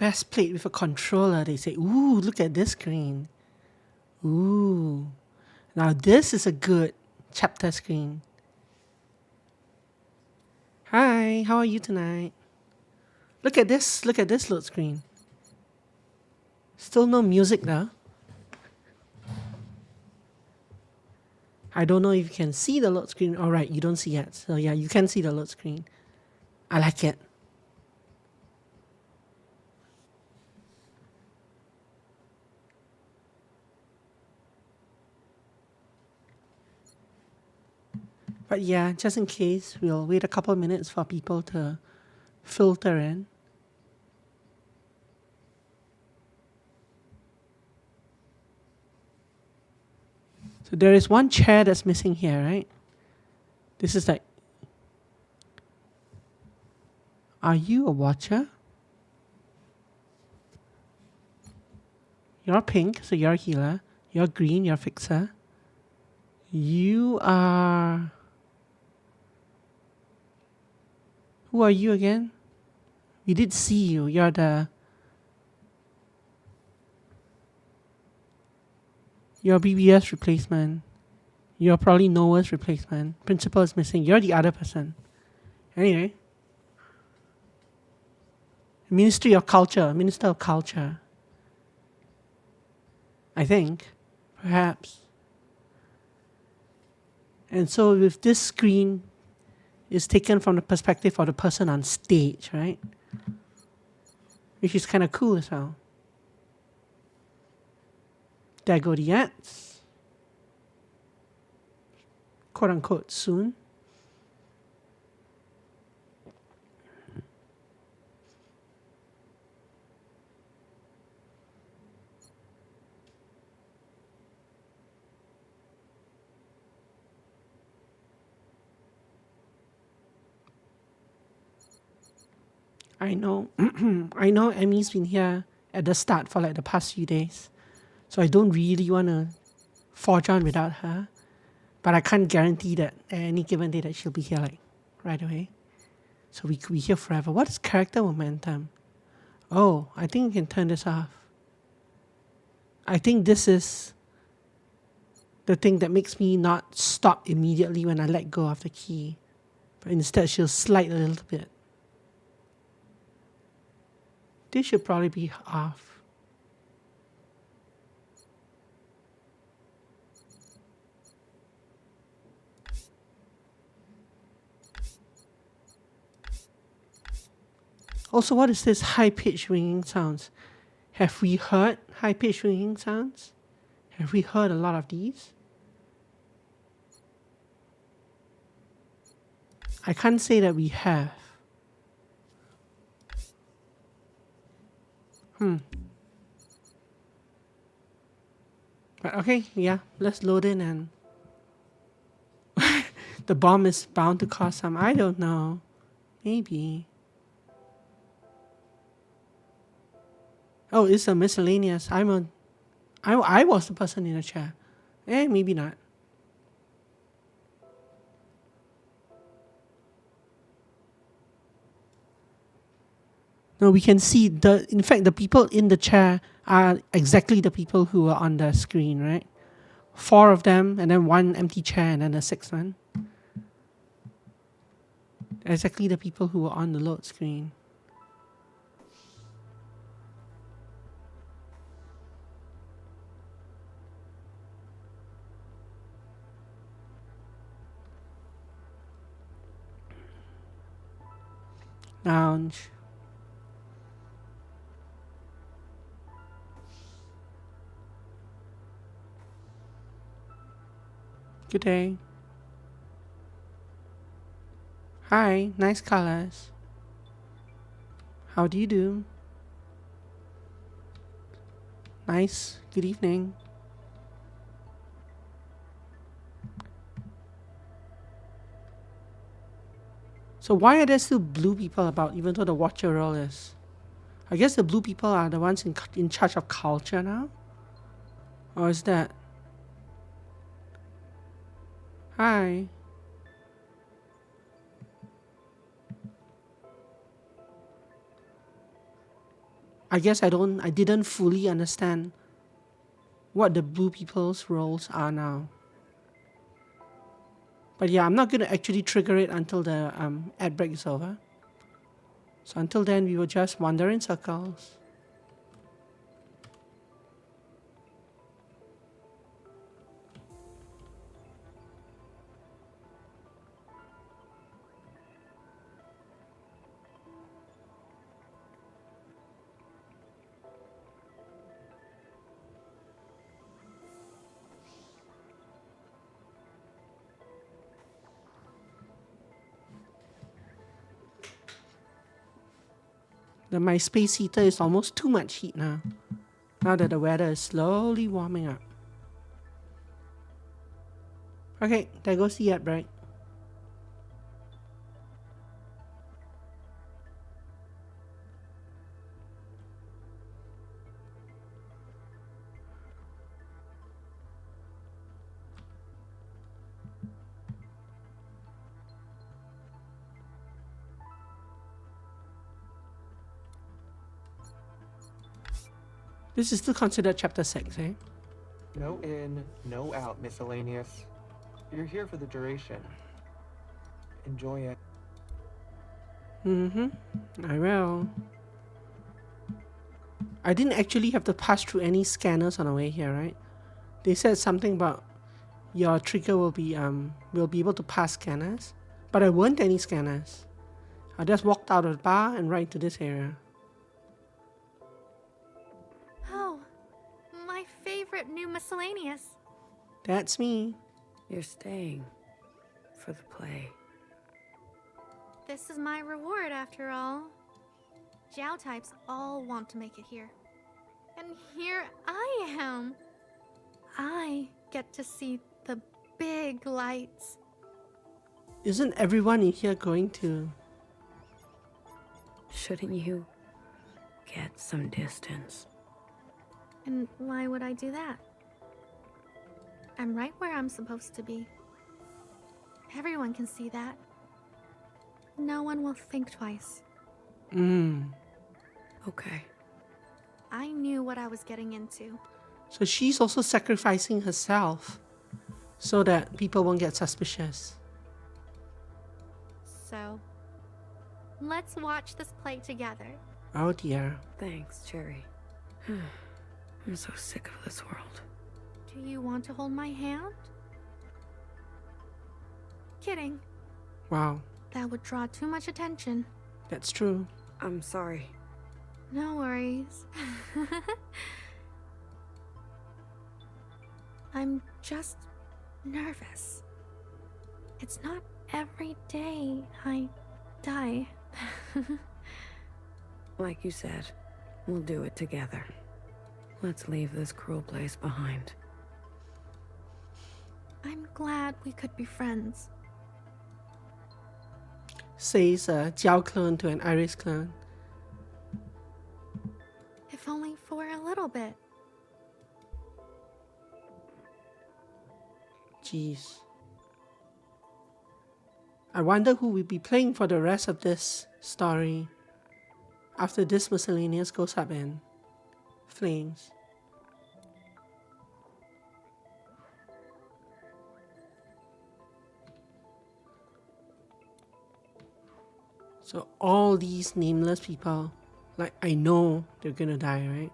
Best played with a controller, they say. Ooh, look at this screen. Ooh. Now this is a good chapter screen. Hi, how are you tonight? Look at this load screen. Still no music though. I don't know if you can see the load screen. All right, you don't see yet. So yeah, you can see the load screen. I like it. But yeah, just in case, we'll wait a couple of minutes for people to filter in. So there is one chair that's missing here, right? This is like, are you a watcher? You're pink, so you're a healer. You're green, you're a fixer. You are... Who are you again? We did see you. You're BBS replacement. You're probably Noah's replacement. Principal is missing. You're the other person. Anyway. Ministry of Culture. Minister of Culture. I think. Perhaps. And so with this screen is taken from the perspective of the person on stage, right? Which is kind of cool as well. There go the ads. Quote unquote soon. I know. I know Emmy's been here at the start for like the past few days. So I don't really want to forge on without her. But I can't guarantee that at any given day that she'll be here like right away. So we could be here forever. What is character momentum? Oh, I think we can turn this off. I think this is the thing that makes me not stop immediately when I let go of the key. But instead she'll slide a little bit. This should probably be off. Also, what is this high-pitched ringing sounds? Have we heard high-pitched ringing sounds? Have we heard a lot of these? I can't say that we have. But okay, yeah, let's load in and the bomb is bound to cause some. I don't know. Maybe. Oh, it's a miscellaneous. I was the person in the chair. Maybe not. No, we can see in fact the people in the chair are exactly the people who are on the screen, right? 4 of them and then 1 empty chair and then a 6th one. Exactly the people who are on the load screen. Lounge. Good day. Hi, nice colors. How do you do? Nice. Good evening. So why are there still blue people about even though the watcher role is? I guess the blue people are the ones in charge of culture now? Or is that... Hi. I guess I didn't fully understand what the blue people's roles are now. But yeah, I'm not going to actually trigger it until the ad break is over. So until then, we will just wander in circles. My space heater is almost too much heat now. Now that the weather is slowly warming up. Okay, there goes the ad break. This is still considered chapter 6, eh? No in, no out, miscellaneous. You're here for the duration. Enjoy it. I will. I didn't actually have to pass through any scanners on the way here, right? They said something about your trigger will be able to pass scanners, but there weren't any scanners. I just walked out of the bar and right into this area. Oh, my favorite new miscellaneous. That's me. You're staying for the play. This is my reward after all. Jiao types all want to make it here. And here I am. I get to see the big lights. Isn't everyone in here going to? Shouldn't you get some distance? And why would I do that? I'm right where I'm supposed to be. Everyone can see that. No one will think twice. Okay. I knew what I was getting into. So she's also sacrificing herself so that people won't get suspicious. So, let's watch this play together. Oh dear. Thanks, Cherry. I'm so sick of this world. Do you want to hold my hand? Kidding. Wow, That would draw too much attention. that's true. I'm sorry. No worries. I'm just nervous. It's not every day I die. Like you said, we'll do it together. Let's leave this cruel place behind. I'm glad we could be friends. Says a Jiao clone to an Iris clone. If only for a little bit. Jeez. I wonder who will be playing for the rest of this story after this miscellaneous goes up in flames. So all these nameless people, like I know they're gonna die, right?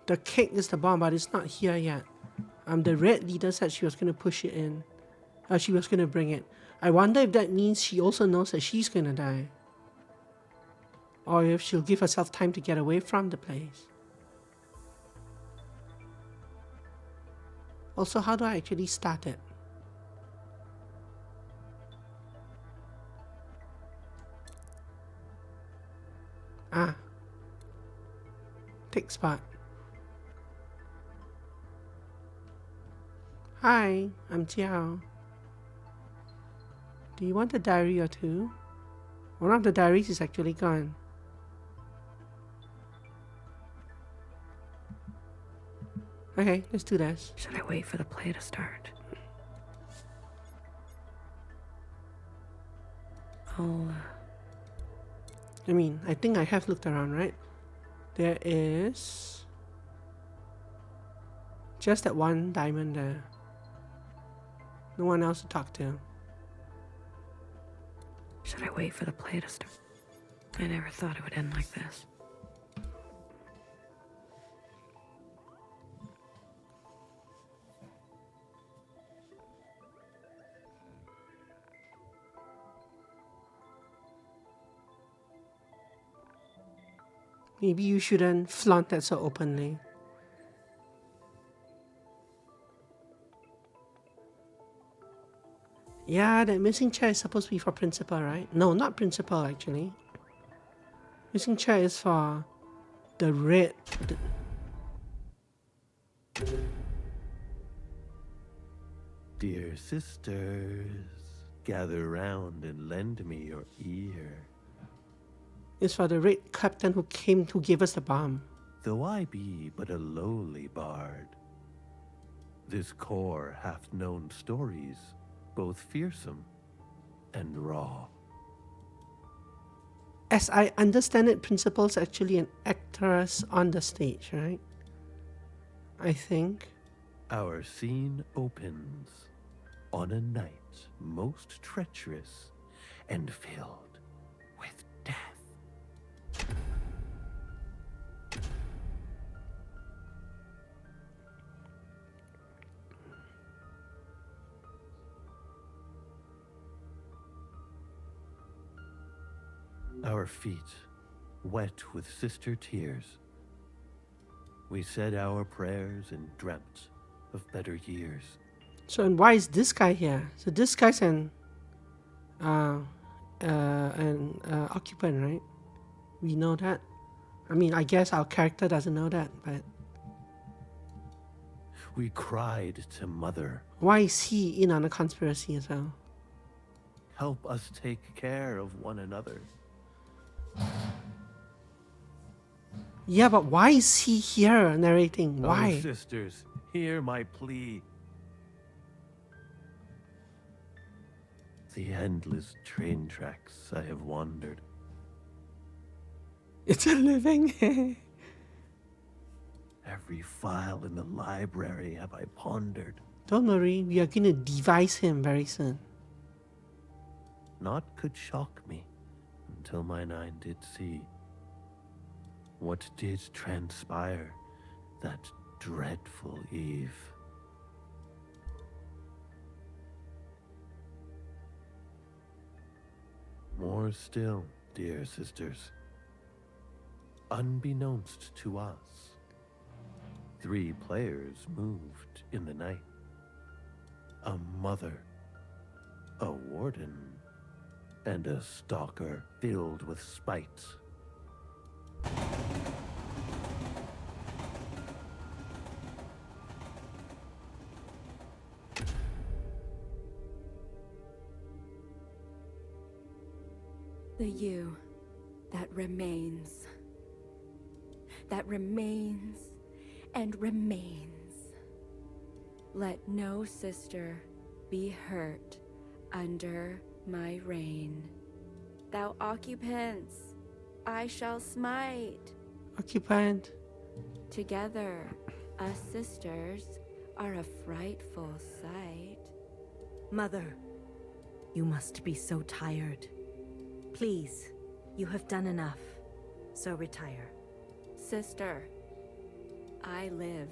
The cake is the bomb, but it's not here yet. The red leader said she was gonna push it in. She was gonna bring it. I wonder if that means she also knows that she's gonna die. Or if she'll give herself time to get away from the place. Also, how do I actually start it? Take spot. Hi, I'm Jiao. Do you want a diary or two? One of the diaries is actually gone. Okay, let's do this. Should I wait for the play to start? I mean, I think I have looked around, right? There is just that one diamond there. No one else to talk to. Should I wait for the play to start? I never thought it would end like this. Maybe you shouldn't flaunt that so openly. Yeah, that missing chair is supposed to be for principal, right? No, not principal actually. Missing chair is for the red. Dear sisters, gather round and lend me your ear. It's for the red captain who came to give us the bomb. Though I be but a lowly bard, this core hath known stories, both fearsome and raw. As I understand it, principal's actually an actress on the stage, right? I think. Our scene opens on a night most treacherous and filled with death. Our feet wet with sister tears. We said our prayers and dreamt of better years. So, and why is this guy here? So this guy's an occupant, right? We know that. I mean, I guess our character doesn't know that, but We cried to Mother, why is he in on a conspiracy as well? help us take care of one another. Yeah, but why is he here narrating? Oh, Why? sisters, hear my plea. The endless train tracks I have wandered. It's a living. Every file in the library have I pondered. Don't worry, we are going to devise him very soon. Naught could shock me until mine eye did see what did transpire that dreadful eve. More still, dear sisters, unbeknownst to us, 3 players moved in the night. A mother, a warden, and a stalker filled with spite. The you that remains and remains. Let no sister be hurt under my reign. Thou occupants, I shall smite. Occupant. Together, us sisters are a frightful sight. Mother, you must be so tired. Please, you have done enough, so retire. Sister, I live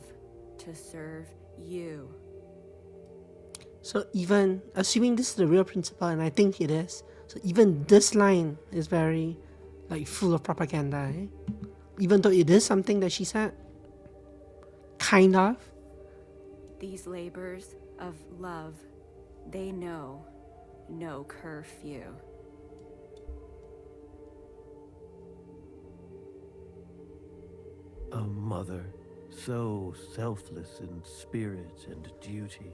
to serve you. So even, assuming this is the real principal, and I think it is, so even this line is very, like, full of propaganda, eh? Even though it is something that she said. Kind of. These labors of love, they know no curfew. A mother so selfless in spirit and duty.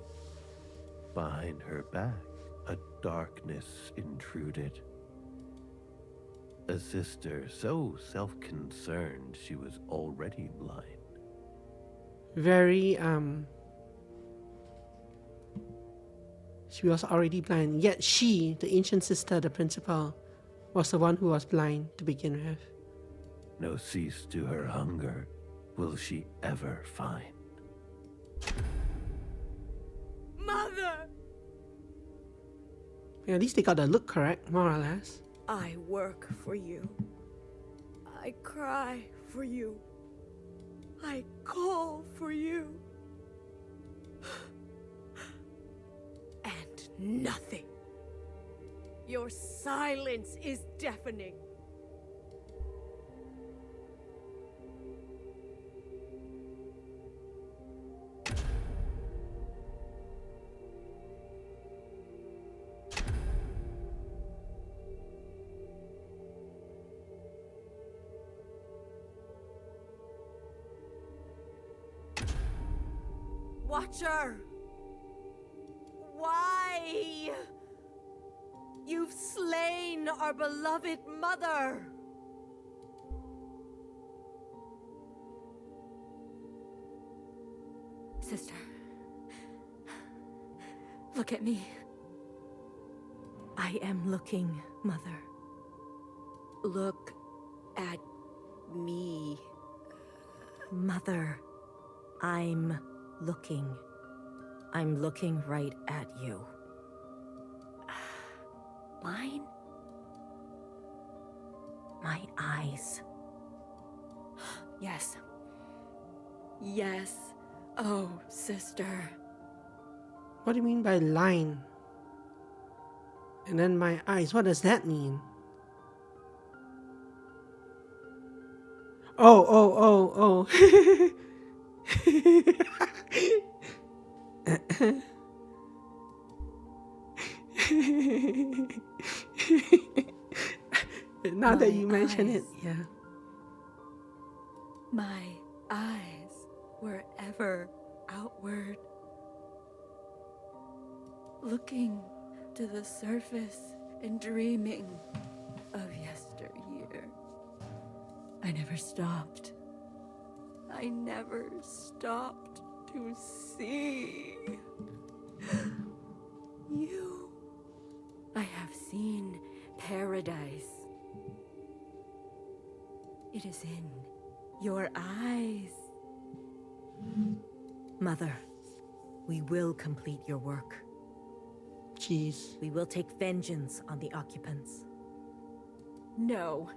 Behind her back, a darkness intruded. A sister so self-concerned she was already blind. Very, She was already blind. Yet she, the ancient sister, the principal, was the one who was blind to begin with. No cease to her hunger will she ever find. Mother! Yeah, at least they got the look correct, more or less. I work for you. I cry for you. I call for you. And nothing. Your silence is deafening. Watcher! Why? You've slain our beloved mother! Sister, look at me. I am looking, Mother. Look at me. Mother, I'm looking. I'm looking right at you. Mine? My eyes. Yes. Yes. Oh, sister. What do you mean by line? And then my eyes, what does that mean? Oh. Now that you mention it, yeah. My eyes were ever outward, looking to the surface and dreaming of yesteryear. I never stopped. I never stopped to see you. I have seen paradise. It is in your eyes. Mother, we will complete your work. Jeez. We will take vengeance on the occupants. No.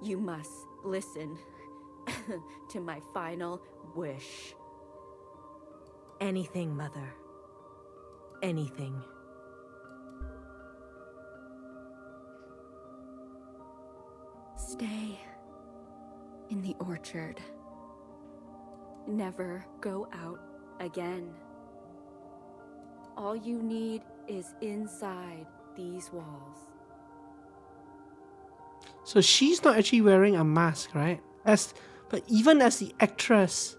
You must listen to my final wish. Anything, Mother. Anything. Stay in the orchard. Never go out again. All you need is inside these walls. So she's not actually wearing a mask, right? But even as the actress,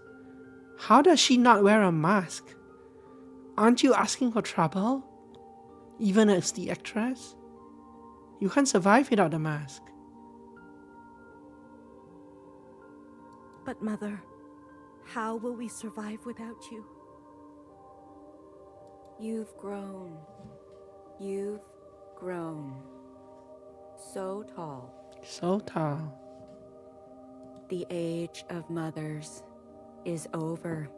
how does she not wear a mask? Aren't you asking for trouble? Even as the actress? You can't survive without a mask. But Mother, how will we survive without you? You've grown. You've grown. So tall. So tall. The age of mothers is over.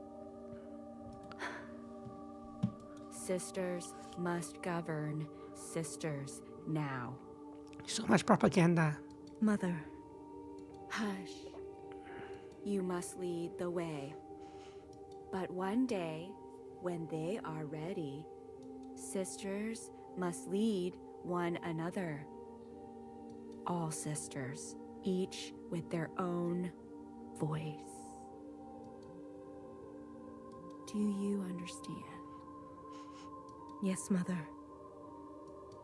Sisters must govern sisters now. So much propaganda. Mother, Hush. You must lead the way. But one day, when they are ready, sisters must lead one another. All sisters, each with their own voice. Do you understand? yes, Mother.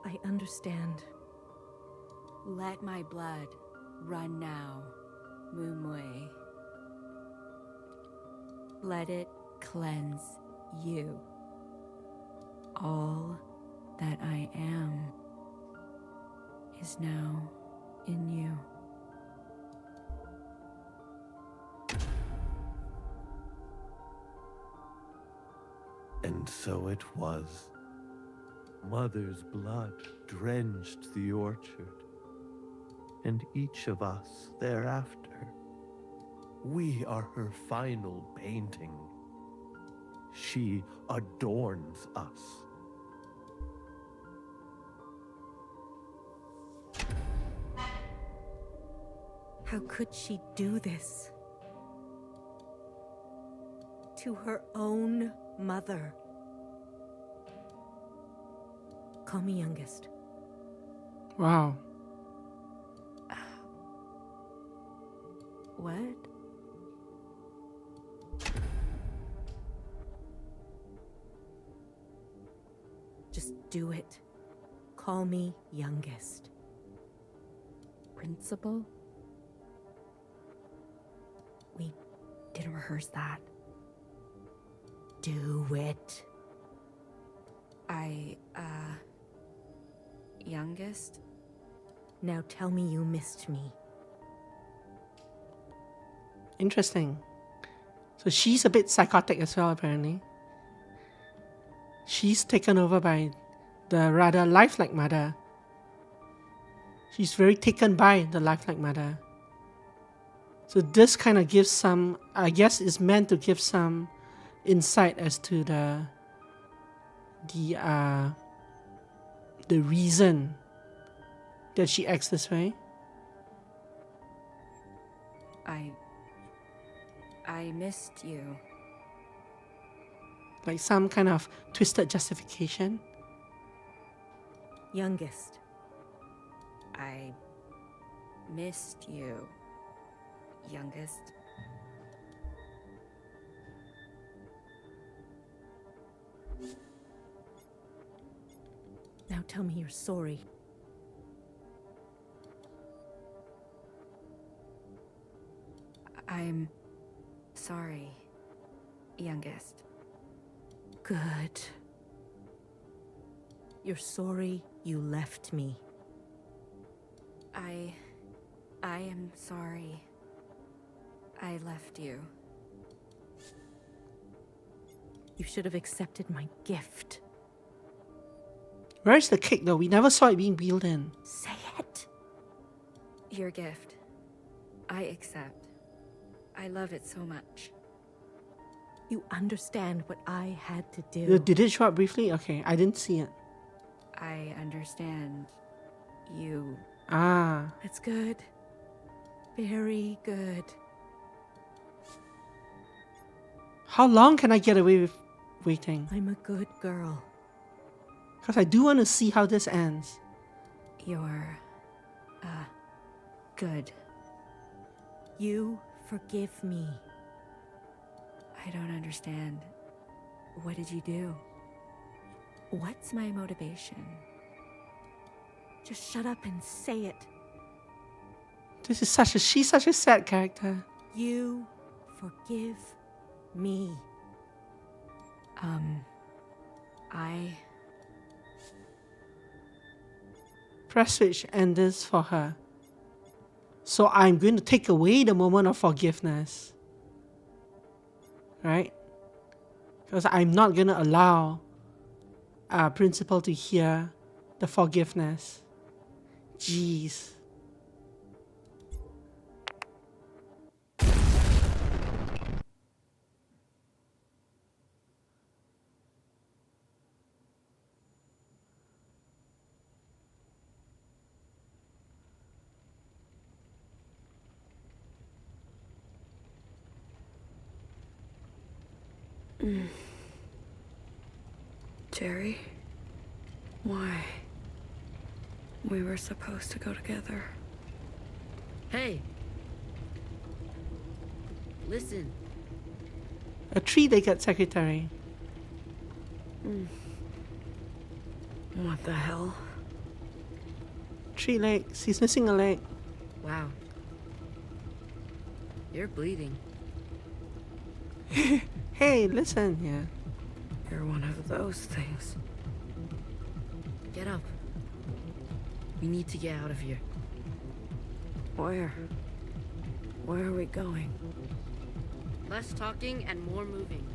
I understand. Let my blood run now, Mumwe. Let it cleanse you. All that I am is now in you. And so it was. Mother's blood drenched the orchard, and each of us thereafter, we are her final painting. She adorns us. How could she do this? To her own mother. Call me youngest. Wow. What? Just do it. Call me youngest. Principal? We Didn't rehearse that. do it. Youngest? Now tell me you missed me. Interesting. So she's a bit psychotic as well, apparently. She's taken over by the rather lifelike mother. She's very taken by the lifelike mother. So this kind of gives some, I guess is meant to give some insight as to the reason that she acts this way. I missed you. Like some kind of twisted justification. Youngest. I missed you, youngest. Now tell me you're sorry. I'm sorry, youngest. Good. You're sorry you left me. I am sorry I left you. You should have accepted my gift. Where's the cake though? We never saw it being wheeled in. Say it. Your gift. I accept. I love it so much. You understand what I had to do. Did it show up briefly? Okay, I didn't see it. I understand you. Ah, That's good. Very good. how long can I get away with waiting? I'm a good girl. Because I do want to see how this ends. You're, good. You forgive me. I don't understand. What did you do? What's my motivation? Just shut up and say it. She's such a sad character. You forgive me. I Press switch and this for her. So I'm going to take away the moment of forgiveness. Right? Because I'm not going to allow our principal to hear the forgiveness. Jeez. Jerry? Why? We were supposed to go together. Hey! Listen. A three-legged secretary. What the hell? 3 legs. He's missing a leg. Wow. You're bleeding. Hey, listen here. You're one of those things. Get up. We need to get out of here. Where? Where are we going? Less talking and more moving.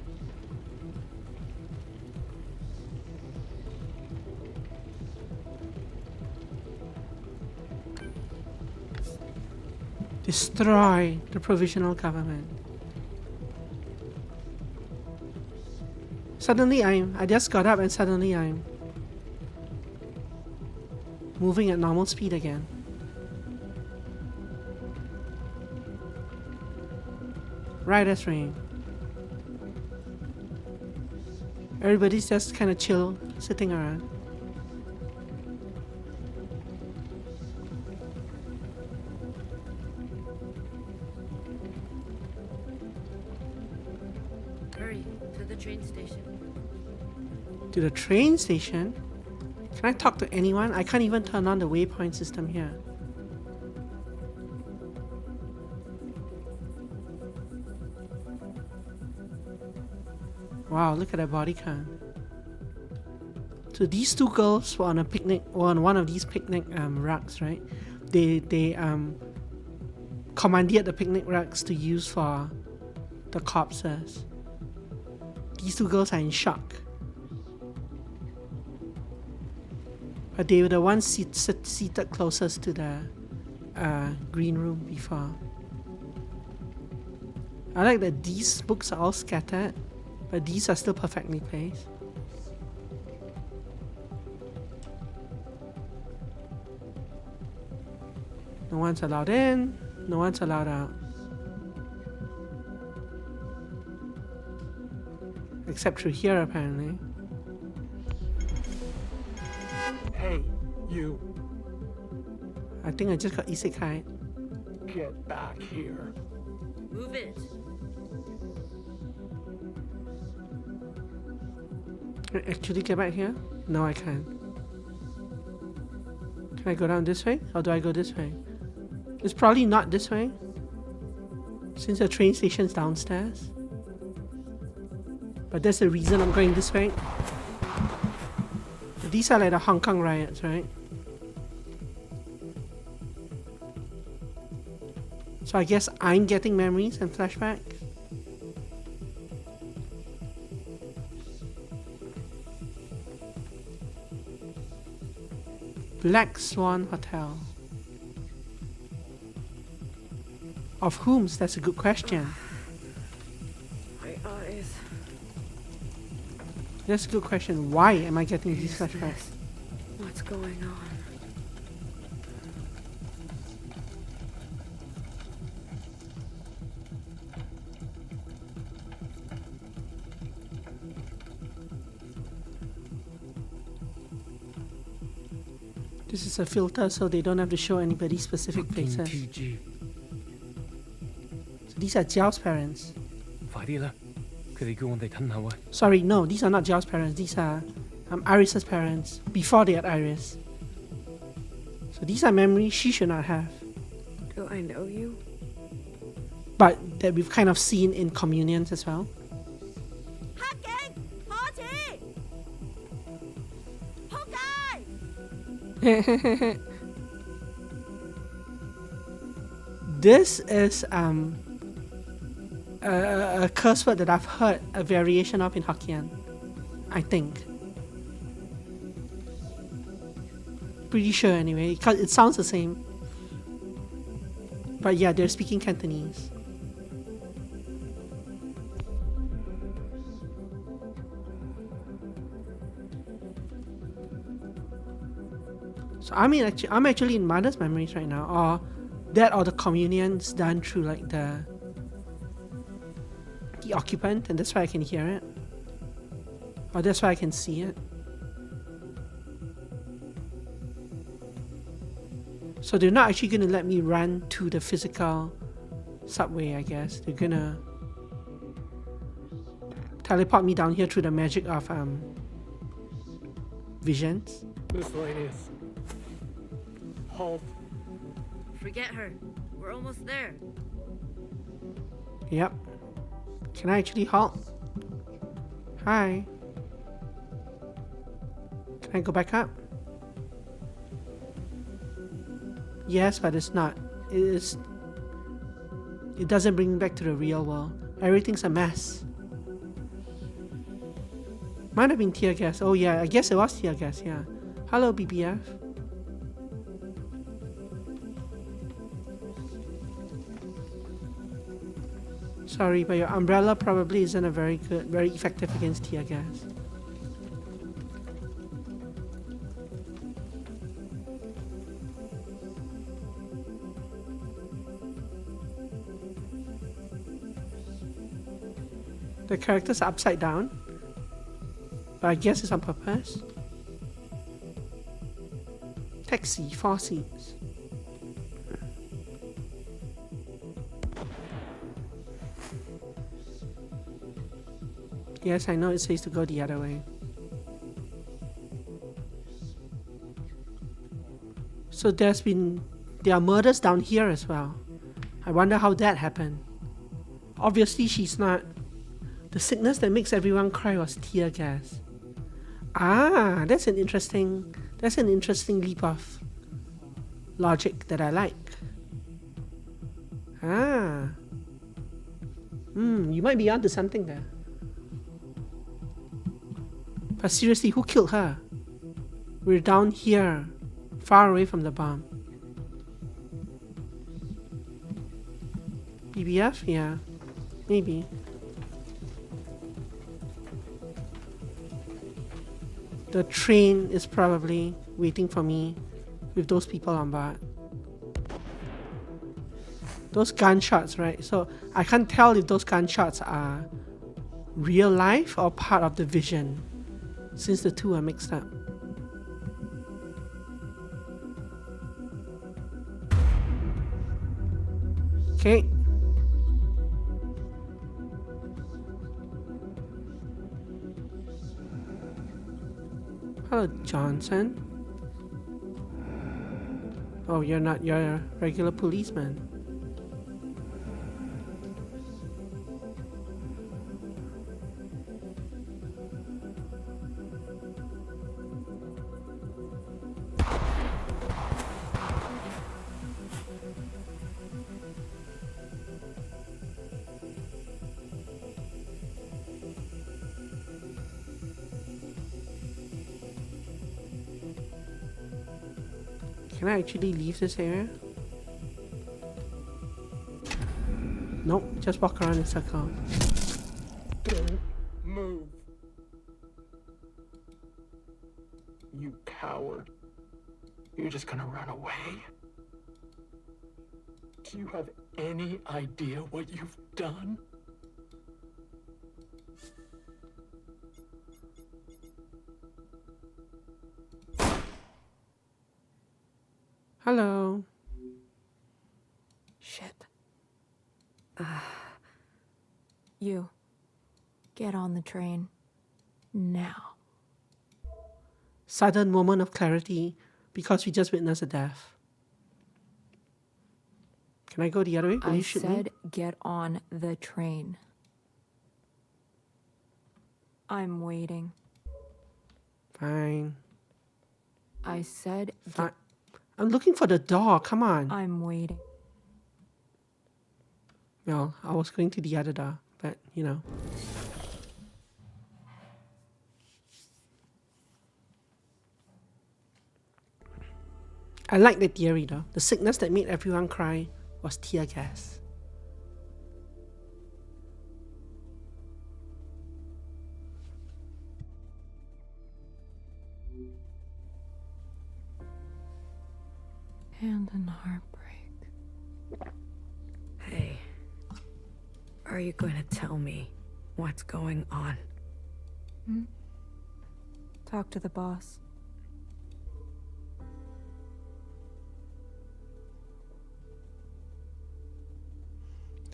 Destroy the provisional government. Suddenly I just got up and suddenly I'm moving at normal speed again. Right as rain. Everybody's just kind of chill, sitting around. Hurry, to the train station. To the train station? Can I talk to anyone? I can't even turn on the waypoint system here. Wow, look at that body count. So these two girls were on a picnic, or on one of these picnic rugs, right? They commandeered the picnic rugs to use for the corpses. These two girls are in shock. But they were the ones seated closest to the green room before. I like that these books are all scattered, but these are still perfectly placed. No one's allowed in, no one's allowed out. Except through here, apparently. Hey, you. I think I just got isekai. Get back here. Move it. Can I actually get back here? No, I can't. Can I go down this way? Or do I go this way? It's probably not this way, since the train station's downstairs. But that's the reason I'm going this way. These are like the Hong Kong riots, right? So I guess I'm getting memories and flashbacks. Black Swan Hotel. Of whom's? That's a good question. My eyes. That's a good question. Why am I getting these flashbacks? What's going on? This is a filter, so they don't have to show anybody's specific faces. So these are Jiao's parents. 快啲啦！佢哋叫我哋吞口啊！ Sorry, no, these are not Jiao's parents. These are Iris's parents before they had Iris. So these are memories she should not have, Do I know you? but that we've kind of seen in communions as well. This is a curse word that I've heard a variation of in Hokkien, I think. Pretty sure anyway, because it sounds the same. But yeah, they're speaking Cantonese. So I'm actually in Mother's memories right now, or that, or the communions done through like the occupant, and that's why I can hear it, or that's why I can see it. So they're not actually gonna let me run to the physical subway, I guess. They're gonna teleport me down here through the magic of visions. Miscellaneous. Halt. Forget her. We're almost there. Yep. Can I actually halt? Hi. Can I go back up? Yes, but it's not. It doesn't bring me back to the real world. Everything's a mess. Might have been tear gas. Oh yeah, I guess it was tear gas, yeah. Hello, BBF. Sorry, but your umbrella probably isn't a very effective against tear gas. The character's upside down, but I guess it's on purpose. Taxi, 4 seats. Yes, I know it says to go the other way. So there are murders down here as well. I wonder how that happened. Obviously she's not. The sickness that makes everyone cry was tear gas. Ah, that's an interesting leap of logic that I like. Ah. You might be onto something there. But seriously, who killed her? We're down here, far away from the bomb. BBF? Yeah, maybe. The train is probably waiting for me with those people on board. Those gunshots, right? So I can't tell if those gunshots are real life or part of the vision, since the two are mixed up. Okay. Hello, Johnson. Oh, you're not your regular policeman. Can I actually leave this area? Nope, just walk around in a circle. Don't move. You coward. You're just gonna run away? Do you have any idea what you've done? Hello. Shit. You. Get on the train. Now. Sudden moment of clarity because we just witnessed a death. Can I go the other way? Will I you shoot me? said get on the train. I'm waiting. Fine. I said Fine. I'm looking for the door. Come on. I'm waiting. Well, I was going to the other door, but you know. I like the theory though. The sickness that made everyone cry was tear gas. And an heartbreak. Hey, are you going to tell me what's going on? Talk to the boss.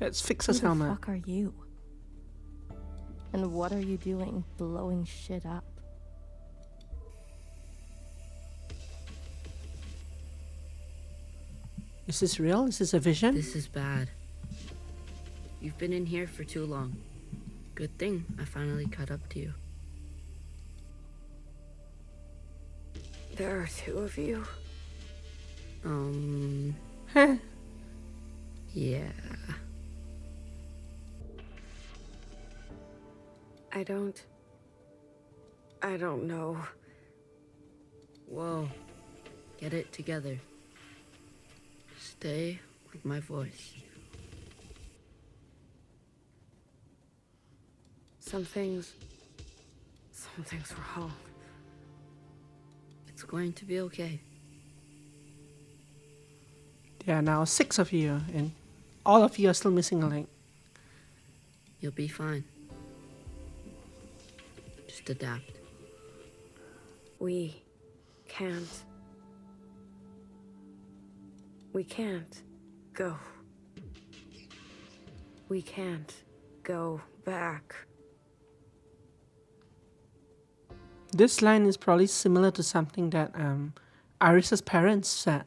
Let's fix Who his the helmet. fuck are you? And what are you doing blowing shit up? Is this real? Is this a vision? This is bad. You've been in here for too long. Good thing I finally caught up to you. There are two of you? Huh. Yeah. I don't know. Whoa. Get it together. Stay with my voice. Something's wrong. It's going to be okay. There are now 6 of you, and all of you are still missing a leg. You'll be fine. Just adapt. We can't go. We can't go back. This line is probably similar to something that Iris's parents said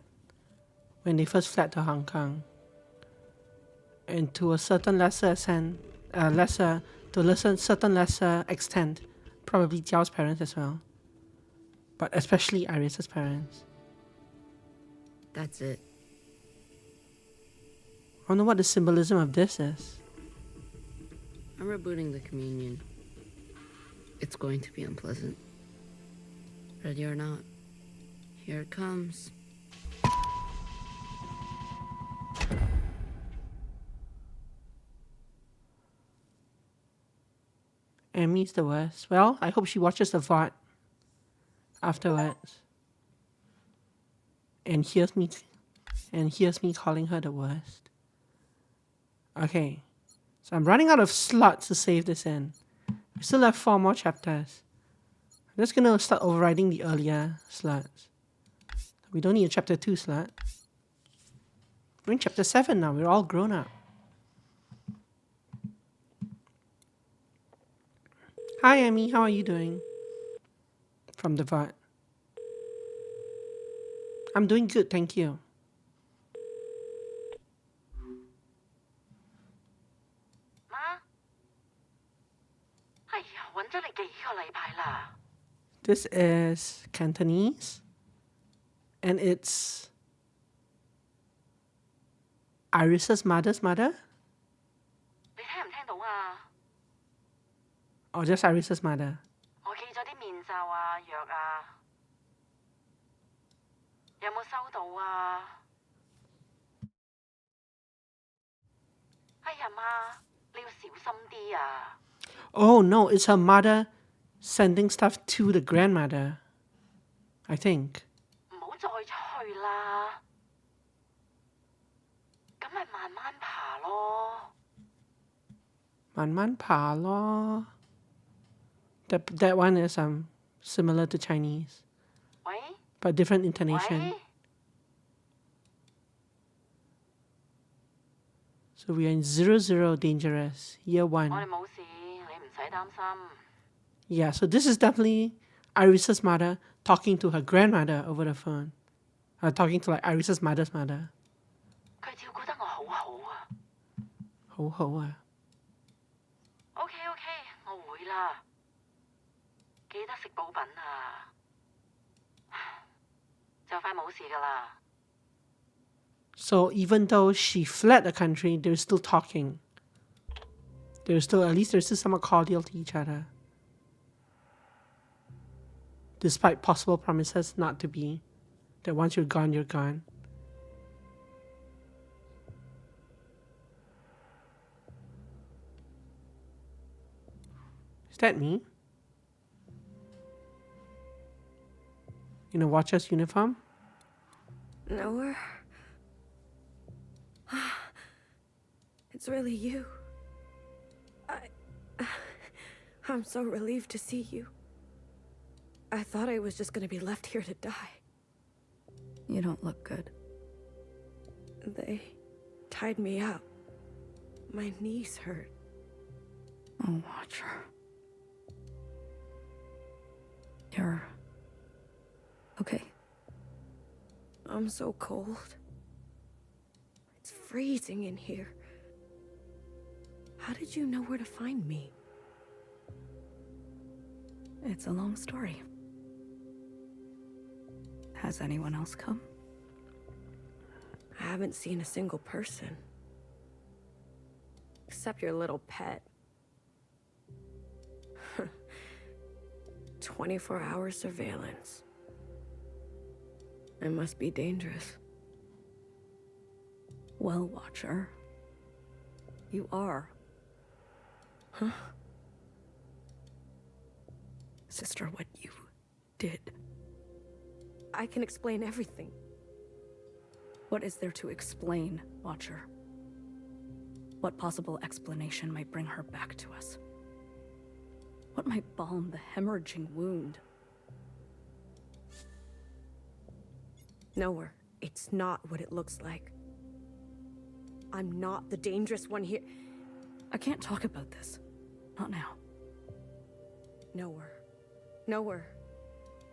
when they first fled to Hong Kong. And to a certain lesser extent, probably Jiao's parents as well. But especially Iris's parents. That's it. I wonder what the symbolism of this is. I'm rebooting the communion. It's going to be unpleasant. Ready or not, here it comes. Emmy's the worst. Well, I hope she watches the VOD afterwards. And hears me calling her the worst. Okay. So I'm running out of slots to save this in. We still have 4 more chapters. I'm just gonna start overriding the earlier slots. We don't need a chapter 2 slot. We're in chapter 7 now. We're all grown up. Hi, Emmy. How are you doing? From the VOD. I'm doing good, thank you. This is Cantonese. And it's Iris's mother's mother? Or just Iris's mother? Oh no, it's her mother sending stuff to the grandmother. I think. 唔好再出去啦，咁咪慢慢爬咯。慢慢爬咯. That one is similar to Chinese. 喂 But different intonation. 喂， So we are in 00 Dangerous, year 1. 我哋冇事，你唔使擔心。 Yeah, so this is definitely Iris's mother talking to her grandmother over the phone. Talking to like Iris's mother's mother. 佢照顧得我好好啊。好好啊. OK， 我會啦，記得食補品啊，就快冇事㗎啦。 So even though she fled the country, they're still talking. They're still somewhat cordial to each other. Despite possible promises not to be. That once you're gone, you're gone. Is that me? In a Watcher's uniform? Nowhere. It's really you. I'm so relieved to see you. I thought I was just gonna be left here to die. You don't look good. They tied me up. My knees hurt. Oh, Watcher. You're... okay. I'm so cold. It's freezing in here. How did you know where to find me? It's a long story. Has anyone else come? I haven't seen a single person. Except your little pet. 24-hour surveillance. It must be dangerous. Well, Watcher, you are. Huh? Sister, what you did. I can explain everything. What is there to explain, Watcher? What possible explanation might bring her back to us? What might balm the hemorrhaging wound? Nowhere. It's not what it looks like. I'm not the dangerous one here. I can't talk about this. Not now. Nowhere. Nowhere.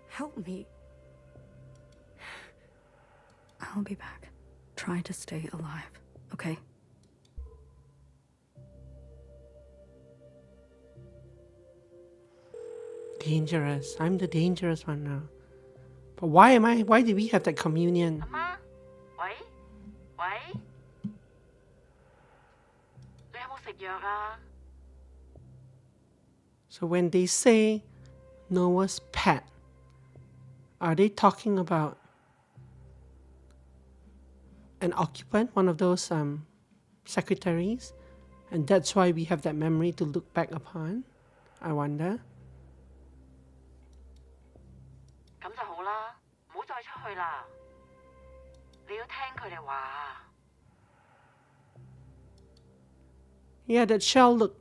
Help me. I'll be back. Try to stay alive, okay? Dangerous. I'm the dangerous one now. But why did we have that communion? 阿媽，喂喂，你有冇食藥啊？ So when they say Noah's pet, are they talking about an occupant, one of those secretaries? And that's why we have that memory to look back upon? I wonder. 咁就好啦，唔好再出去啦。你要聽佢哋話啊。 Yeah, that shell looked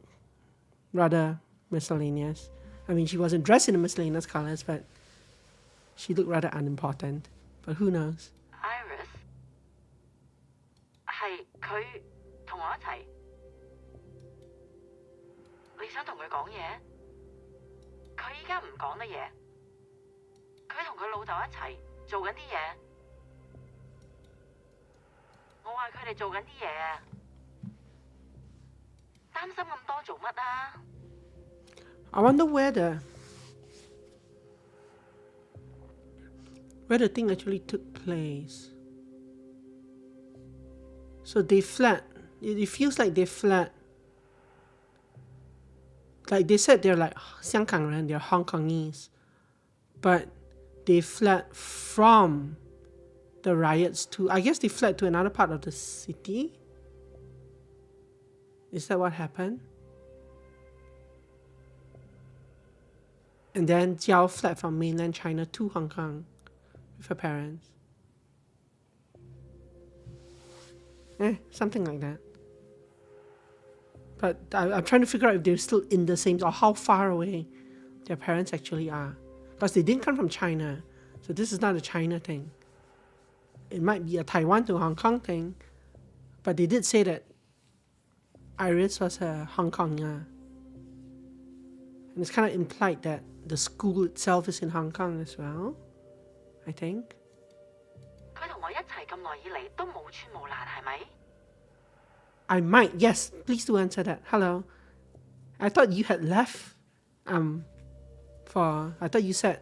rather miscellaneous. I mean, she wasn't dressed in the miscellaneous colors, but she looked rather unimportant. But who knows? Iris 係佢同我一齊，你想同佢講嘢？佢依家唔講得嘢，佢同佢老豆一齊做緊啲嘢。我話佢哋做緊啲嘢啊，擔心咁多做乜啊？ I wonder where the thing actually took place. So they fled. It feels like they fled. Like they said they're like 香港人, they're Hong Kongese. But they fled from the riots to, I guess they fled to another part of the city. Is that what happened? And then Jiao fled from mainland China to Hong Kong with her parents. Something like that. But I'm trying to figure out if they're still in the same, or how far away their parents actually are. Because they didn't come from China. So this is not a China thing. It might be a Taiwan to Hong Kong thing. But they did say that Iris was a Hong Konger. And it's kind of implied that the school itself is in Hong Kong as well, I think. 佢同我一齊咁耐以嚟都冇穿冇爛，係咪？ I might, yes. Please do answer that. Hello. I thought you had left. I thought you said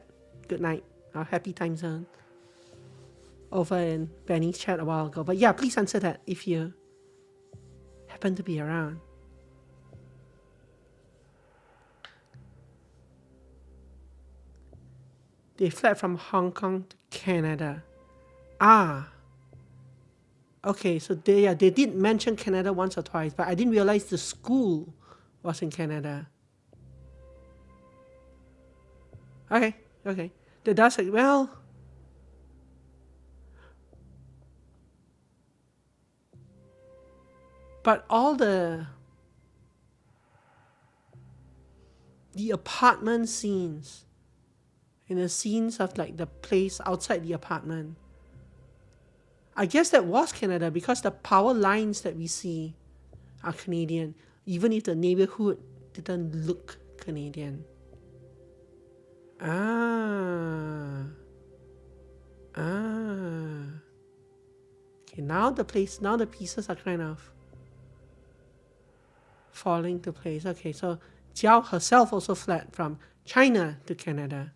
good night or happy time zone over in Benny's chat a while ago. But yeah, please answer that if you happen to be around. They fled from Hong Kong to Canada. Okay, so they did mention Canada once or twice, but I didn't realize the school was in Canada. Okay. That does it. Well, but all the apartment scenes, and the scenes of like the place outside the apartment, I guess that was Canada because the power lines that we see are Canadian, even if the neighborhood didn't look Canadian. Okay, now the pieces are kind of falling to place. Okay, so Jiao herself also fled from China to Canada.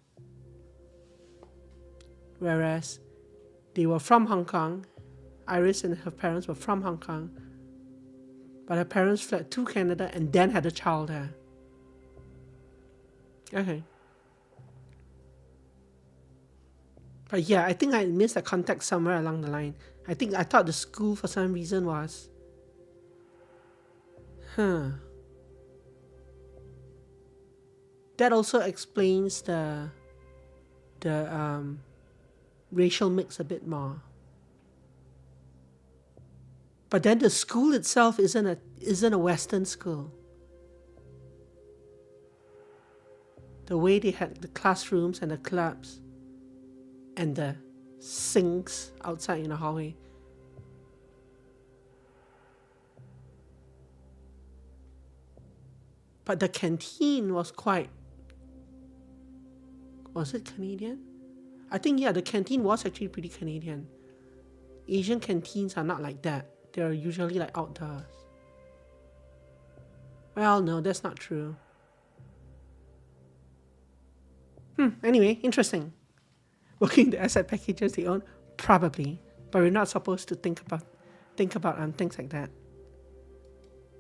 Whereas they were from Hong Kong. Iris and her parents were from Hong Kong. But her parents fled to Canada and then had a child there. Okay. But yeah, I think I missed the context somewhere along the line. I thought the school for some reason was... that also explains the racial mix a bit more. But then the school itself isn't a Western school. The way they had the classrooms and the clubs and the sinks outside in the hallway. But the canteen was it Canadian? I think, yeah, the canteen was actually pretty Canadian. Asian canteens are not like that. They're usually like outdoors. Well, no, that's not true. Anyway, interesting. Working the asset packages they own? Probably. But we're not supposed to think about things like that.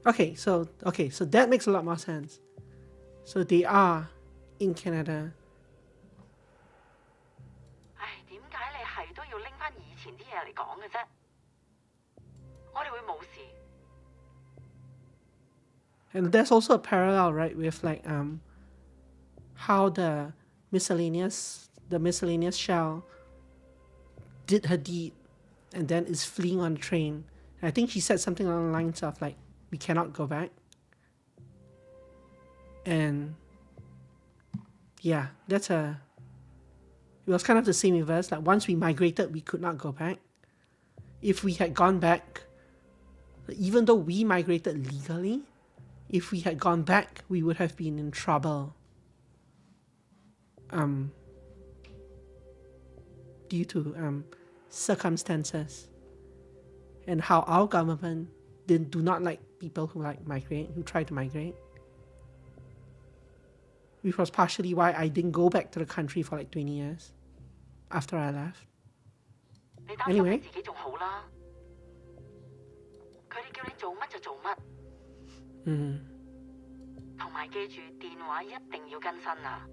Okay, so that makes a lot more sense. So they are in Canada. 唉，點解你係都要拎返以前啲嘢嚟講嘅啫？我哋會冇事。And there's also a parallel, right, with like how the miscellaneous shell did her deed and then is fleeing on the train. And I think she said something along the lines of like, we cannot go back. And yeah, it was kind of the same reverse. Like once we migrated, we could not go back. If we had gone back, even though we migrated legally, if we had gone back, we would have been in trouble. Due to circumstances and how our government do not like people who try to migrate. Which was partially why I didn't go back to the country for like 20 years after I left. Anyway. 自己仲好啦，佢哋叫你做乜就做乜。同埋記住電話一定要更新啊。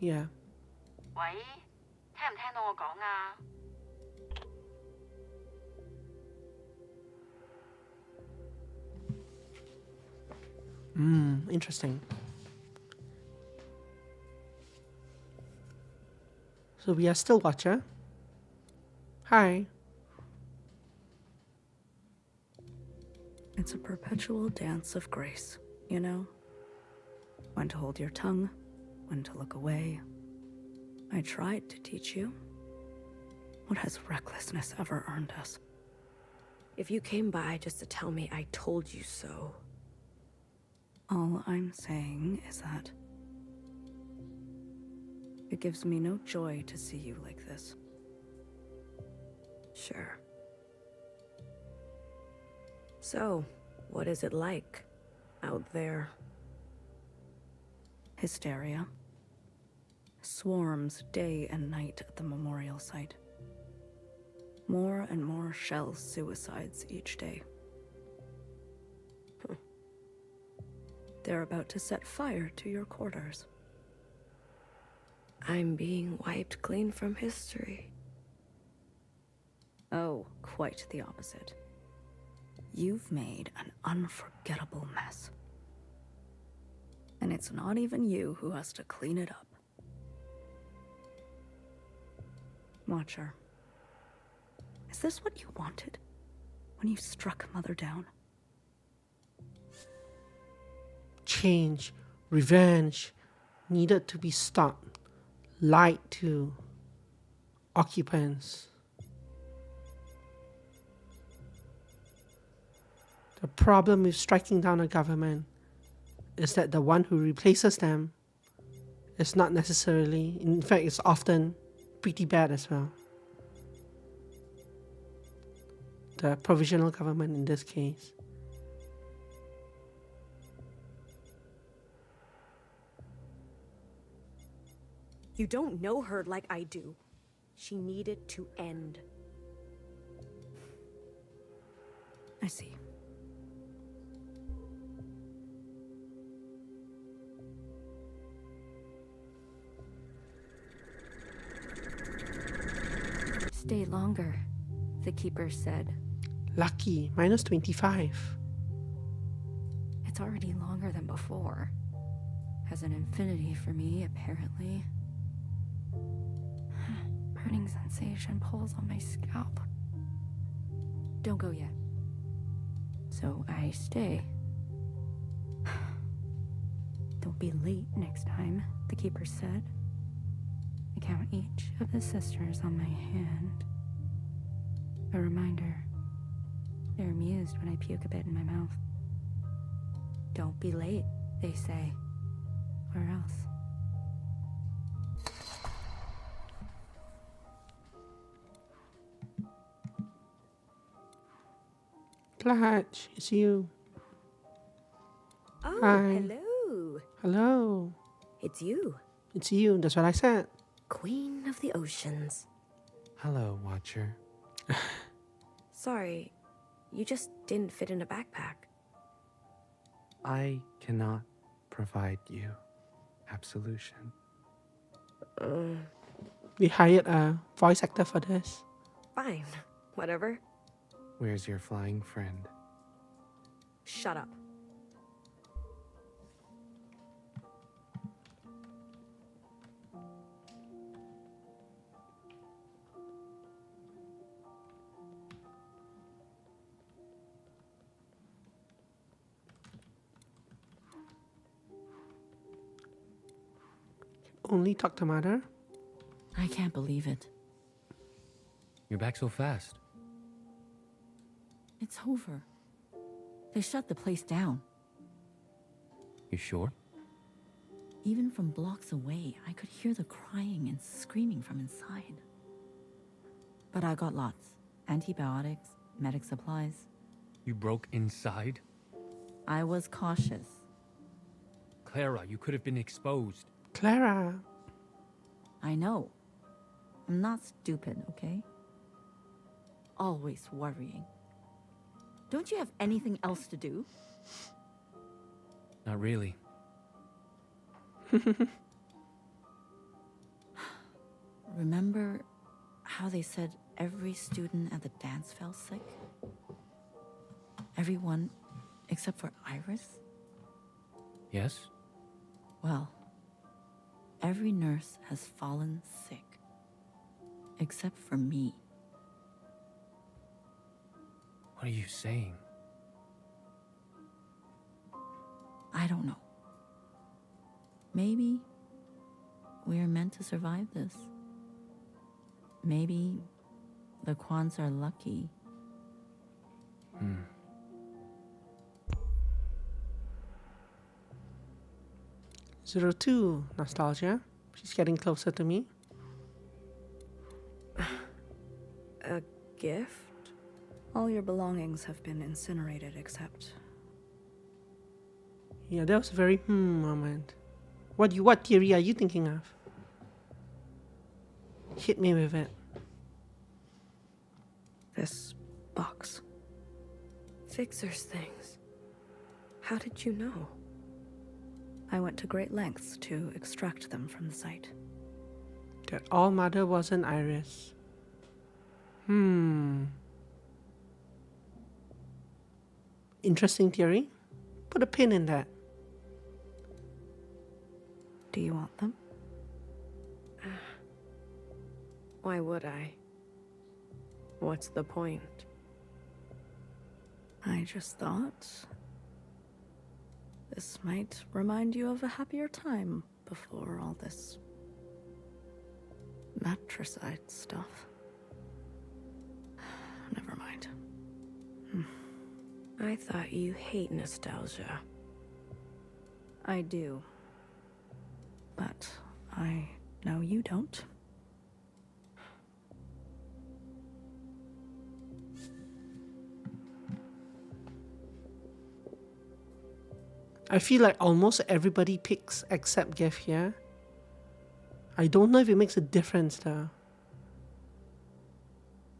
Yeah. 喂，聽唔聽到我講啊？ Interesting. So we are still watcher. Hi. It's a perpetual dance of grace, you know? When to hold your tongue, when to look away. I tried to teach you. What has recklessness ever earned us? If you came by just to tell me I told you so. All I'm saying is that it gives me no joy to see you like this. Sure. So, what is it like out there? Hysteria. Swarms day and night at the memorial site. More and more shell suicides each day. They're about to set fire to your quarters. I'm being wiped clean from history. Oh, quite the opposite. You've made an unforgettable mess. And it's not even you who has to clean it up. Watcher, is this what you wanted when you struck Mother down? Change, revenge, needed to be stopped, lied to occupants. The problem with striking down a government is that the one who replaces them is not necessarily, in fact, it's often pretty bad as well. The provisional government in this case. You don't know her like I do. She needed to end. I see. Stay longer, the keeper said. Lucky, minus 25. It's already longer than before. Has an infinity for me, apparently. Burning sensation pulls on my scalp. Don't go yet. So I stay. Don't be late next time, the keeper said. I count each of the sisters on my hand. A reminder. They're amused when I puke a bit in my mouth. Don't be late, they say. Or else. Clutch, it's you. Oh, Hi. hello. Hello. It's you, It's you, that's what I said. Queen of the Oceans. Hello, Watcher. Sorry, you just didn't fit in a backpack. I cannot provide you absolution. We hired a voice actor for this. Fine, whatever. Where's your flying friend? Shut up. Only talk to mother. I can't believe it. You're back so fast. It's over. They shut the place down. You sure? Even from blocks away, I could hear the crying and screaming from inside. But I got lots. Antibiotics, medic supplies. You broke inside? I was cautious. Clara, you could have been exposed. Clara. I know. I'm not stupid, okay? Always worrying. Don't you have anything else to do? Not really. Remember how they said every student at the dance fell sick? Everyone except for Iris? Yes? Well, every nurse has fallen sick. Except for me. What are you saying? I don't know. Maybe we're meant to survive this. Maybe the Kwans are lucky. 02 nostalgia. She's getting closer to me. A gift? All your belongings have been incinerated except... Yeah, that was a very moment. What theory are you thinking of? Hit me with it. This box. Fixer's things. How did you know? I went to great lengths to extract them from the site. That all mother wasn't Iris. Interesting theory. Put a pin in that. Do you want them? Why would I? What's the point? I just thought... this might remind you of a happier time before all this... matricide stuff. Never mind. I thought you hate nostalgia. I do. But I know you don't. I feel like almost everybody picks except Geff here. I don't know if it makes a difference though.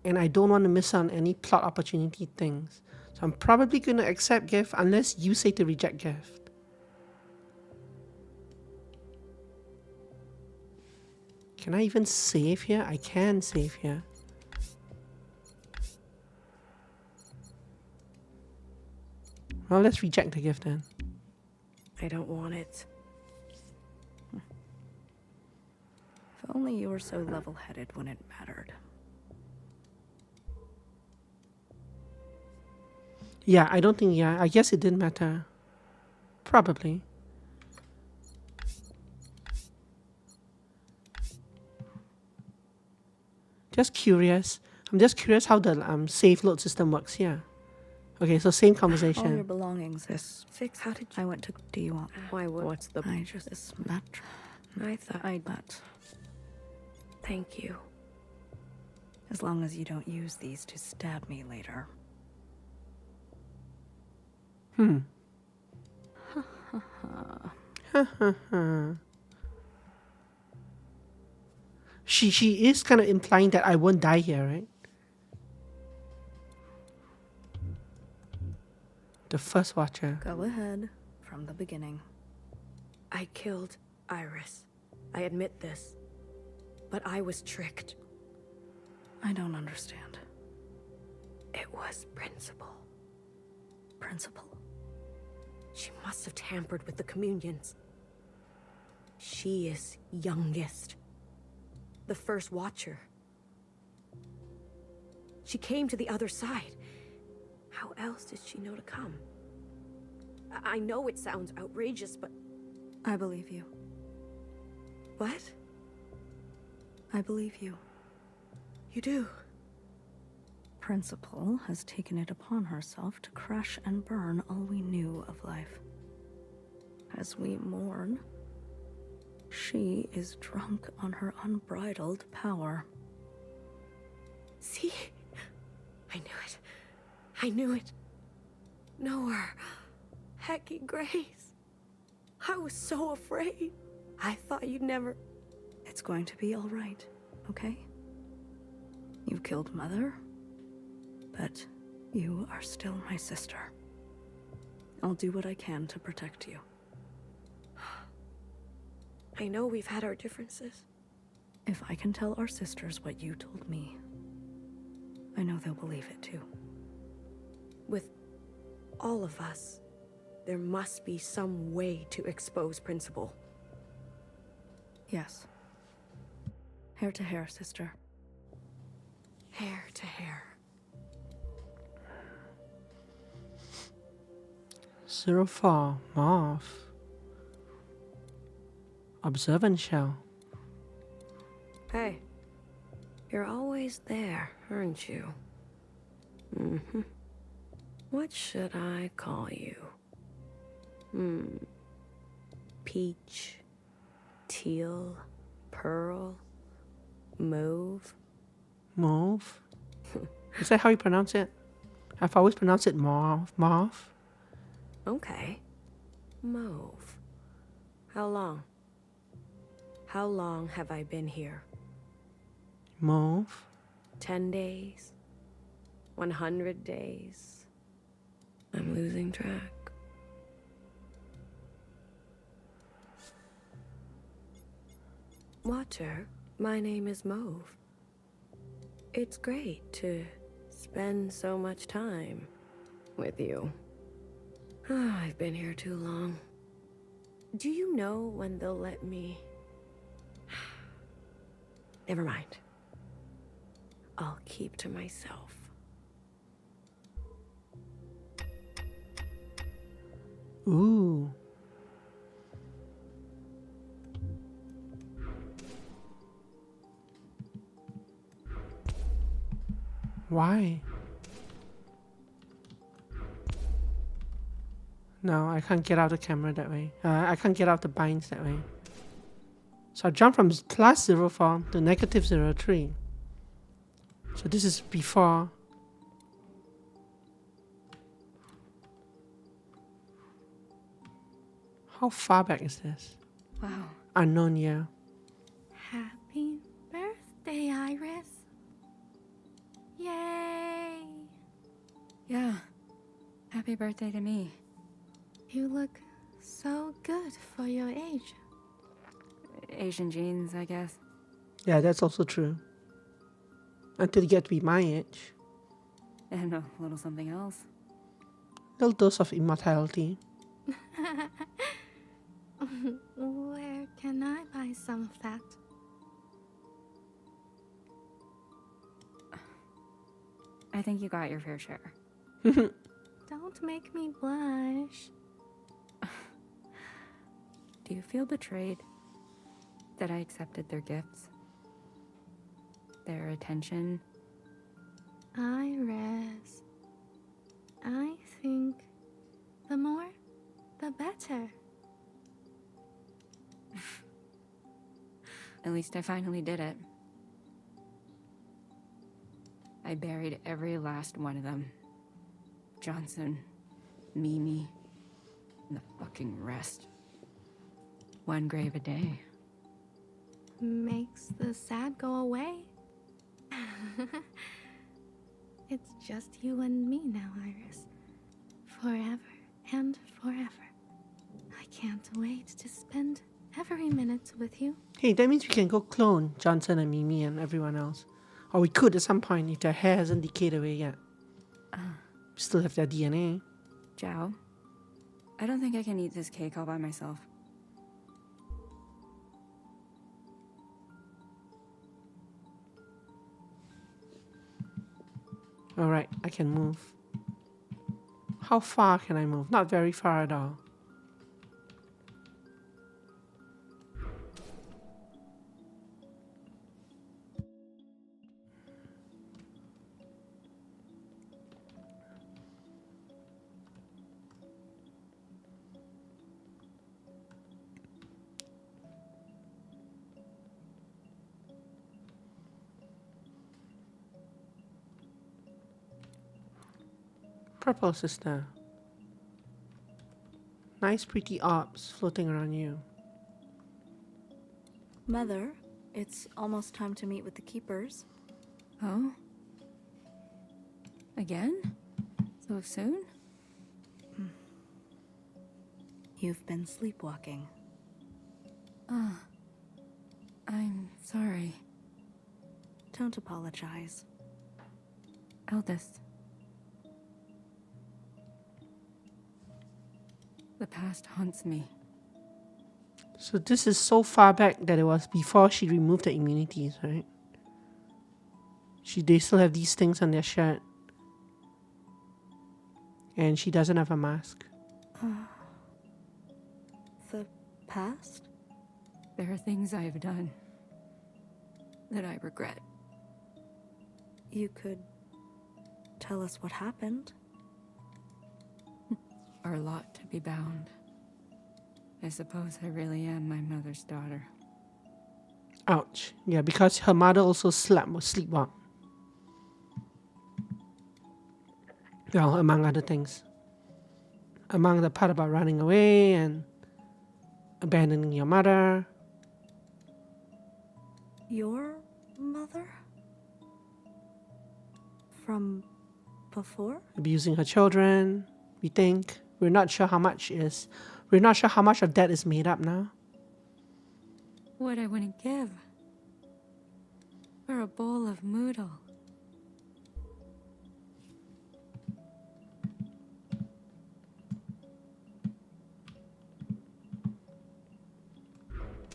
And I don't want to miss on any plot opportunity things. So I'm probably going to accept Geff unless you say to reject Geff. Can I even save here? I can save here. Well, let's reject the gift then. I don't want it. If only you were so level-headed when it mattered. Yeah, I don't think, I guess it didn't matter. Probably. Just curious. I'm just curious how the save load system works here. Okay, so same All your conversation. belongings. This fix. How did you? I went to. Do you want? Why? What's the? I just. This match. I thought I but. Thank you. As long as you don't use these to stab me later. She is kind of implying that I won't die here, right? The first watcher. Go ahead. From the beginning. I killed Iris. I admit this. But I was tricked. I don't understand. It was Principal. Principal? She must have tampered with the communions. She is youngest. The first watcher. She came to the other side. How else did she know to come? I know it sounds outrageous, but... I believe you. What? I believe you. You do? Principal has taken it upon herself to crash and burn all we knew of life. As we mourn, she is drunk on her unbridled power. See? I knew it. I knew it. Know her. Hecky Grace. I was so afraid. I thought you'd never... It's going to be all right, okay? You've killed Mother, but you are still my sister. I'll do what I can to protect you. I know we've had our differences. If I can tell our sisters what you told me, I know they'll believe it too. With all of us, there must be some way to expose Principal. Yes. Hair to hair, sister. Hair to hair. 04 Morph. Observant shell. Hey, you're always there, aren't you? Mm-hmm. What should I call you? Peach, teal, pearl, mauve? Mauve? Is that how you pronounce it? I've always pronounced it mauve. Mauve? Okay. Mauve. How long? How long have I been here? Mauve? 10 days? 100 days? I'm losing track. Watcher, my name is Mauve. It's great to spend so much time with you. I've been here too long. Do you know when they'll let me... Never mind. I'll keep to myself. Ooh. Why? No, I can't get out the camera that way. I can't get out the binds that way. So I jump from plus 04 to negative 03. So this is before. How far back is this? Wow. Unknown year. Happy birthday, Iris. Yay! Yeah. Happy birthday to me. You look so good for your age. Asian genes, I guess. Yeah, that's also true. Until you get to be my age. And a little something else. Little dose of immortality. some of that. I think you got your fair share. Don't make me blush. Do you feel betrayed that I accepted their gifts? Their attention? Iris, I think the more, the better. At least I finally did it. I buried every last one of them. Johnson, Mimi, and the fucking rest. One grave a day. Makes the sad go away. It's just you and me now, Iris. Forever and forever. I can't wait to spend every minute with you. Hey, that means we can go clone Johnson and Mimi and everyone else. Or we could at some point if their hair hasn't decayed away yet. We still have their DNA. Zhao, I don't think I can eat this cake all by myself. Alright, I can move. How far can I move? Not very far at all. Purple sister. Nice pretty orbs floating around you. Mother, it's almost time to meet with the keepers. Oh? Again? So soon? You've been sleepwalking. I'm sorry. Don't apologize. Eldest. The past haunts me. So this is so far back that it was before she removed the immunities, right? They still have these things on their shirt. And she doesn't have a mask. The past? There are things I have done that I regret. You could tell us what happened. Are a lot to be bound. I suppose I really am my mother's daughter. Ouch. Yeah, because her mother also sleepwalked. Well, among other things. Among the part about running away and abandoning your mother. Your mother? From before? Abusing her children, we think. We're not sure how much of that is made up now. What I wouldn't give for a bowl of moodle.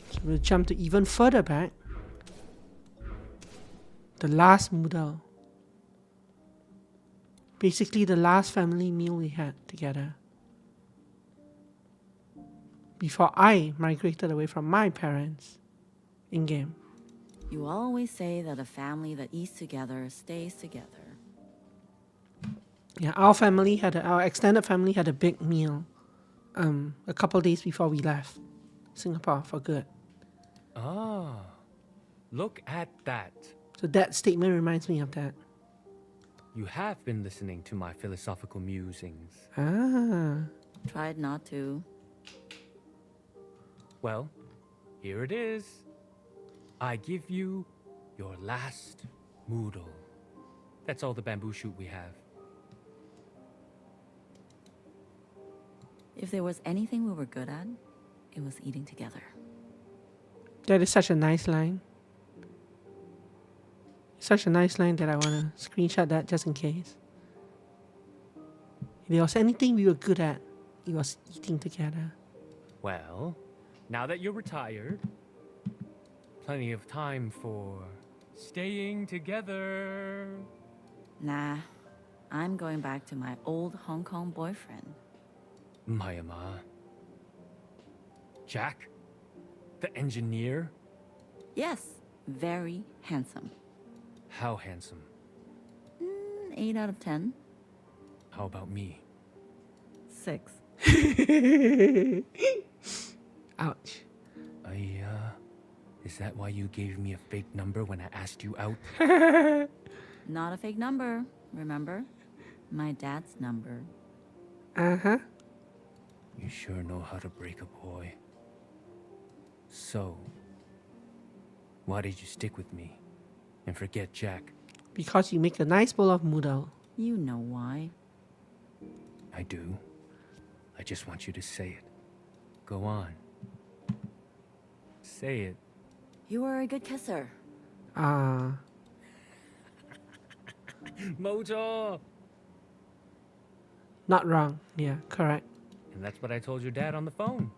So we'll jump to even further back. The last moodle. Basically the last family meal we had together. Before I migrated away from my parents in-game. You always say that a family that eats together stays together. Yeah, our extended family had a big meal a couple days before we left Singapore for good. Ah, look at that. So that statement reminds me of that. You have been listening to my philosophical musings. Ah. Tried not to. Well, here it is. I give you your last moodle. That's all the bamboo shoot we have. If there was anything we were good at, it was eating together. That is such a nice line. Such a nice line that I want to screenshot that just in case. If there was anything we were good at, it was eating together. Well, now that you're retired, plenty of time for staying together. Nah, I'm going back to my old Hong Kong boyfriend. Myanmar. Jack? The engineer? Yes, very handsome. How handsome? 8 out of 10. How about me? 6. Ouch. Is that why you gave me a fake number when I asked you out? Not a fake number, remember? My dad's number. Uh-huh. You sure know how to break a boy. So, why did you stick with me and forget Jack? Because you make a nice bowl of noodle. You know why. I do. I just want you to say it. Go on. Say it. You were a good kisser. Mojo! Not wrong. Yeah, correct. And that's what I told your dad on the phone.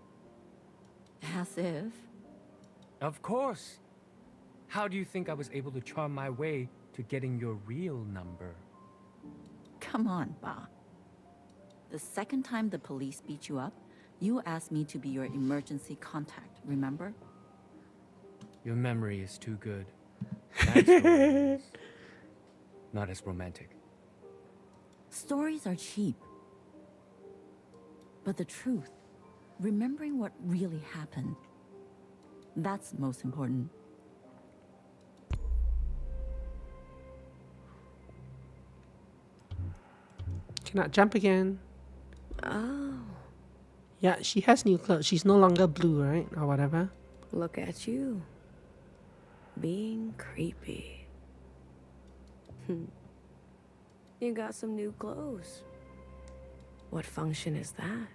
As if. Of course. How do you think I was able to charm my way to getting your real number? Come on, Ba. The second time the police beat you up, you asked me to be your emergency contact, remember? Your memory is too good. That story is not as romantic. Stories are cheap. But the truth, remembering what really happened, that's most important. Cannot jump again. Oh, Yeah, she has new clothes. She's no longer blue, right? Or whatever. look at you. Being creepy. You got some new clothes. What function is that?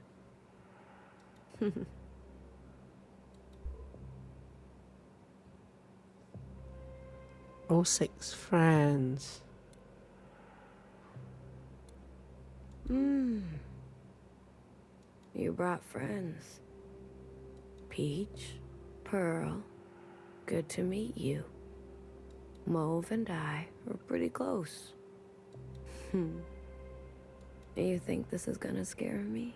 06 friends. You brought friends. Peach, Pearl, good to meet you. Mauve and I are pretty close. You think this is gonna scare me?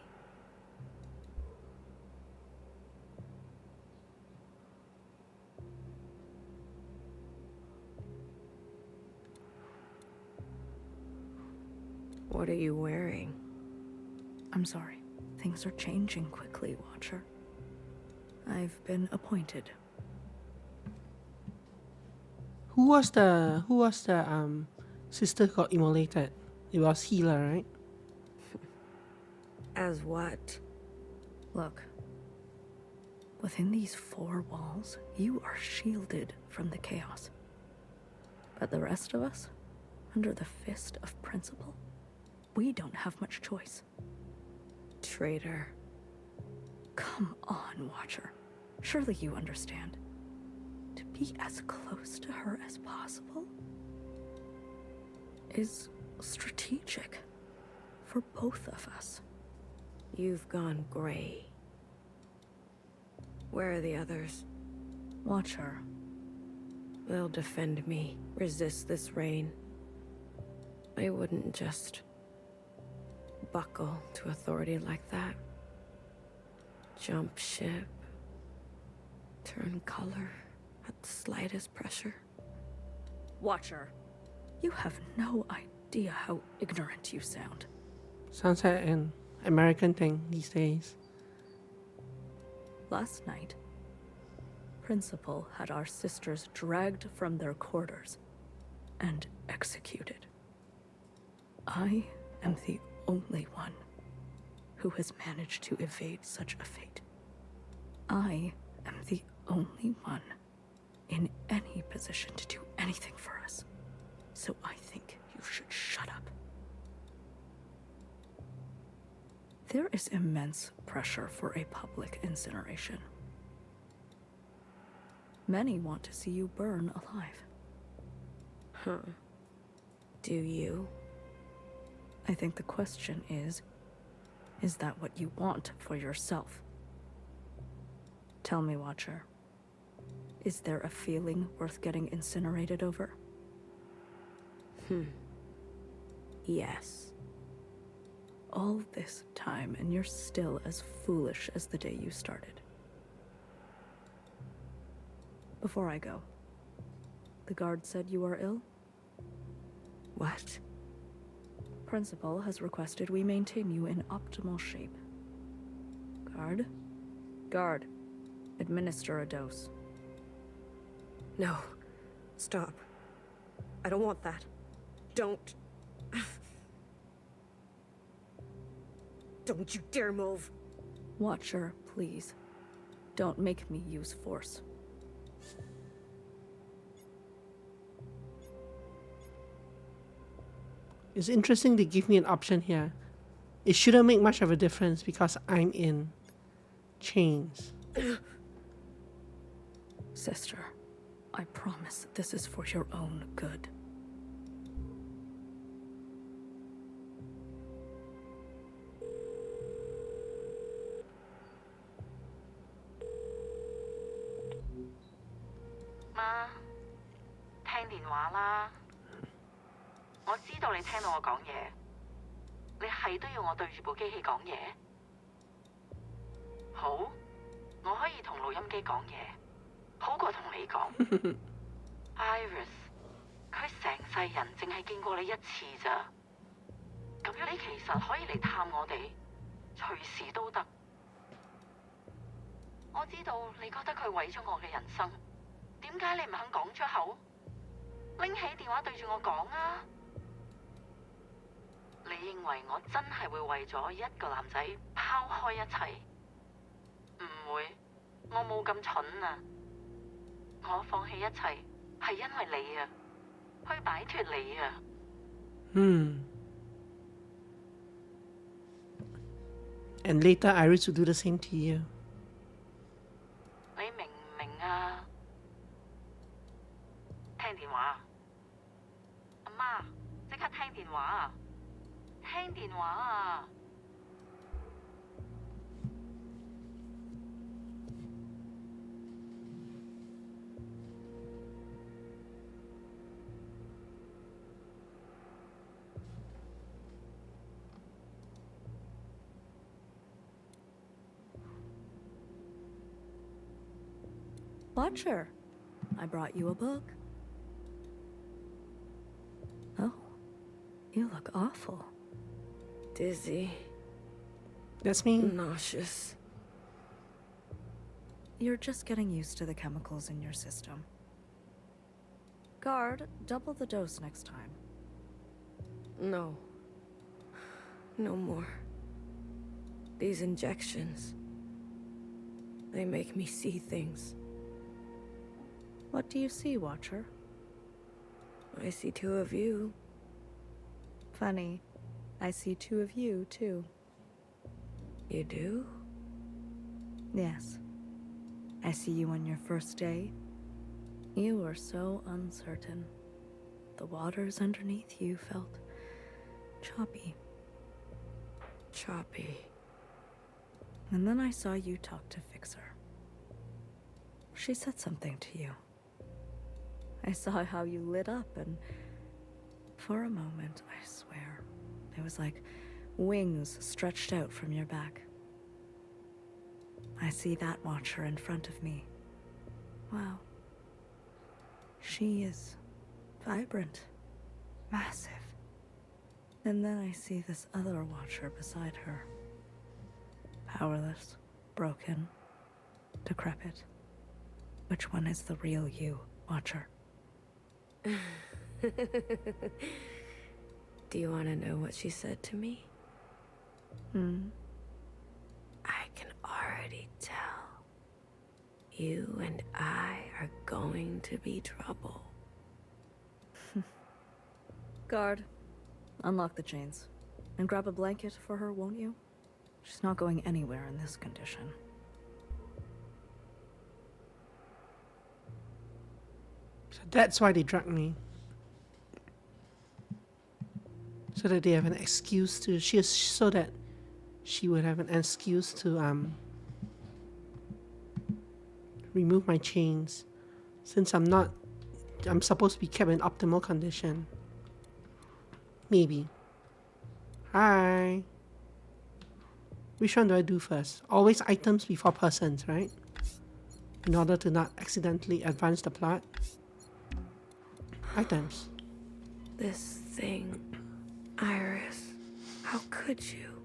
What are you wearing? I'm sorry. Things are changing quickly, Watcher. I've been appointed. Who was the sister who got immolated? It was Healer, right? As what? Look. Within these four walls, you are shielded from the chaos. But the rest of us, under the fist of principle, we don't have much choice. Traitor. Come on, Watcher. Surely you understand. To be as close to her as possible is strategic for both of us. You've gone gray. Where are the others? Watcher. They'll defend me, resist this rain. I wouldn't just buckle to authority like that. Jump ship. Turn color at the slightest pressure. Watcher. You have no idea how ignorant you sound. Sounds like an American thing these days. Last night, Principal had our sisters dragged from their quarters and executed. I am the only one who has managed to evade such a fate. I am the only one in any position to do anything for us. So I think you should shut up. There is immense pressure for a public incineration. Many want to see you burn alive. Huh. Do you? I think the question is that what you want for yourself? Tell me, Watcher. Is there a feeling worth getting incinerated over? Yes. All this time, and you're still as foolish as the day you started. Before I go, the guard said you are ill? What? Principal has requested we maintain you in optimal shape. Guard? Guard. Administer a dose. No. Stop. I don't want that. Don't. Don't you dare move. Watcher, please. Don't make me use force. It's interesting they give me an option here. It shouldn't make much of a difference because I'm in chains. Sister, I promise this is for your own good. Ma，聽電話啦。我知道你聽到我講嘢，你係都要我對住部機器講嘢。好，我可以同錄音機講嘢，好過同你講。Iris， 佢成世人淨係見過你一次咋，咁你其實可以嚟探我哋，隨時都得。我知道你覺得佢毀咗我嘅人生，點解你唔肯講出口？拎起電話對住我講啊！你認為我真係會為咗一個男仔拋開一切？唔會，我冇咁蠢啊！我放棄一切係因為你啊，去擺脫你啊。And later Iris will do the same to you. 你明唔明啊？聽電話，阿媽，即刻聽電話啊！聽電話啊！Watcher, I brought you a book. Oh, you look awful. Dizzy. That's me. Nauseous. You're just getting used to the chemicals in your system. Guard, double the dose next time. No. No more. These injections. They make me see things. What do you see, Watcher? I see two of you. Funny. I see two of you, too. You do? Yes. I see you on your first day. You were so uncertain. The waters underneath you felt choppy. Choppy. And then I saw you talk to Fixer. She said something to you. I saw how you lit up, and for a moment, I swear, it was like wings stretched out from your back. I see that Watcher in front of me. Wow. She is vibrant, massive. And then I see this other Watcher beside her. Powerless, broken, decrepit. Which one is the real you, Watcher? Do you want to know what she said to me? I can already tell. You and I are going to be trouble. Guard, unlock the chains. And grab a blanket for her, won't you? She's not going anywhere in this condition. So that's why they drugged me. So that they have an excuse to, so that she would have an excuse to remove my chains. Since I'm supposed to be kept in optimal condition. Maybe. Hi. Which one do I do first? Always items before persons, right? In order to not accidentally advance the plot. Items. This thing, Iris, how could you?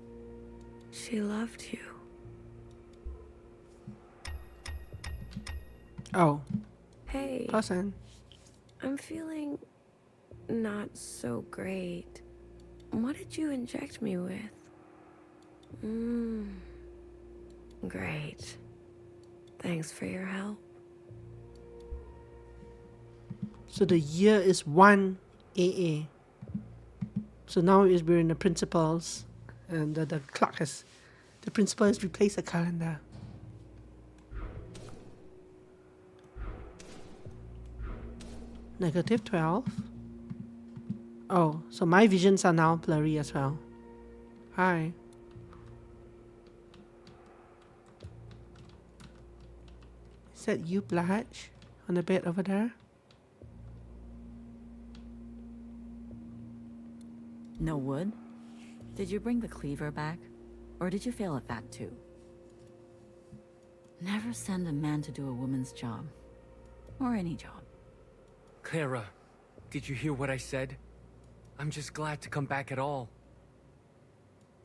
She loved you. Oh. Hey. Person. I'm feeling not so great. What did you inject me with? Great. Thanks for your help. So the year is 1 AA. So now we're in the principals, and the clock has, the principal has replaced the calendar. -12. Oh, so my visions are now blurry as well. Hi. Is that you, Blatch, on the bed over there? No wood? Did you bring the cleaver back? Or did you fail at that too? Never send a man to do a woman's job. Or any job. Clara, did you hear what I said? I'm just glad to come back at all.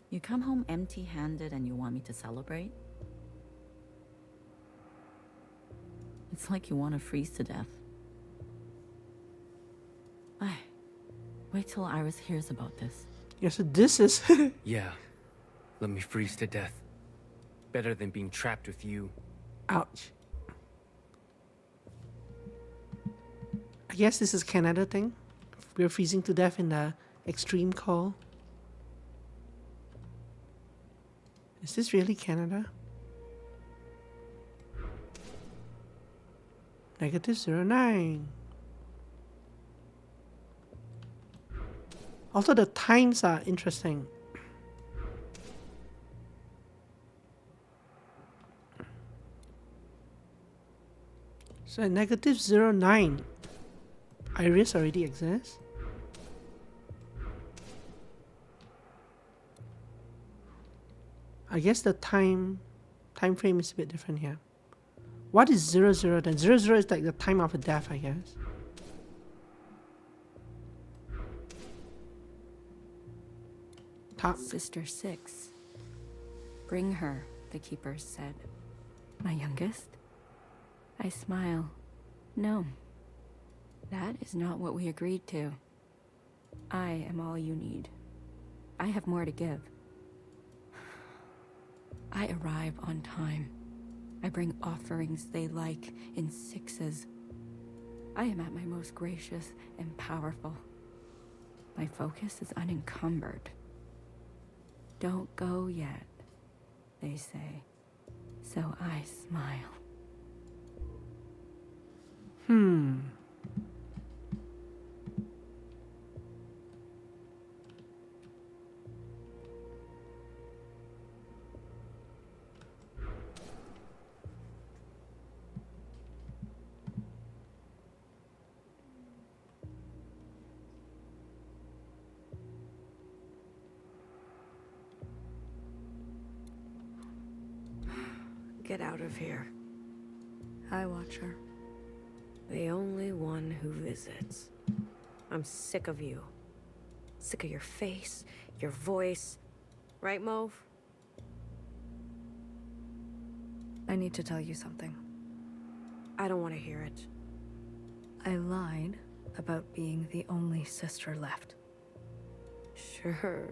You come home empty-handed and you want me to celebrate? It's like you want to freeze to death. Wait till Iris hears about this. Yeah, so this is... Yeah, let me freeze to death. Better than being trapped with you. Ouch. I guess this is Canada thing. We're freezing to death in the extreme cold. Is this really Canada? -09. Also, the times are interesting. So at -09, Iris already exists. I guess the time frame is a bit different here. What is 00 then? 00 is like the time of a death, I guess. Top. Sister 6. Bring her, the keepers said. My youngest? I smile. No. That is not what we agreed to. I am all you need. I have more to give. I arrive on time. I bring offerings they like in 6s. I am at my most gracious and powerful. My focus is unencumbered. Don't go yet, they say. So I smile. Get out of here. Hi, Watcher. The only one who visits. I'm sick of you. Sick of your face, your voice. Right, Mauve? I need to tell you something. I don't want to hear it. I lied about being the only sister left. Sure.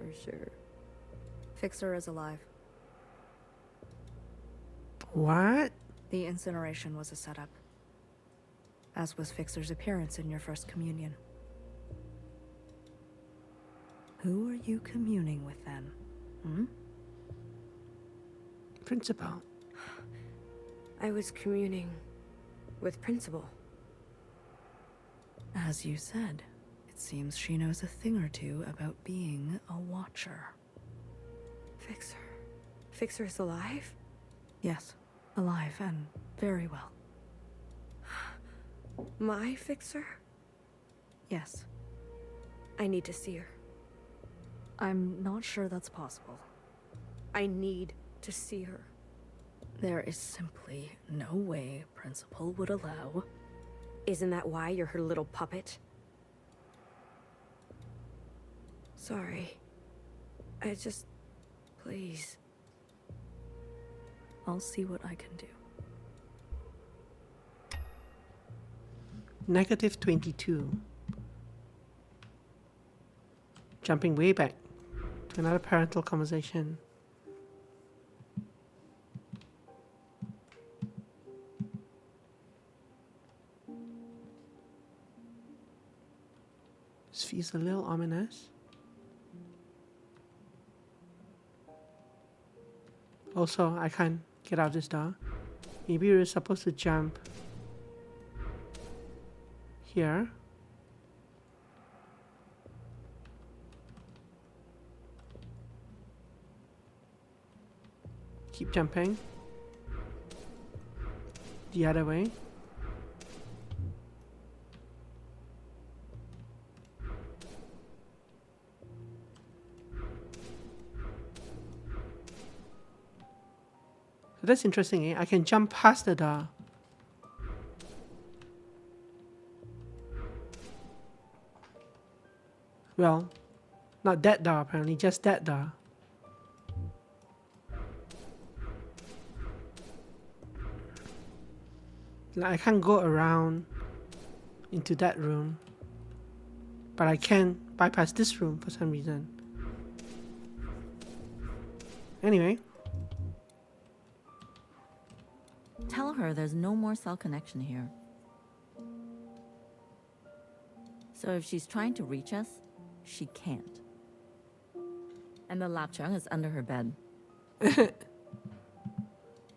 Fixer is alive. What? The incineration was a setup. As was Fixer's appearance in your first communion. Who are you communing with then? Principal. I was communing with Principal. As you said, it seems she knows a thing or two about being a Watcher. Fixer? Fixer is alive? Yes, alive and very well. My fixer? Yes. I need to see her. I'm not sure that's possible. I need to see her. There is simply no way Principal would allow. Isn't that why you're her little puppet? Sorry. I just... Please. I'll see what I can do. Negative 22. Jumping way back to another parental conversation. This feels a little ominous. Also, I can't get out this door. Maybe we're supposed to jump here. Keep jumping. The other way. So that's interesting, eh? I can jump past the door. Well, not that door apparently, just that door. Like, I can't go around into that room, but I can bypass this room for some reason. Anyway. Tell her there's no more cell connection here. So if she's trying to reach us, she can't. And the lapchung is under her bed.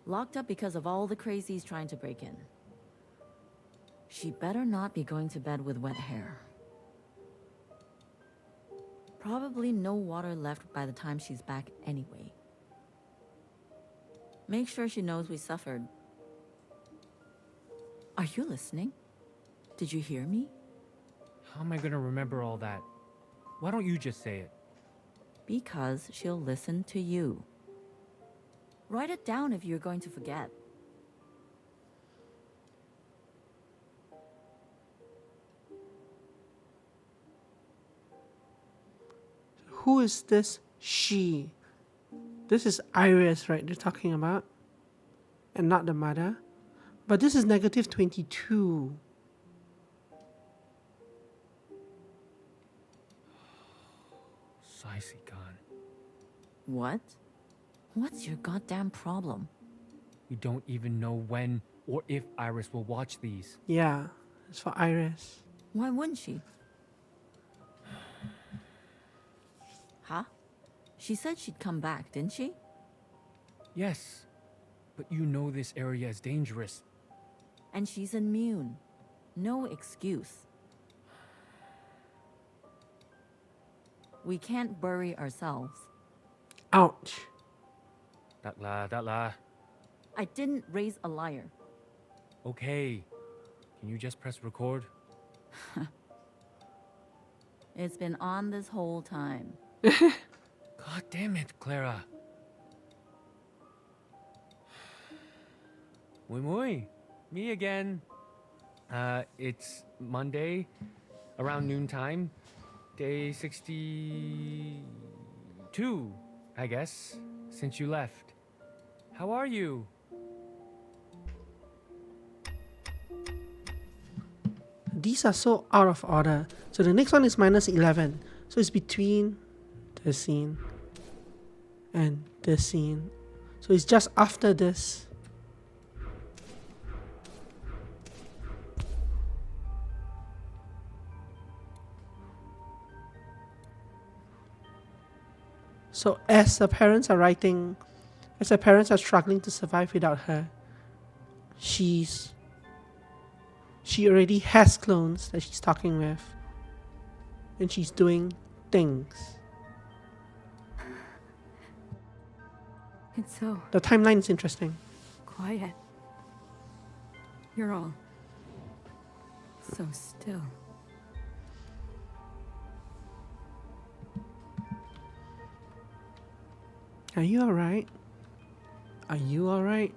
Locked up because of all the crazies trying to break in. She better not be going to bed with wet hair. Probably no water left by the time she's back anyway. Make sure she knows we suffered. Are you listening? Did you hear me? How am I gonna remember all that? Why don't you just say it? Because she'll listen to you. Write it down if you're going to forget. Who is this she? This is Iris, right? They're talking about. And not the mother. But this is negative 22. Saisigan. What? What's your goddamn problem? We don't even know when or if Iris will watch these. Yeah, it's for Iris. Why wouldn't she? Huh? She said she'd come back, didn't she? Yes, but you know this area is dangerous. And she's immune. No excuse. We can't bury ourselves. Ouch. Datla. I didn't raise a liar. Okay. Can you just press record? It's been on this whole time. God damn it, Clara. Muy, me again. It's Monday, around noontime, day 62, I guess, since you left. How are you? These are so out of order. So the next one is minus 11. So it's between this scene and this scene. So it's just after this. So as the parents are writing, as the parents are struggling to survive without her, she already has clones that she's talking with. And she's doing things. It's so The timeline is interesting. quiet. You're all So still. Are you alright? Are you alright?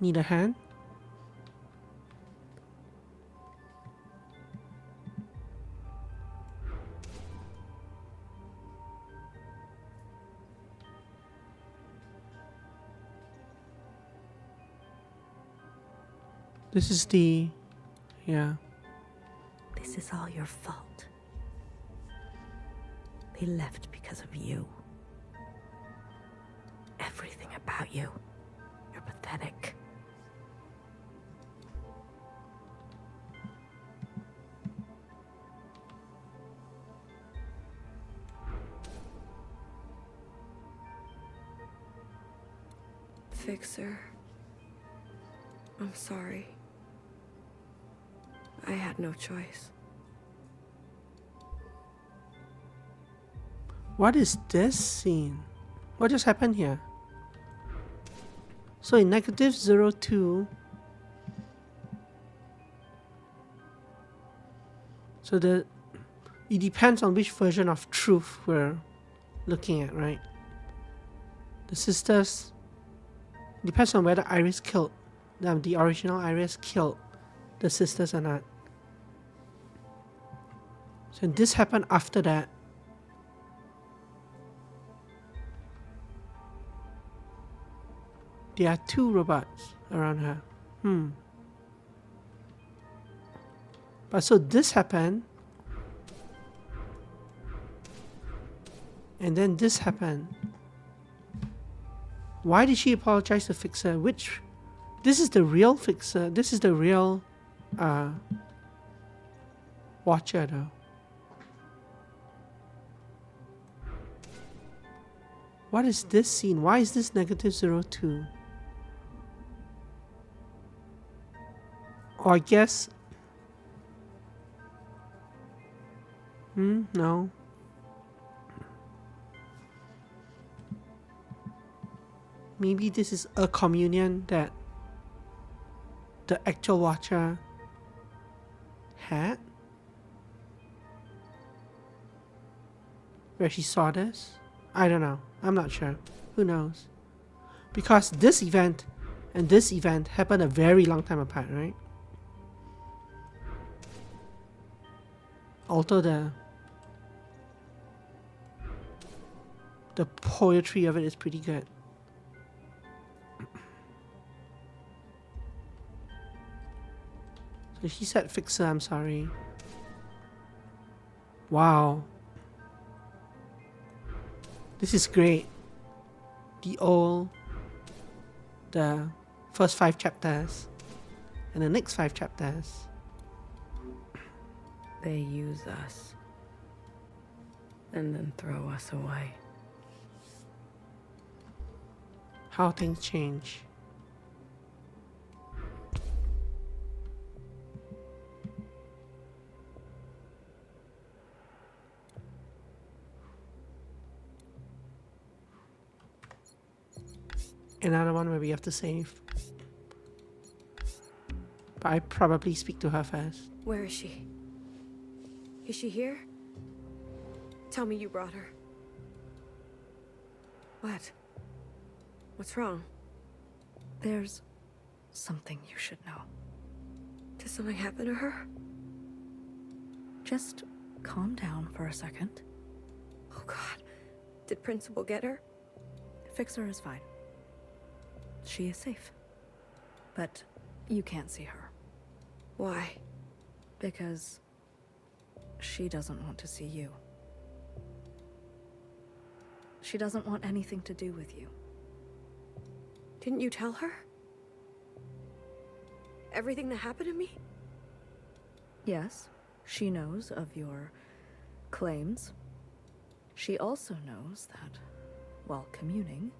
Need a hand? This is the... yeah. This is all your fault. They left because of you. Everything about you. You're pathetic. Fixer. I'm sorry. I had no choice. What is this scene? What just happened here? So in -02, so it depends on which version of truth we're looking at, right? The sisters, depends on whether Iris killed them, the original Iris killed the sisters or not. So this happened after that. There are 2 robots around her. But so this happened. And then this happened. Why did she apologize to Fixer? This is the real Fixer. This is the real Watcher though. What is this scene? Why is this -02? Or I guess... no. Maybe this is a communion that the actual Watcher had? Where she saw this? I don't know. I'm not sure. Who knows? Because this event and this event happened a very long time apart, right? Although the poetry of it is pretty good. So she said, Fixer, I'm sorry. Wow. This is great. The first 5 chapters and the next 5 chapters. They use us and then throw us away. How things change. Another one where we have to save. But I probably speak to her first. Where is she? Is she here? Tell me you brought her. What? What's wrong? There's something you should know. Did something happen to her? Just calm down for a second. Oh God. Did Principal get her? Fixer is fine. She is safe. But you can't see her. Why? Because she doesn't want to see you. She doesn't want anything to do with you. Didn't you tell her? Everything that happened to me? Yes, she knows of your claims. She also knows that, while communing,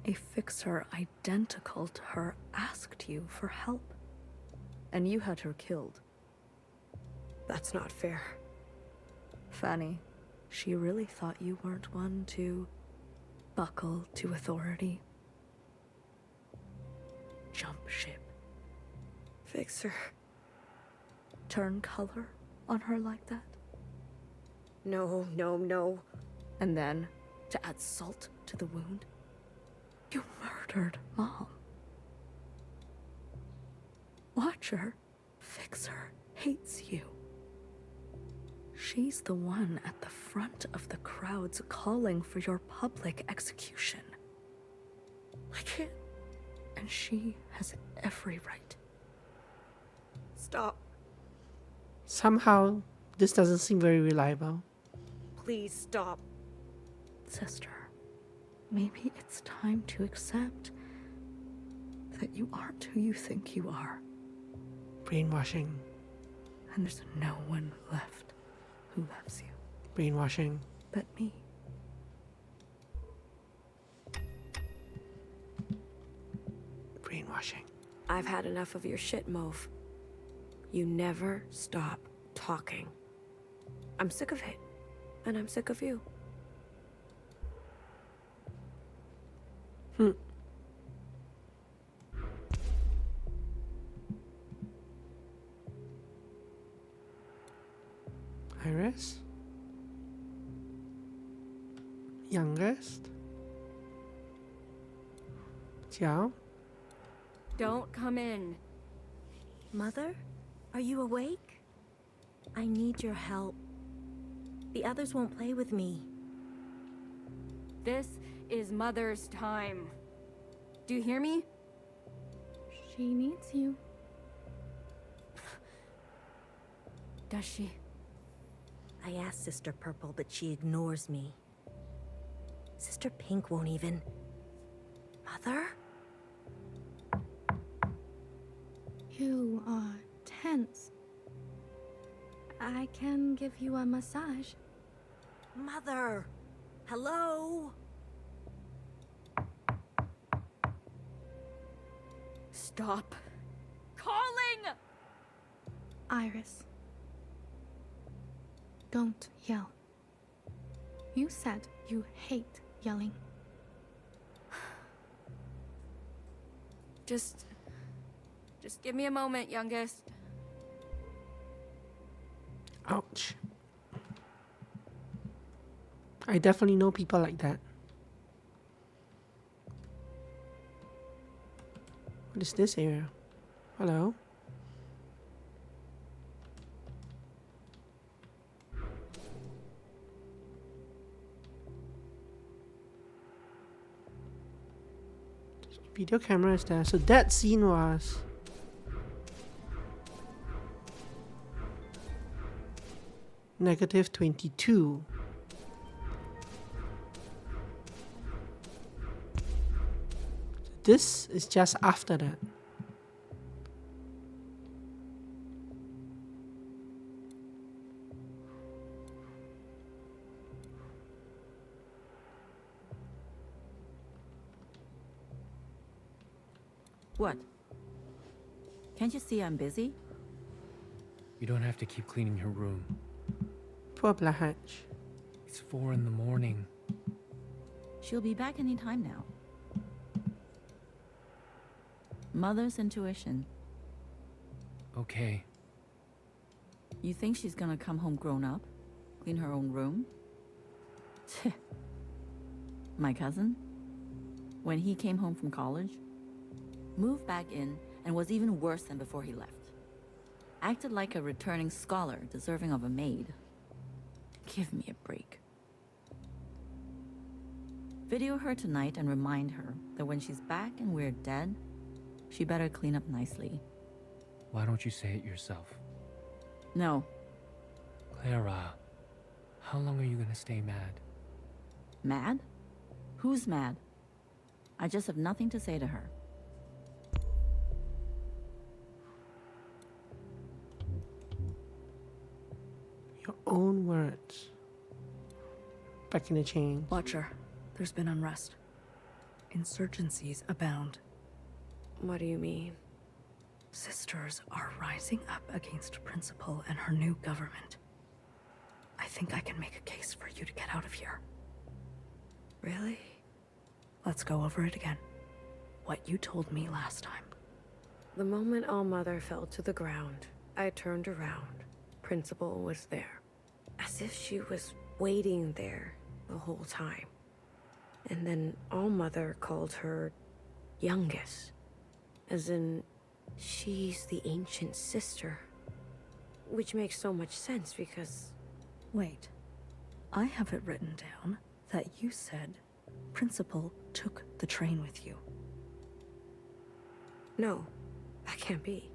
a Fixer identical to her asked you for help. And you had her killed. That's not fair. Fanny, she really thought you weren't one to buckle to authority. Jump ship. Fixer. turn color on her like that? No, no, no. And then, to add salt to the wound, you murdered Mom. Watcher, Fixer, hates you. She's the one at the front of the crowds calling for your public execution. I can't. And she has every right. Stop. Somehow, this doesn't seem very reliable. Please stop. Sister, maybe it's time to accept that you aren't who you think you are. Brainwashing. And there's no one left who loves you. Brainwashing. But me. Brainwashing. I've had enough of your shit, Mauve. You never stop talking. I'm sick of it. And I'm sick of you. Iris? Youngest? Jiao? Don't come in. Mother? Are you awake? I need your help. The others won't play with me. This is Mother's time. Do you hear me? She needs you. Does she? I asked Sister Purple, but she ignores me. Sister Pink won't even. Mother? You are tense. I can give you a massage. Mother! Hello? Stop calling! Iris. Don't yell. You said you hate yelling. Just give me a moment, youngest. Ouch. I definitely know people like that. What is this area? Hello? Video camera is there. So that scene was -22. This is just after that. What? Can't you see I'm busy? You don't have to keep cleaning her room. Poor Blahatch. It's 4 in the morning. She'll be back any time now. Mother's intuition. Okay. You think she's gonna come home grown up? Clean her own room? My cousin? When he came home from college? Moved back in and was even worse than before he left. Acted like a returning scholar deserving of a maid. Give me a break. Video her tonight and remind her that when she's back and we're dead, she better clean up nicely. Why don't you say it yourself? No. Clara, how long are you gonna stay mad? Mad? Who's mad? I just have nothing to say to her. Your own words. Back in the chain. Watcher, there's been unrest. Insurgencies abound. What do you mean? Sisters are rising up against Principal and her new government. I think I can make a case for you to get out of here. Really? Let's go over it again. What you told me last time. The moment All-Mother fell to the ground, I turned around. Principal was there. As if she was waiting there the whole time. And then All-Mother called her youngest. As in, she's the ancient sister. Which makes so much sense because... Wait. I have it written down that you said Principal took the train with you. No, that can't be.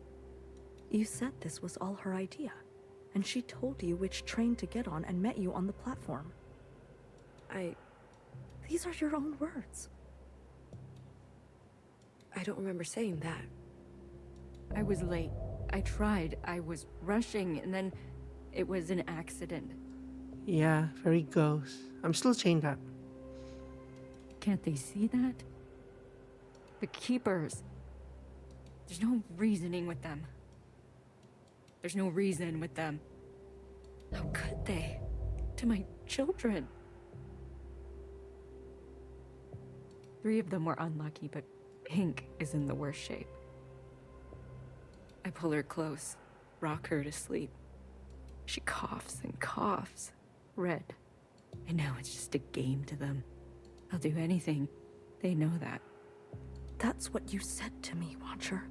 You said this was all her idea, and she told you which train to get on and met you on the platform. These are your own words. I don't remember saying that. I was late. I tried. I was rushing, and then it was an accident. Yeah, very gross. I'm still chained up. Can't they see that? The keepers. There's no reasoning with them. There's no reason with them. How could they? To my children. 3 of them were unlucky, but Pink is in the worst shape. I pull her close, rock her to sleep. She coughs and coughs. Red. I know it's just a game to them. I'll do anything. They know that. That's what you said to me, Watcher.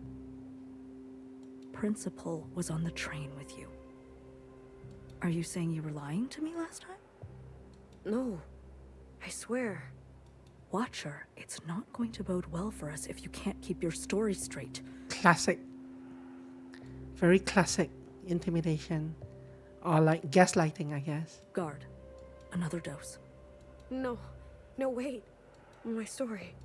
Principal was on the train with you. Are you saying you were lying to me last time? No, I swear. Watcher, it's not going to bode well for us if you can't keep your story straight. Classic. Very classic intimidation. Or like gaslighting, I guess. Guard, another dose. No, wait. My story.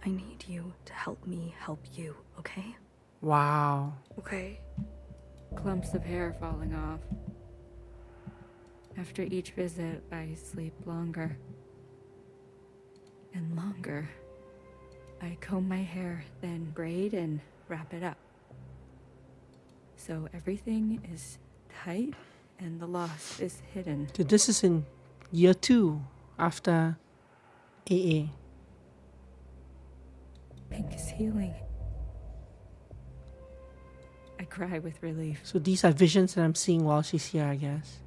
I need you to help me help you, okay? Wow. Okay. Clumps of hair falling off. After each visit, I sleep longer. And longer. I comb my hair, then braid and wrap it up. So everything is tight and the loss is hidden. So this is in year 2 after AA. Pink is healing. I cry with relief. So these are visions that I'm seeing while she's here, I guess.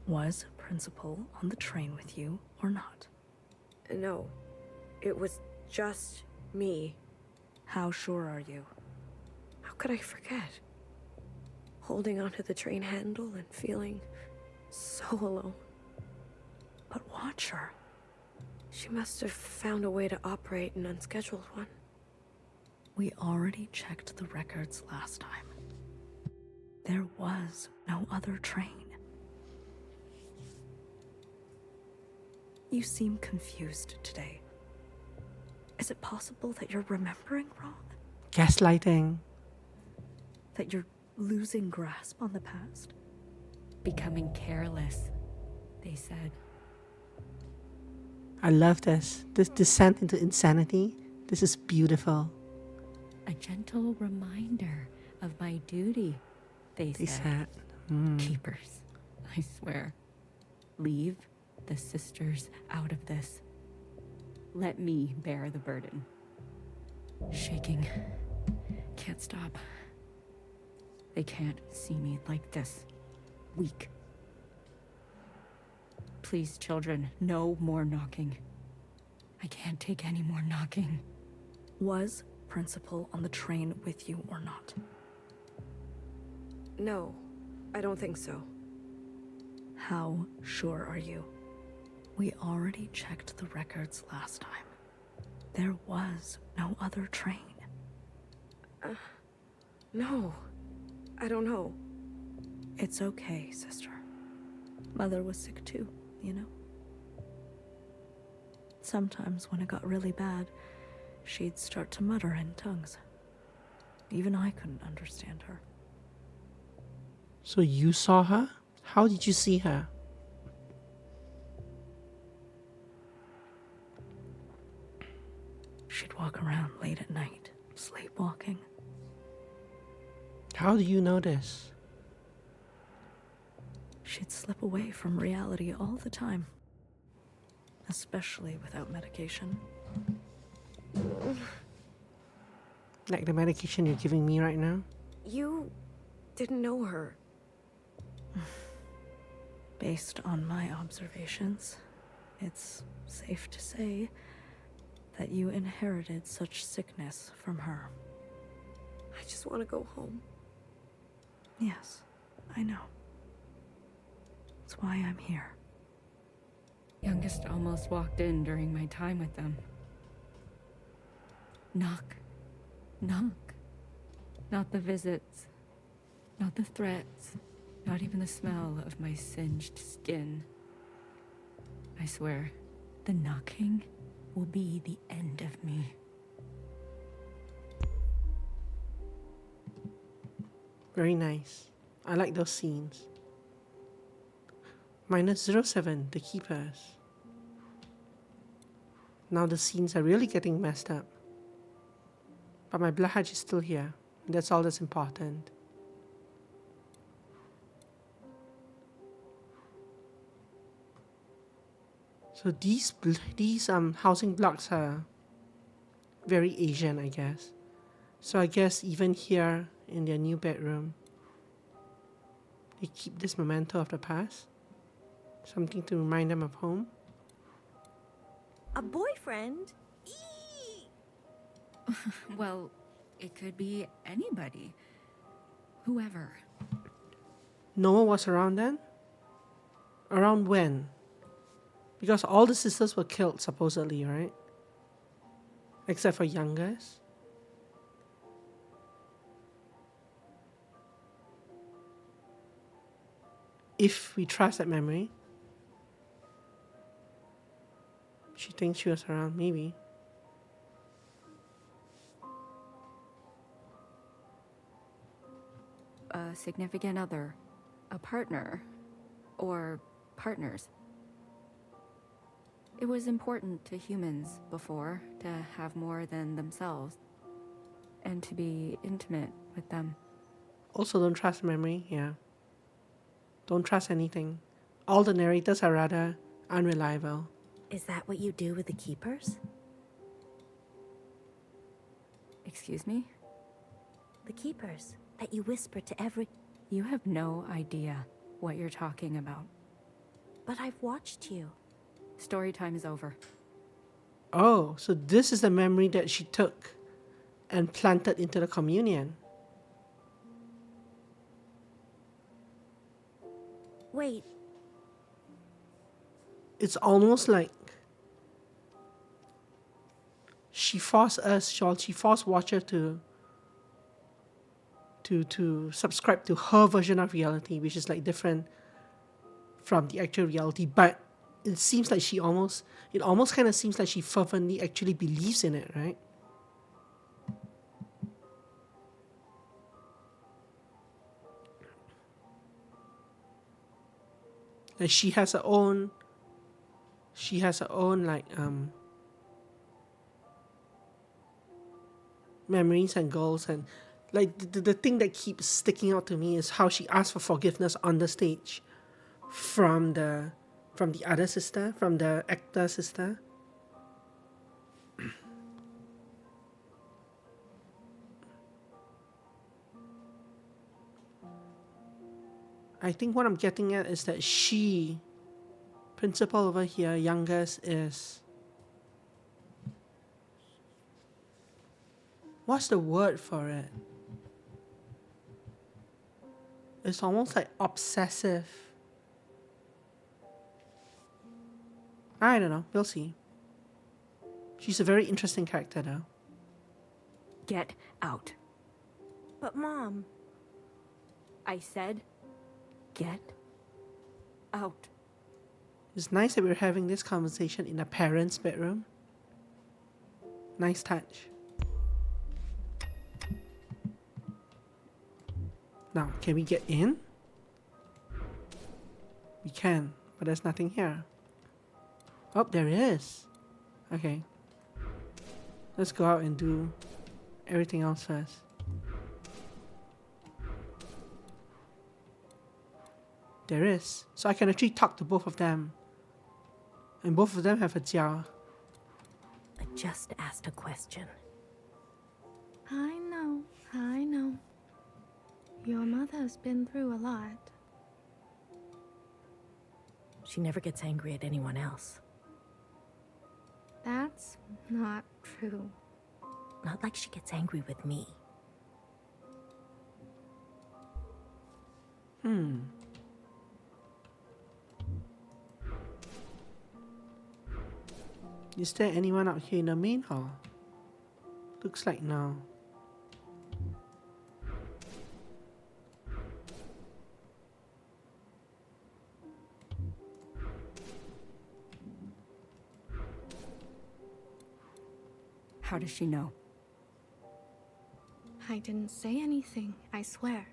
Was Principal on the train with you or not? No, it was just me. How sure are you? How could I forget? Holding onto the train handle and feeling so alone. But Watcher. She must have found a way to operate an unscheduled one. We already checked the records last time. There was no other train. You seem confused today. Is it possible that you're remembering wrong? Gaslighting. That you're losing grasp on the past? Becoming careless, they said. I love this. This descent into insanity. This is beautiful. A gentle reminder of my duty, they They said. said. Keepers, I swear. Leave the sisters out of this. Let me bear the burden. Shaking. Can't stop. They can't see me like this. Weak. Please, children, no more knocking. I can't take any more knocking. Was Principal on the train with you or not? No, I don't think so. How sure are you? We already checked the records last time. There was no other train. No, I don't know. It's okay, sister. Mother was sick too, you know? Sometimes when it got really bad, she'd start to mutter in tongues. Even I couldn't understand her. So you saw her? How did you see her? She'd walk around late at night, sleepwalking. How do you know this? She'd slip away from reality all the time. Especially without medication. Like the medication you're giving me right now? You didn't know her. Based on my observations, it's safe to say that you inherited such sickness from her. I just want to go home. Yes, I know. That's why I'm here. Youngest almost walked in during my time with them. Knock. Knock. Not the visits. Not the threats. Not even the smell of my singed skin. I swear, the knocking will be the end of me. Very nice. I like those scenes. -07, the Keepers. Now the scenes are really getting messed up. But my blood hatch is still here. That's all that's important. So these housing blocks are very Asian, I guess. So I guess even here in their new bedroom, they keep this memento of the past. Something to remind them of home. A boyfriend? Well, it could be anybody. Whoever. Noah was around then? Around when? Because all the sisters were killed, supposedly, right? Except for youngest. If we trust that memory. She thinks she was around, maybe. A significant other. A partner. Or partners. It was important to humans before to have more than themselves. And to be intimate with them. Also, don't trust memory, yeah. Don't trust anything. All the narrators are rather unreliable. Is that what you do with the Keepers? Excuse me? The Keepers that you whisper to every... You have no idea what you're talking about. But I've watched you. Story time is over. Oh, so this is the memory that she took and planted into the communion. Wait. It's almost like she forced Watcher to subscribe to her version of reality, which is like different from the actual reality. But it seems like it almost kind of seems like she fervently actually believes in it, right? Like she has her own like memories and goals, and like the thing that keeps sticking out to me is how she asked for forgiveness on the stage from the other sister, from the actor sister. I think what I'm getting at is that principal over here, youngest, is... What's the word for it? It's almost like obsessive. I don't know. We'll see. She's a very interesting character, though. Get out. But Mom... I said, get out. It's nice that we're having this conversation in a parent's bedroom. Nice touch. Now, can we get in? We can, but there's nothing here. Oh, there is. Okay. Let's go out and do everything else first. There is. So I can actually talk to both of them. And both of them have a jiao. I just asked a question. I know. Your mother's been through a lot. She never gets angry at anyone else. That's not true. Not like she gets angry with me. Is there anyone out here in the main hall? Looks like no. How does she know? I didn't say anything, I swear.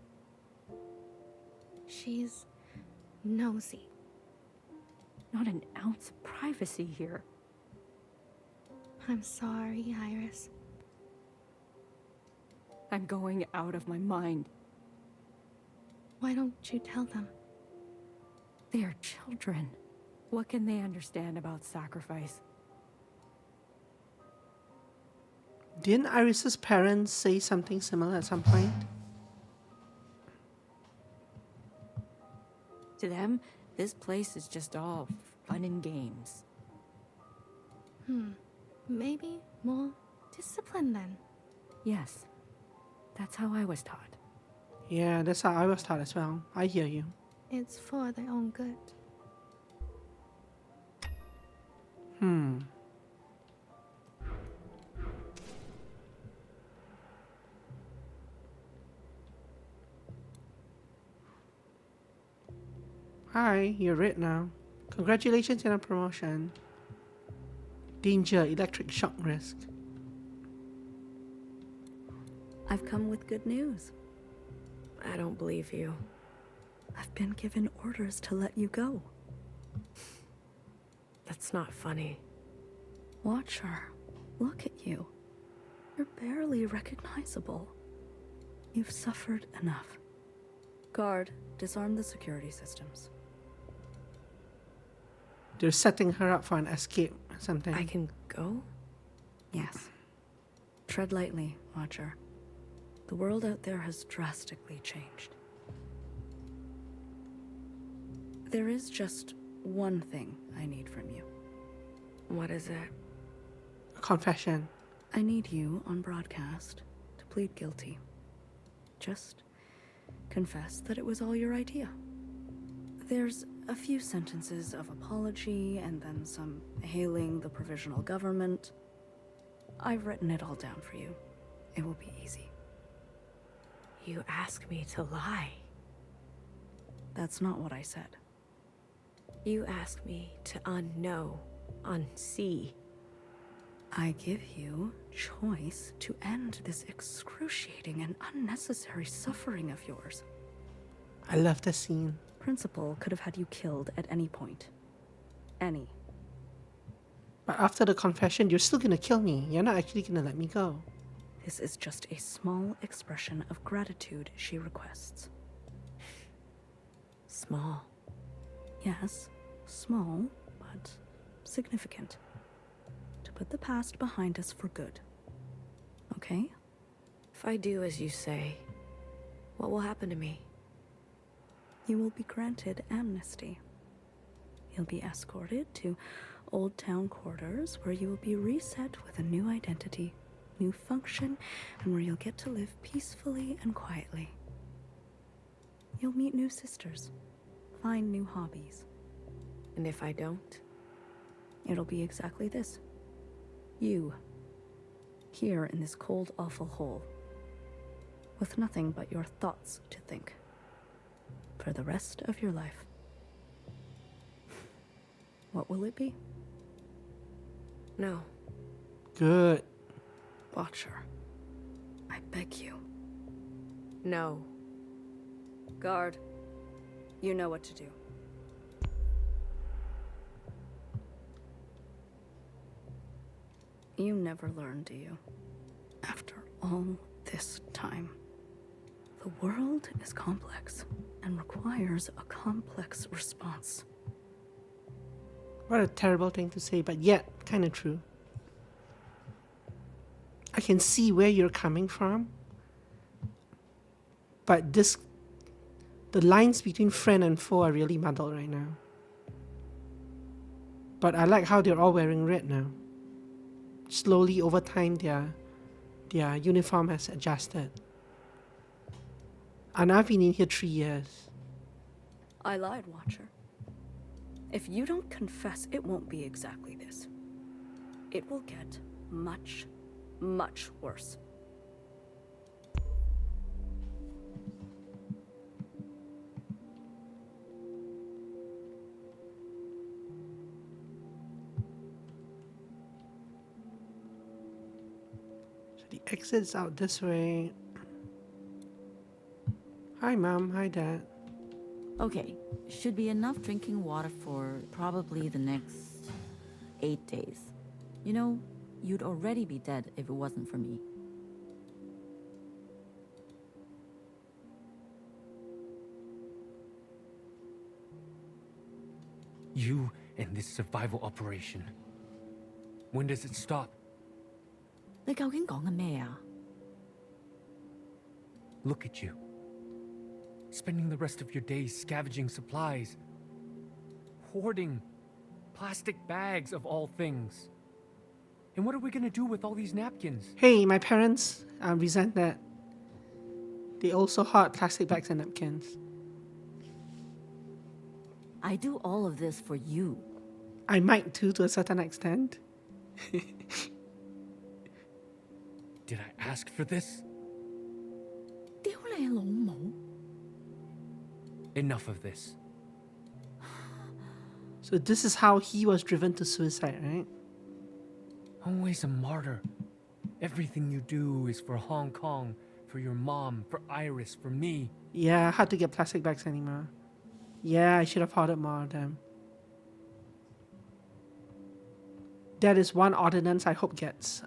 She's nosy. Not an ounce of privacy here. I'm sorry, Iris. I'm going out of my mind. Why don't you tell them? They are children. What can they understand about sacrifice? Didn't Iris's parents say something similar at some point? To them, this place is just all fun and games. Maybe more discipline then. Yes, that's how I was taught. Yeah, that's how I was taught as well. I hear you. It's for their own good. Hi, you're red now. Congratulations on a promotion. Danger, electric shock risk. I've come with good news. I don't believe you. I've been given orders to let you go. That's not funny. Watcher, look at you. You're barely recognizable. You've suffered enough. Guard, disarm the security systems. They're setting her up for an escape or something. I can go? Yes. Tread lightly, Watcher. The world out there has drastically changed. There is just one thing I need from you. What is it? A confession. I need you on broadcast to plead guilty. Just confess that it was all your idea. There's a few sentences of apology and then some hailing the provisional government. I've written it all down for you. It will be easy. You ask me to lie. That's not what I said. You ask me to unknow, unsee. I give you choice to end this excruciating and unnecessary suffering of yours. I love the scene. Principal could have had you killed at any point. Any. But after the confession, you're still gonna kill me. You're not actually gonna let me go. This is just a small expression of gratitude she requests. Small. Yes, small, but significant. To put the past behind us for good. Okay? If I do as you say, what will happen to me? You will be granted amnesty. You'll be escorted to Old Town quarters where you will be reset with a new identity, new function, and where you'll get to live peacefully and quietly. You'll meet new sisters, find new hobbies. And if I don't? It'll be exactly this. You, here in this cold, awful hole, with nothing but your thoughts to think, for the rest of your life. What will it be? No. Good. Watcher, I beg you. No. Guard, you know what to do. You never learn, do you? After all this time. The world is complex and requires a complex response. What a terrible thing to say, but yet kind of true. I can see where you're coming from. But the lines between friend and foe are really muddled right now. But I like how they're all wearing red now. Slowly over time their uniform has adjusted. And I've been in here 3 years. I lied, Watcher. If you don't confess, it won't be exactly this. It will get much, much worse. So the exit's out this way. Hi, Mom. Hi, Dad. Okay, should be enough drinking water for probably the next 8 days. You know, you'd already be dead if it wasn't for me. You and this survival operation. When does it stop? 你究竟講緊咩啊？ Look at you. Spending the rest of your days scavenging supplies. Hoarding plastic bags of all things. And what are we gonna do with all these napkins? Hey, my parents resent that. They also hoard plastic bags and napkins. I do all of this for you. I might too, to a certain extent. Did I ask for this? 屌你老母！ Enough of this. So this is how he was driven to suicide, right? Always a martyr. Everything you do is for Hong Kong, for your mom, for Iris, for me. Yeah, hard to get plastic bags anymore. Yeah, I should have hoarded more of them. That is one ordinance I hope gets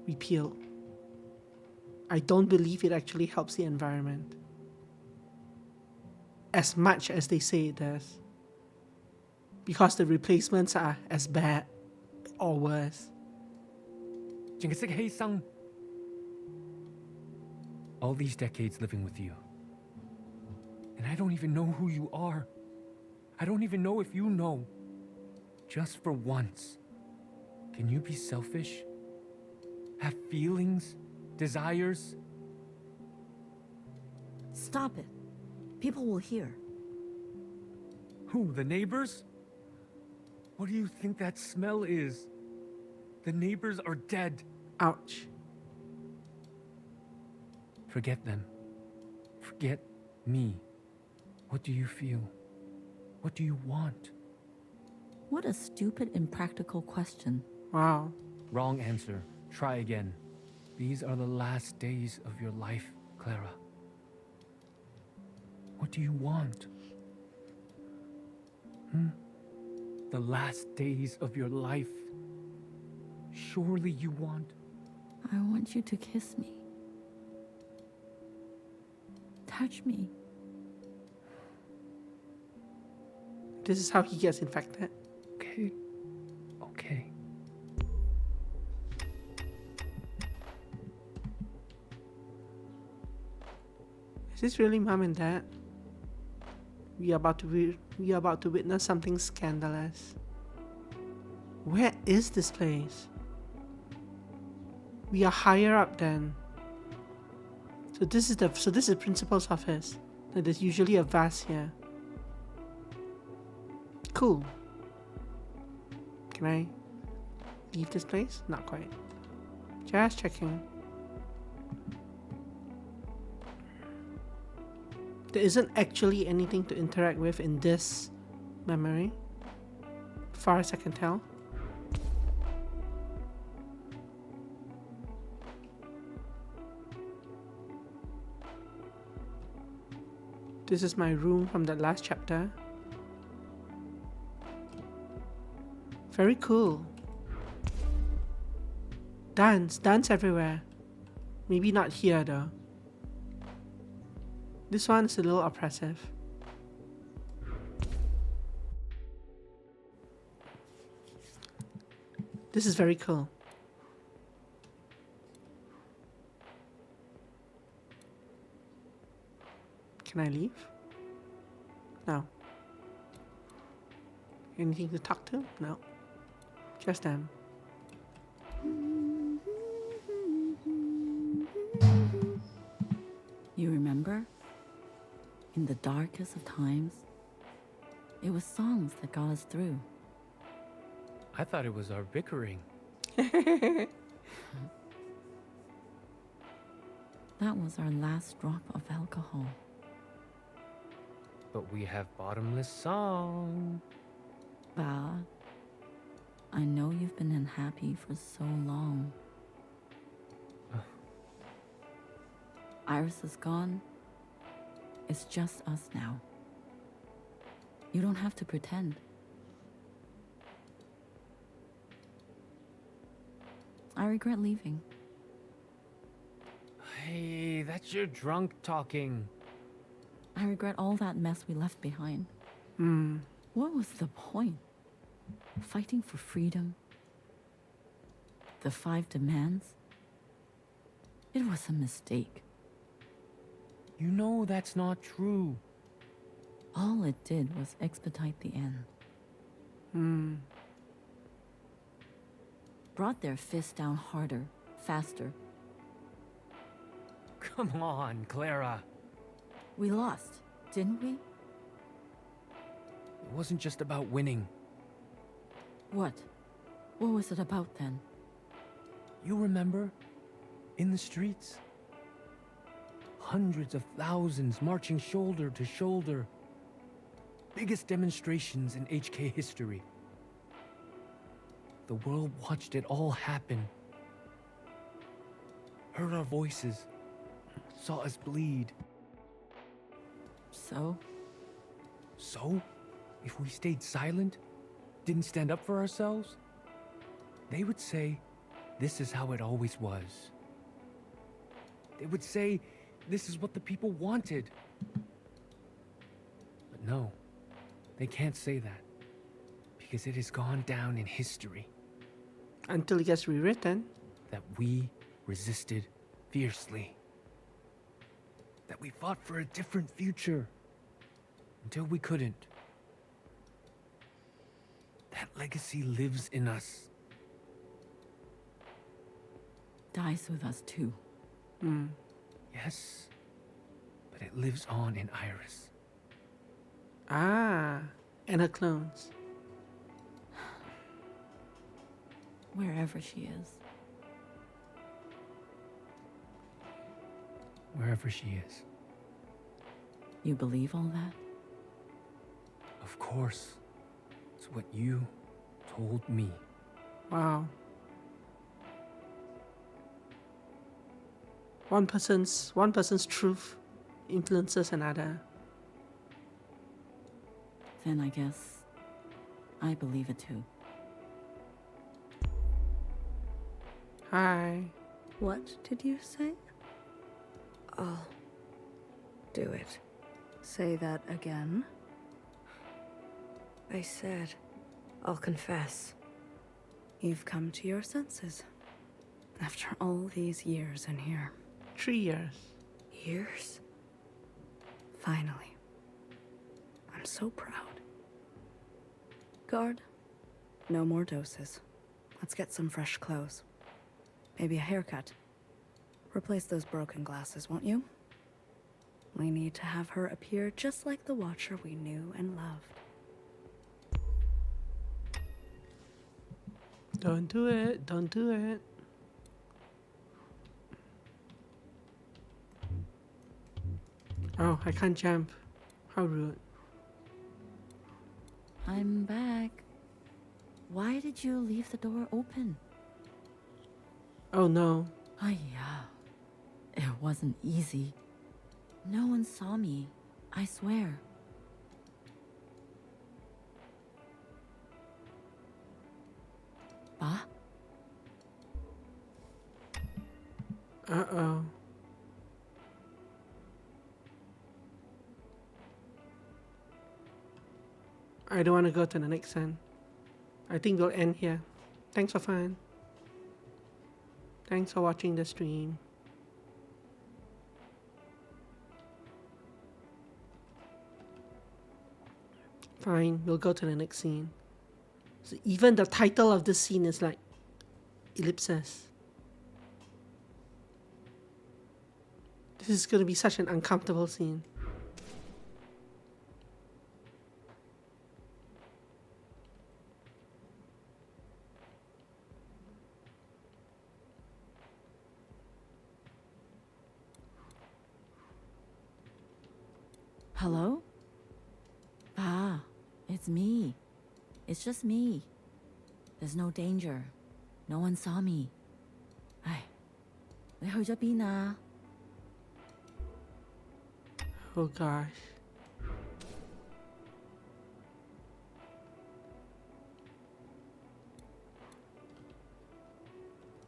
repealed. I don't believe it actually helps the environment as much as they say it does, because the replacements are as bad or worse. 淨係識犧牲. All these decades living with you. And I don't even know who you are. I don't even know if you know. Just for once, can you be selfish? Have feelings? Desires? Stop it. People will hear. Who, the neighbors? What do you think that smell is? The neighbors are dead. Ouch. Forget them. Forget me. What do you feel? What do you want? What a stupid, impractical question. Wow. Wrong answer. Try again. These are the last days of your life, Clara. What do you want? The last days of your life. Surely you want. I want you to kiss me. Touch me. This is how he gets infected. Okay. Okay. Is this really Mom and Dad? We are about to witness something scandalous. Where is this place? We are higher up then. So this is principal's office. And there's usually a vase here. Cool. Can I leave this place? Not quite. Just checking. There isn't actually anything to interact with in this memory, far as I can tell. This is my room from the last chapter. Very cool. Dance everywhere. Maybe not here though. This one's a little oppressive. This is very cool. Can I leave? No. Anything to talk to? No. Just them. You remember? In the darkest of times, it was songs that got us through. I thought it was our bickering. That was our last drop of alcohol. But we have bottomless song. Ba, I know you've been unhappy for so long. Iris is gone. It's just us now. You don't have to pretend. I regret leaving. Hey, that's your drunk talking. I regret all that mess we left behind. What was the point? Fighting for freedom? The 5 demands? It was a mistake. You know that's not true. All it did was expedite the end. Brought their fists down harder, faster. Come on, Clara. We lost, didn't we? It wasn't just about winning. What? What was it about then? You remember? In the streets? Hundreds of thousands marching shoulder to shoulder. Biggest demonstrations in HK history. The world watched it all happen. Heard our voices. Saw us bleed. So? So? If we stayed silent, didn't stand up for ourselves, they would say, this is how it always was. They would say, this is what the people wanted. But no, they can't say that, because it has gone down in history. Until it gets rewritten. That we resisted fiercely. That we fought for a different future. Until we couldn't. That legacy lives in us. Dies with us too. Yes, but it lives on in Iris. Ah, and her clones. Wherever she is. Wherever she is. You believe all that? Of course. It's what you told me. Wow. One person's truth influences another. Then I guess I believe it too. Hi. What did you say? I'll do it. Say that again. I said, I'll confess. You've come to your senses. After all these years in here. 3 years. Years? Finally. I'm so proud. Guard, no more doses. Let's get some fresh clothes. Maybe a haircut. Replace those broken glasses, won't you? We need to have her appear just like the Watcher we knew and loved. Don't do it. Don't do it. Oh, I can't jump. How rude. I'm back. Why did you leave the door open? Oh no. Yeah. It wasn't easy. No one saw me, I swear. Ba? Uh-oh. I don't want to go to the next one. I think we'll end here. Thanks for fun. Thanks for watching the stream. Fine, we'll go to the next scene. So even the title of this scene is like ellipses. This is going to be such an uncomfortable scene. Hello? Ah, it's me. It's just me. There's no danger. No one saw me. 唉，你去咗邊啊？ Oh gosh.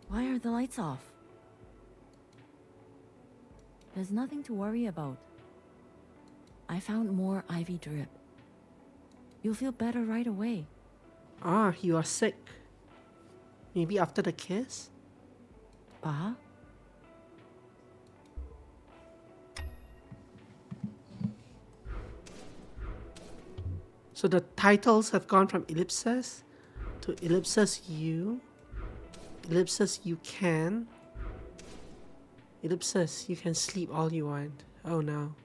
Why are the lights off? There's nothing to worry about. I found more ivy drip. You'll feel better right away. Ah, you are sick. Maybe after the kiss? Pa? So the titles have gone from ellipses to ellipses you, ellipses you can, ellipses you can sleep all you want. Oh no.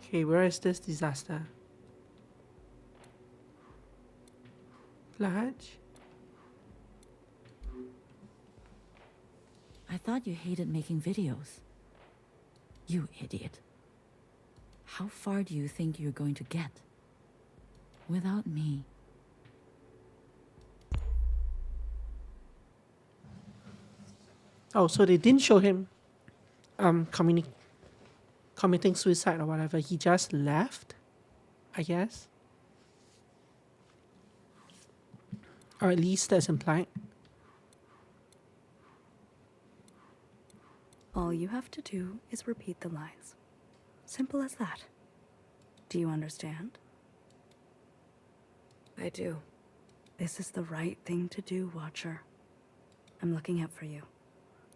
Okay, where is this disaster? Flash? I thought you hated making videos. You idiot. How far do you think you're going to get? Without me. Oh, so they didn't show him committing suicide or whatever. He just left, I guess. Or at least that's implied. All you have to do is repeat the lines. Simple as that. Do you understand? I do. This is the right thing to do, Watcher. I'm looking out for you.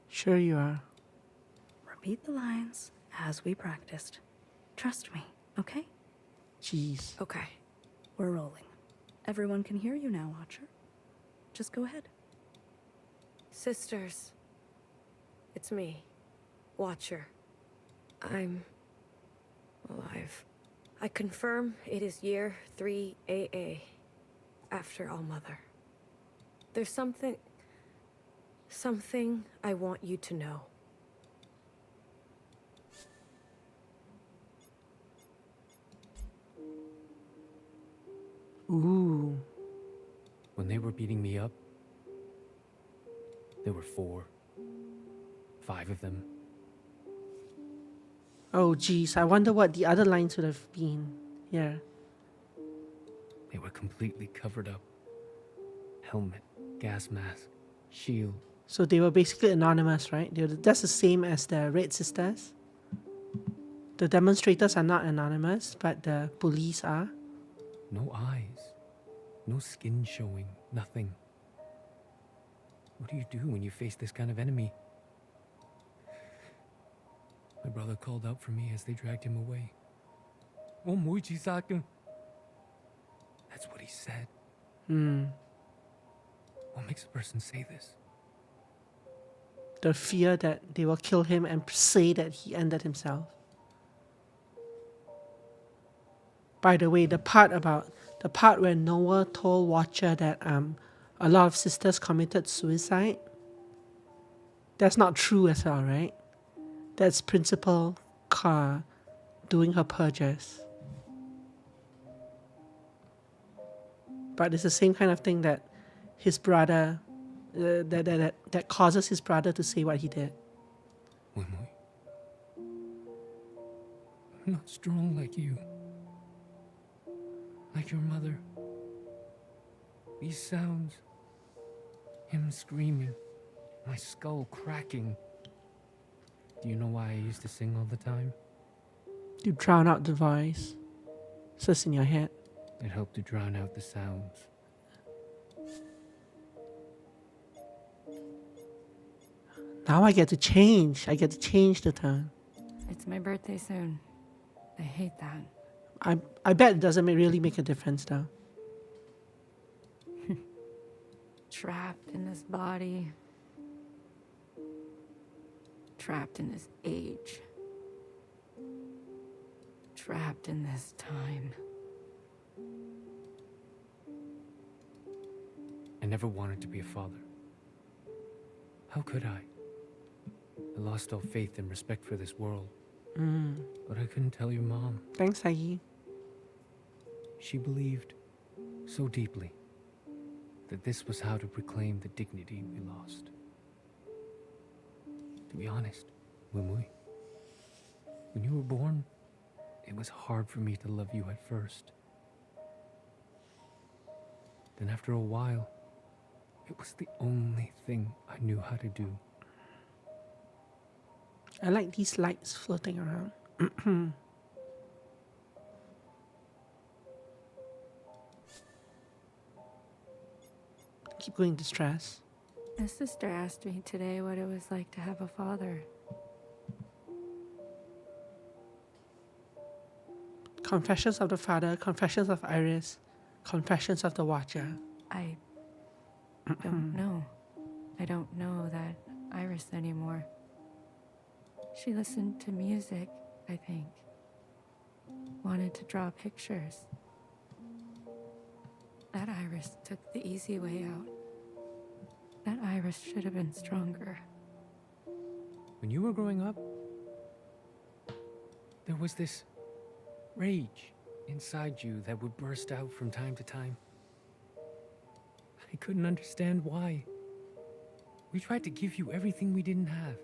Sure you are. Repeat the lines as we practiced. Trust me, okay? Jeez. Okay. We're rolling. Everyone can hear you now, Watcher. Just go ahead. Sisters. It's me, Watcher. I'm alive. I confirm it is year 3 AA, after All Mother. There's something I want you to know. Ooh. When they were beating me up, there were 4, 5 of them. Oh geez, I wonder what the other lines would have been. Yeah. They were completely covered up. Helmet, gas mask, shield. So they were basically anonymous, right? That's the same as the Red Sisters. The demonstrators are not anonymous, but the police are. No eyes. No skin showing. Nothing. What do you do when you face this kind of enemy? My brother called out for me as they dragged him away. That's what he said. What makes a person say this? The fear that they will kill him and say that he ended himself. By the way, the part where Noah told Watcher that a lot of sisters committed suicide, that's not true as well, right? That's Principal Carr doing her purges. But it's the same kind of thing that his brother, that causes his brother to say what he did. I'm not strong like you. Like your mother. These sounds. Him screaming. My skull cracking. Do you know why I used to sing all the time? You drown out the voice. It's just in your head. It helped to drown out the sounds. Now I get to change. I get to change the tone. It's my birthday soon. I hate that. I bet it doesn't really make a difference though. Trapped in this body. Trapped in this age. Trapped in this time. I never wanted to be a father. How could I? I lost all faith and respect for this world. But I couldn't tell your mom. Thanks, Aggie. She believed so deeply that this was how to reclaim the dignity we lost. To be honest, when you were born, it was hard for me to love you at first. Then after a while, it was the only thing I knew how to do. I like these lights floating around. Keep going to stress. My sister asked me today what it was like to have a father. Confessions of the Father, Confessions of Iris, Confessions of the Watcher. I don't know. I don't know that Iris anymore. She listened to music, I think. Wanted to draw pictures. That Iris took the easy way out. That Iris should have been stronger. When you were growing up, there was this rage inside you that would burst out from time to time. I couldn't understand why. We tried to give you everything we didn't have.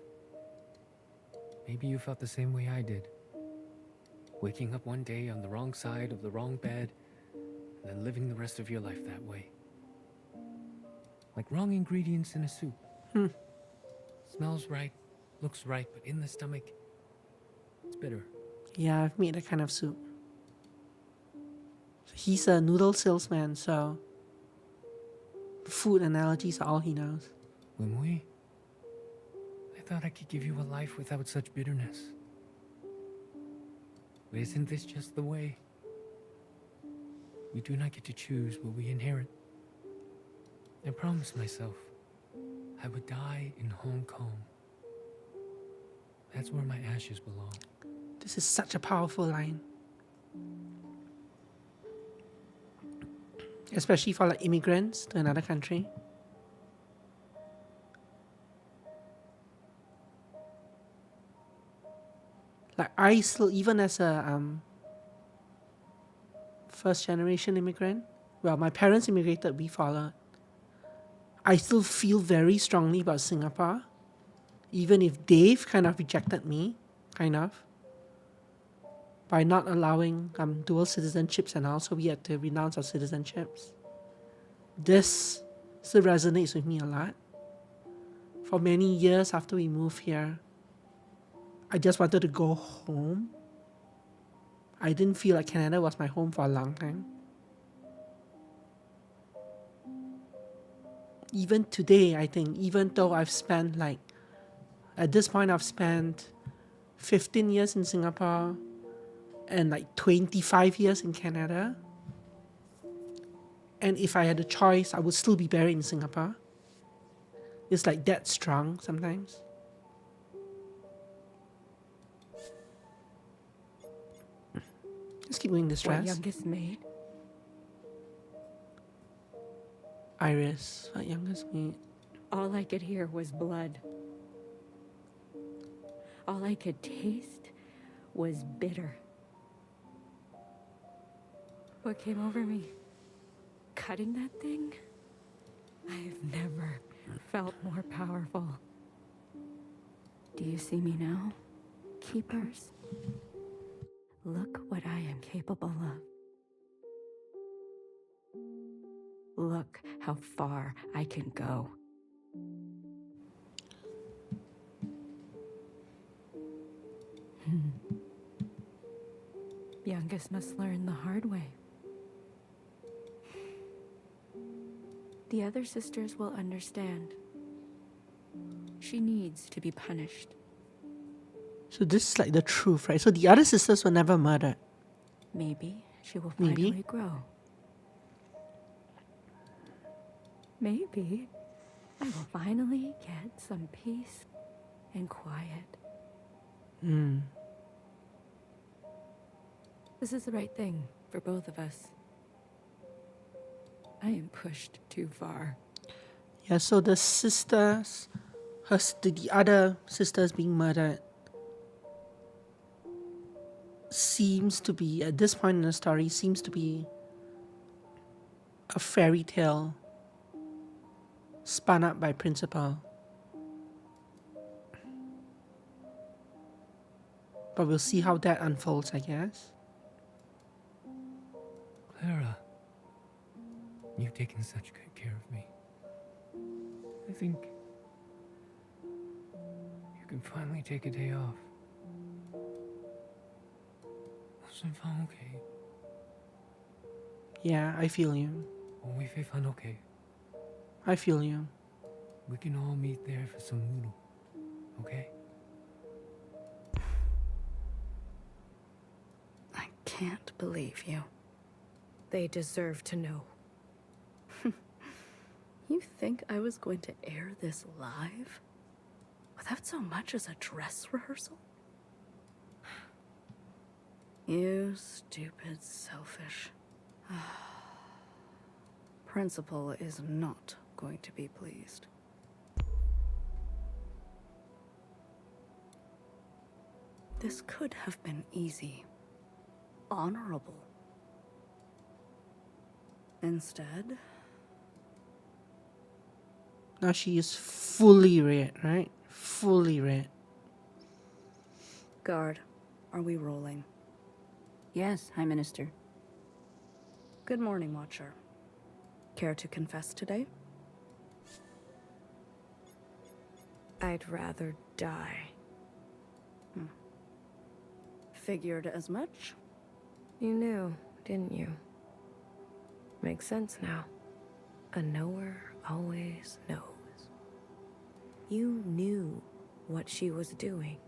Maybe you felt the same way I did. Waking up one day on the wrong side of the wrong bed, and then living the rest of your life that way. Like wrong ingredients in a soup. Smells right, looks right, but in the stomach, it's bitter. Yeah, I've made that kind of soup. He's a noodle salesman, so food analogies are all he knows. Wimui, I thought I could give you a life without such bitterness. But isn't this just the way? We do not get to choose what we inherit. I promised myself I would die in Hong Kong. That's where my ashes belong. This is such a powerful line. Especially for like immigrants to another country. Like I still, even as a first generation immigrant, well, my parents immigrated, we followed. I still feel very strongly about Singapore, even if they've kind of rejected me, kind of, by not allowing dual citizenships and all, so we had to renounce our citizenships. This still resonates with me a lot. For many years after we moved here, I just wanted to go home. I didn't feel like Canada was my home for a long time. Even today, I think, even though I've spent at this point I've spent 15 years in Singapore and 25 years in Canada. And if I had a choice, I would still be buried in Singapore. It's like that strong sometimes. Let's keep going this stress. What youngest maid? Iris, what youngest maid? All I could hear was blood. All I could taste was bitter. What came over me? Cutting that thing? I've never felt more powerful. Do you see me now, keepers? Look what I am capable of. Look how far I can go. Youngest must learn the hard way. The other sisters will understand. She needs to be punished. So this is like the truth, right? So the other sisters were never murdered. Maybe she will Maybe. finally grow. Maybe I will finally get some peace and quiet. This is the right thing for both of us. I am pushed too far. Yeah, so the sisters, the other sisters being murdered seems to be, at this point in the story, seems to be a fairy tale spun up by Principal. But we'll see how that unfolds, I guess. Clara, you've taken such good care of me. I think you can finally take a day off. 我順返屋企， Yeah, I feel you. 我會飛返屋企。 I feel you. We can all meet there for some noodle, okay? I can't believe you. They deserve to know. You think I was going to air this live? Without so much as a dress rehearsal? You stupid, selfish. Principal is not going to be pleased. This could have been easy, honorable. Instead, Now she is fully red, right? Fully red. guard, are we rolling? Yes, High Minister. Good morning, Watcher. Care to confess today? I'd rather die. Figured as much. You knew, didn't you? Makes sense now. A knower always knows. You knew what she was doing,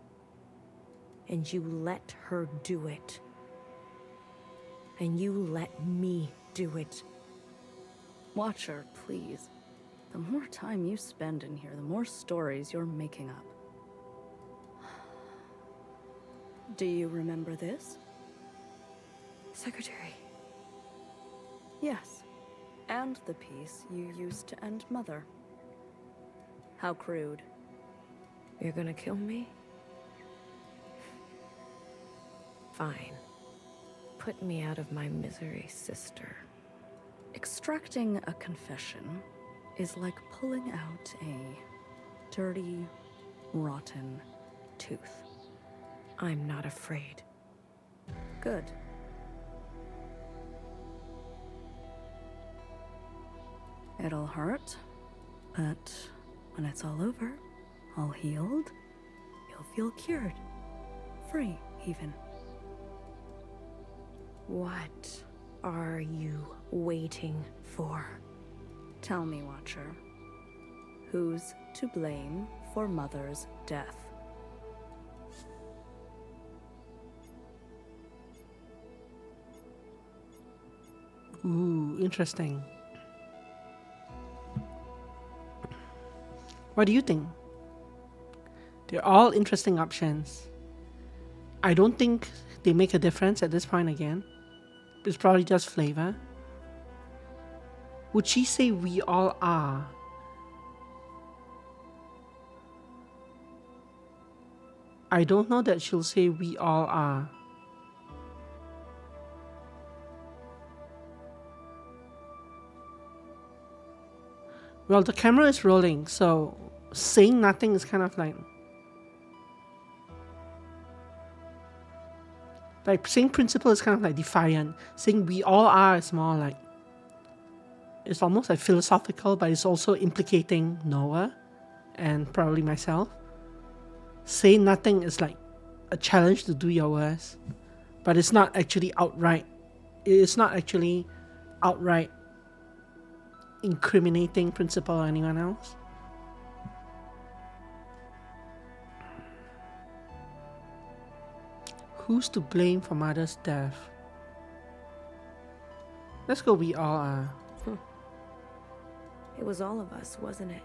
and you let her do it. And you let me do it. Watcher, please. The more time you spend in here, the more stories you're making up. Do you remember this? Secretary. Yes. And the piece you used to end Mother. How crude. You're gonna kill me? Fine. Put me out of my misery, sister. Extracting a confession is like pulling out a dirty, rotten tooth. I'm not afraid. Good. It'll hurt, but when it's all over, all healed, you'll feel cured. Free, even. What are you waiting for? Tell me, Watcher. Who's to blame for Mother's death? Ooh, interesting. What do you think? They're all interesting options. I don't think they make a difference at this point again. It's probably just flavor. Would she say we all are? I don't know that she'll say we all are. Well, the camera is rolling, so saying nothing is kind of like saying principle is kind of like defiant. Saying we all are is more like, it's almost like philosophical, but it's also implicating Noah and probably myself. Say nothing is like a challenge to do your worst, but it's not actually outright. It's not actually outright incriminating principal or anyone else. Who's to blame for mother's death? Let's go, we all are. It was all of us, wasn't it?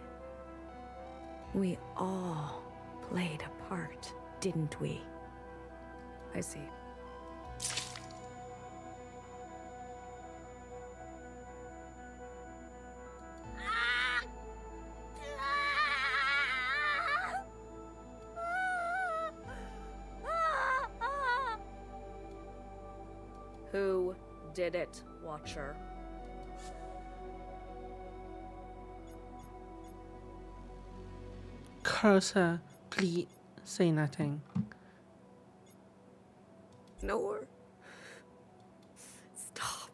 We all played a part, didn't we? I see. Who did it, Watcher? Curse her, please say nothing. No. Stop.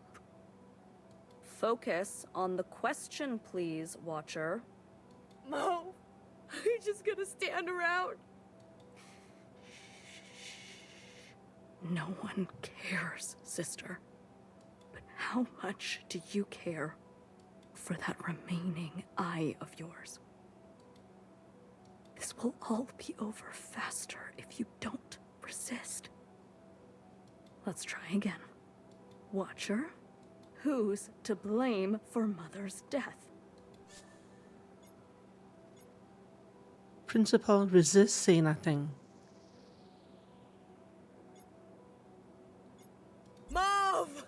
Focus on the question, please, Watcher. Mo, are you just gonna stand around? No one cares, sister. But how much do you care for that remaining eye of yours? This will all be over faster if you don't resist. Let's try again. Watcher, who's to blame for Mother's death? Principal, resist, say nothing. Mauve!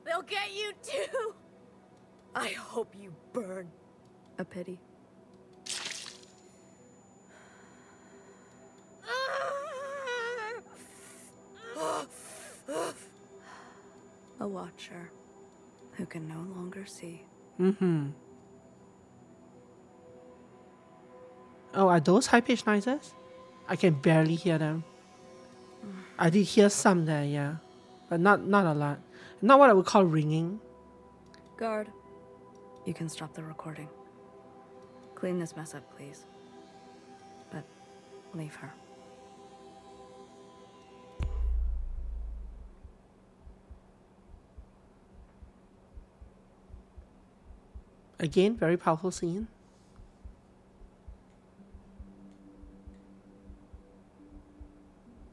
They'll get you too! I hope you burn. A pity. A watcher who can no longer see. Oh, are those high-pitched noises? I can barely hear them. I did hear some there, yeah. But not a lot. Not what I would call ringing. Guard, you can stop the recording. Clean this mess up, please. But leave her. Again, very powerful scene.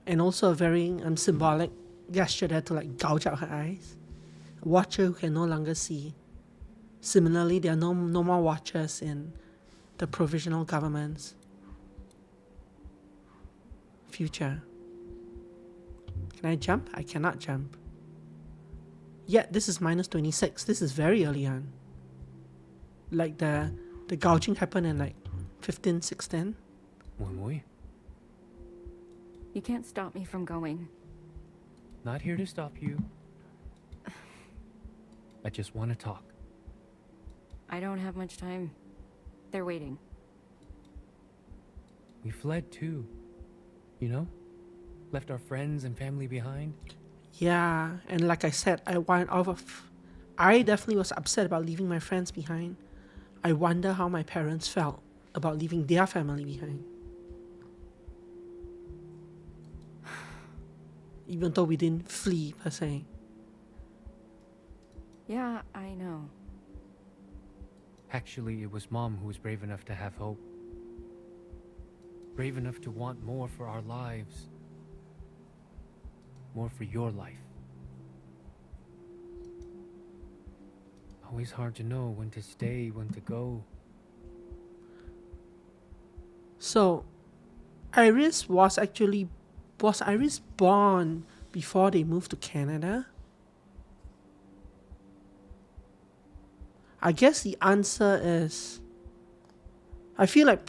And also a very symbolic gesture there to like gouge out her eyes. A watcher who can no longer see. Similarly, there are no more watchers in the provisional government's future. Can I jump? I cannot jump. Yet this is minus 26. This is very early on. Like the gouging happened in like 15, 16. Mui, You can't stop me from going. not here to stop you. I just want to talk. I don't have much time. They're waiting. We fled too. You know? Left our friends and family behind. Yeah, and like I said, I definitely was upset about leaving my friends behind. I wonder how my parents felt about leaving their family behind. Even though we didn't flee per se. Yeah, I know. Actually, it was Mom who was brave enough to have hope. Brave enough to want more for our lives. More for your life. Always hard to know when to stay, when to go. So, Iris was Iris born before they moved to Canada? I guess the answer is, I feel like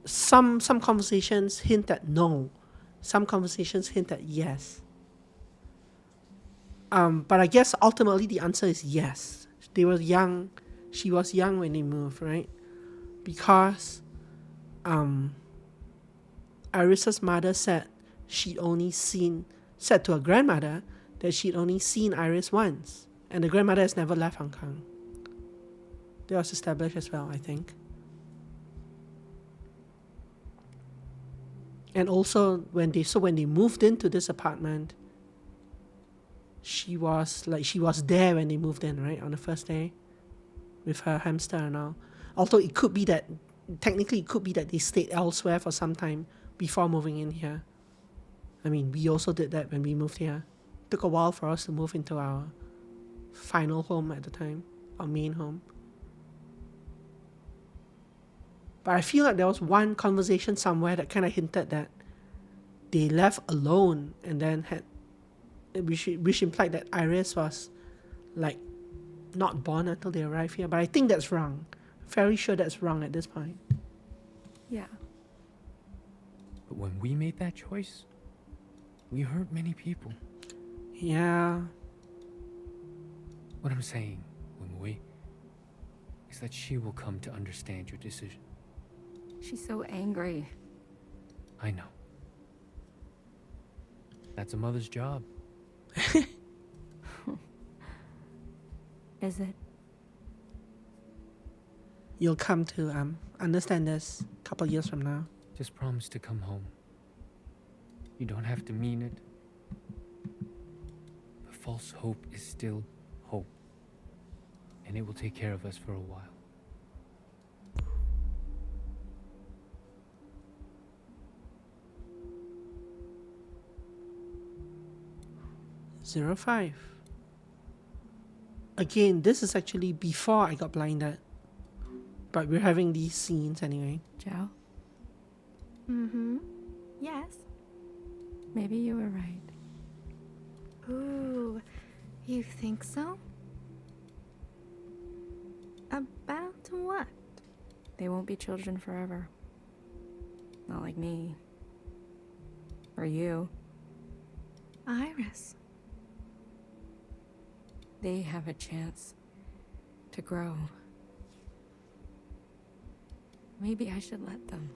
some conversations hint at no. Some conversations hint at yes. But I guess ultimately the answer is yes. They were young. She was young when they moved, right? Because Iris's mother said said to her grandmother that she'd only seen Iris once. And the grandmother has never left Hong Kong. That was established as well, I think. And also when they moved into this apartment, she was there when they moved in, right? On the first day with her hamster and all. Although it could be that they stayed elsewhere for some time before moving in here. I mean, we also did that when we moved here. Took a while for us to move into our final home at the time, our main home. But I feel like there was one conversation somewhere that kind of hinted that they left alone and then had, which implied that Iris was like not born until they arrived here. But I think that's wrong. Fairly sure that's wrong at this point. Yeah. But when we made that choice, we hurt many people. Yeah. What I'm saying, Wimui, is that she will come to understand your decision. She's so angry. I know. That's a mother's job. Is it? You'll come to understand this a couple years from now. Just promise to come home. You don't have to mean it. But false hope is still hope. And it will take care of us for a while. Zero 05. Again, this is actually before I got blinded. But we're having these scenes anyway. Zhao? Mm-hmm. Yes. Maybe you were right. Ooh, you think so? About what? They won't be children forever. Not like me. Or you. Iris. They have a chance to grow. Maybe I should let them.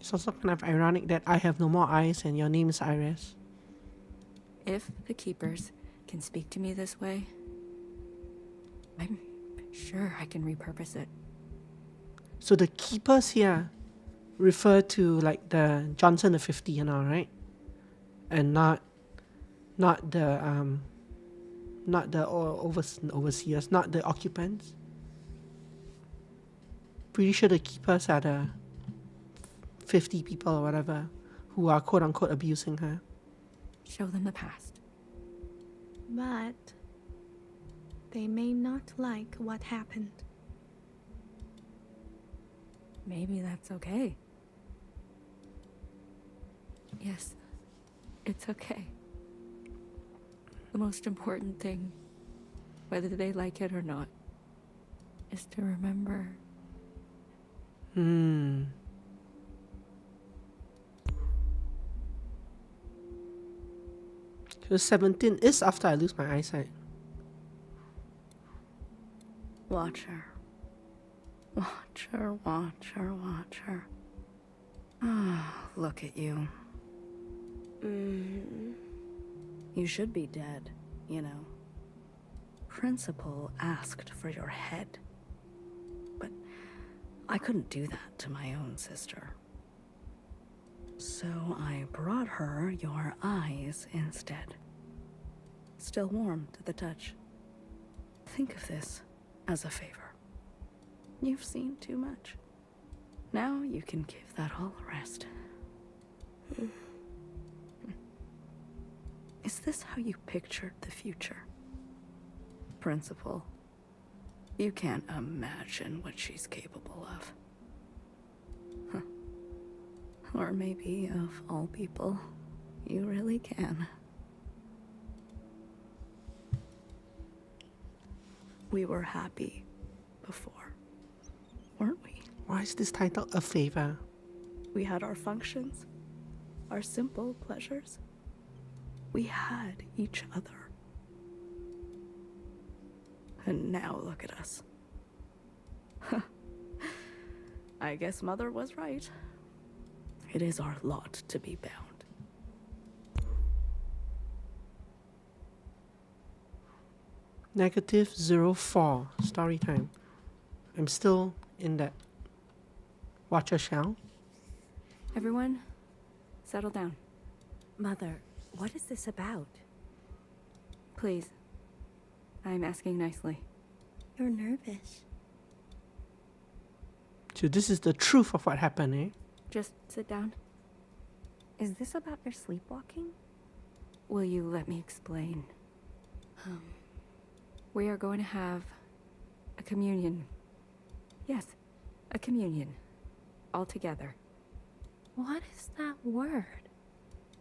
It's also kind of ironic that I have no more eyes and your name is Iris. If the Keepers can speak to me this way, I'm sure I can repurpose it. So the keepers here refer to like the Johnson the 50 and all, right? And not the overseers, not the occupants. Pretty sure the keepers are the 50 people or whatever who are quote unquote abusing her. Show them the past. But they may not like what happened. Maybe that's okay. Yes, it's okay. The most important thing, whether they like it or not, is to remember. So 17 is after I lose my eyesight. Watch her. Watch her, watch her, watch her. Ah, look at you. You should be dead, you know. Principal asked for your head. But I couldn't do that to my own sister. So I brought her your eyes instead. Still warm to the touch. Think of this as a favor. You've seen too much. Now you can give that all a rest. Is this how you pictured the future? Principal, you can't imagine what she's capable of. Or maybe, of all people, you really can. We were happy before, weren't we? Why is this title a favor? We had our functions, our simple pleasures. We had each other. And now look at us. I guess Mother was right. It is our lot to be bound. -04 story time. I'm still in that Watcher shell. Everyone, settle down. Mother, what is this about? Please. I'm asking nicely. You're nervous. So this is the truth of what happened, eh? Just sit down. Is this about your sleepwalking? Will you let me explain? We are going to have a communion. Yes, a communion. All together. What is that word?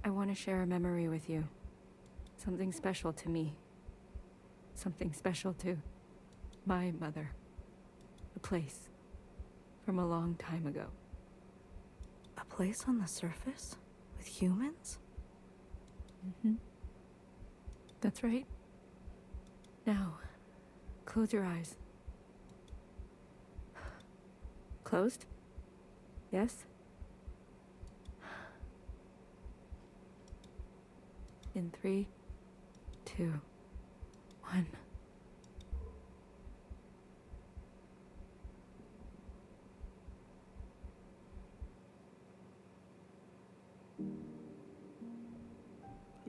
I want to share a memory with you. Something special to me. Something special to my mother. A place from a long time ago. A place on the surface? With humans? Mm-hmm. That's right. Now, close your eyes. Closed? Yes? In 3, 2, 1.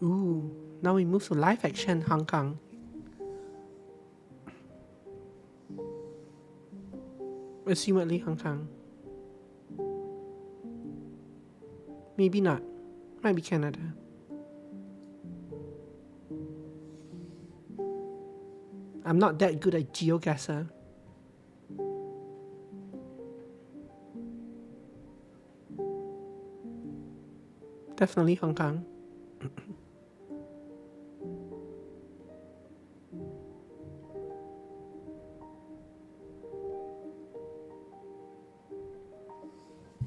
Ooh, now we move to live action Hong Kong. Assumedly Hong Kong. Maybe not. Might be Canada. I'm not that good at GeoGuessr. Definitely Hong Kong.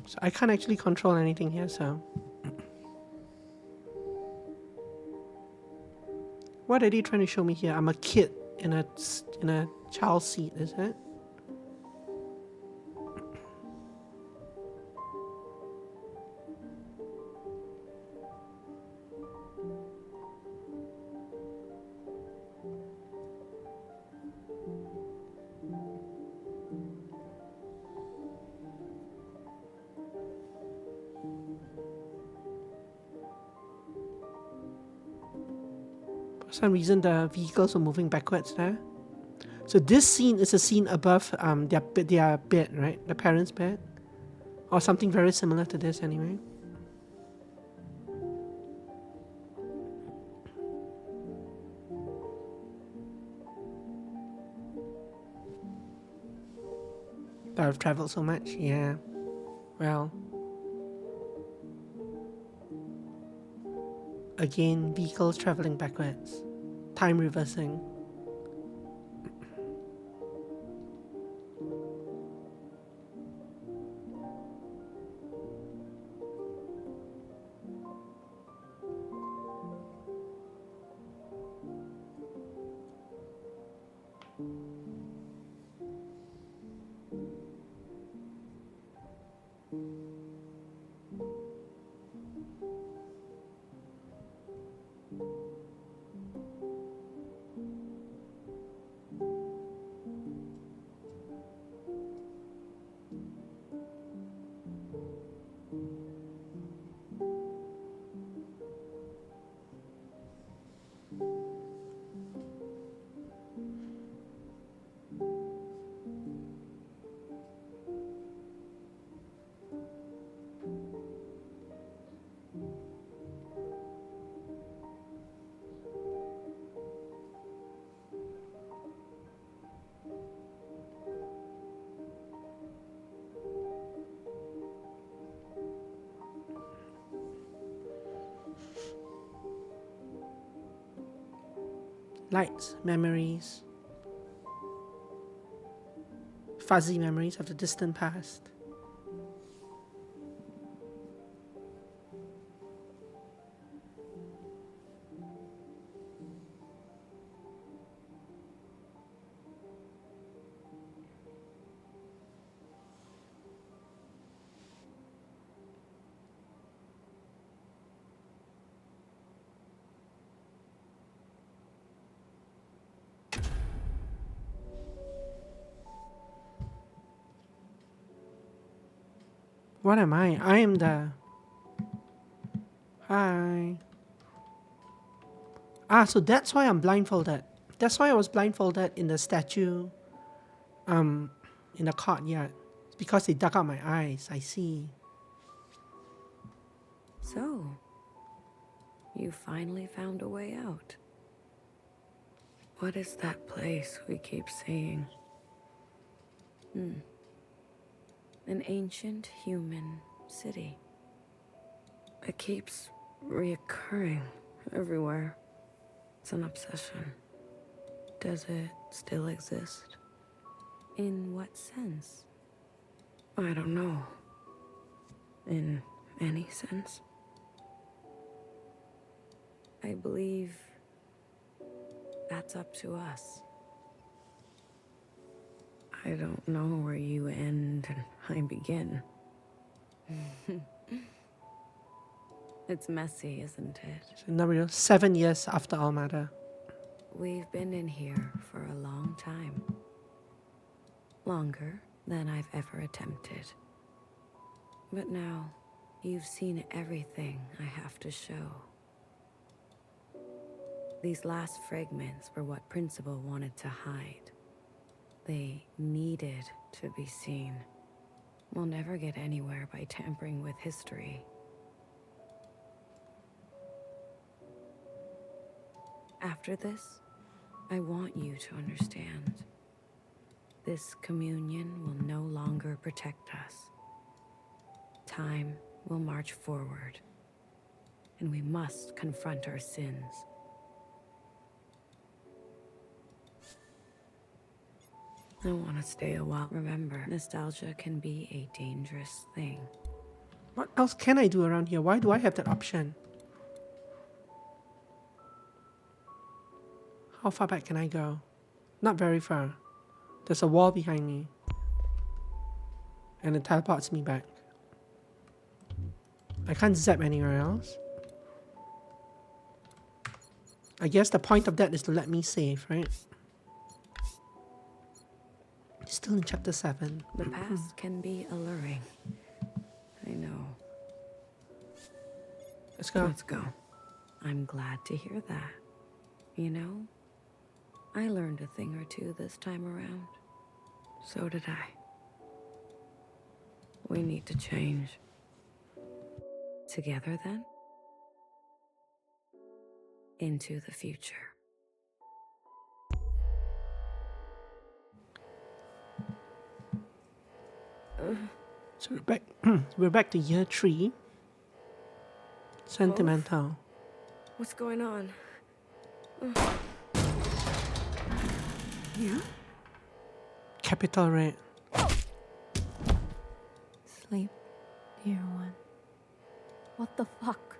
So I can't actually control anything here, so. What are they trying to show me here? I'm a kid in a child seat, is it? For some reason, the vehicles are moving backwards there. So this scene is a scene above their bed, right? The parents' bed, or something very similar to this, anyway. But I've traveled so much, yeah. Well, again, vehicles traveling backwards, time reversing. Lights, memories, fuzzy memories of the distant past. What am I? I am the... Hi. So that's why I'm blindfolded. That's why I was blindfolded in the statue, in the courtyard. It's because they dug out my eyes. I see. So, you finally found a way out. What is that place we keep seeing? An ancient human city. It keeps reoccurring everywhere. It's an obsession. Does it still exist? In what sense? I don't know. In any sense? I believe that's up to us. I don't know where you end and I begin. It's messy, isn't it? So now we're 7 years after Almada. We've been in here for a long time. Longer than I've ever attempted. But now, you've seen everything I have to show. These last fragments were what Principal wanted to hide. They needed to be seen. We'll never get anywhere by tampering with history. After this, I want you to understand. This communion will no longer protect us. Time will march forward, and we must confront our sins. I want to stay a while. Remember, nostalgia can be a dangerous thing. What else can I do around here? Why do I have that option? How far back can I go? Not very far. There's a wall behind me. And it teleports me back. I can't zap anywhere else. I guess the point of that is to let me save, right? Still in chapter 7. The past can be alluring. I know. Let's go. Let's go. I'm glad to hear that. You know, I learned a thing or two this time around. So did I. We need to change. Together, then? Into the future. So we're back. We're back to year 3. Sentimental. What's going on? You? Capital Red. Sleep, dear one. What the fuck?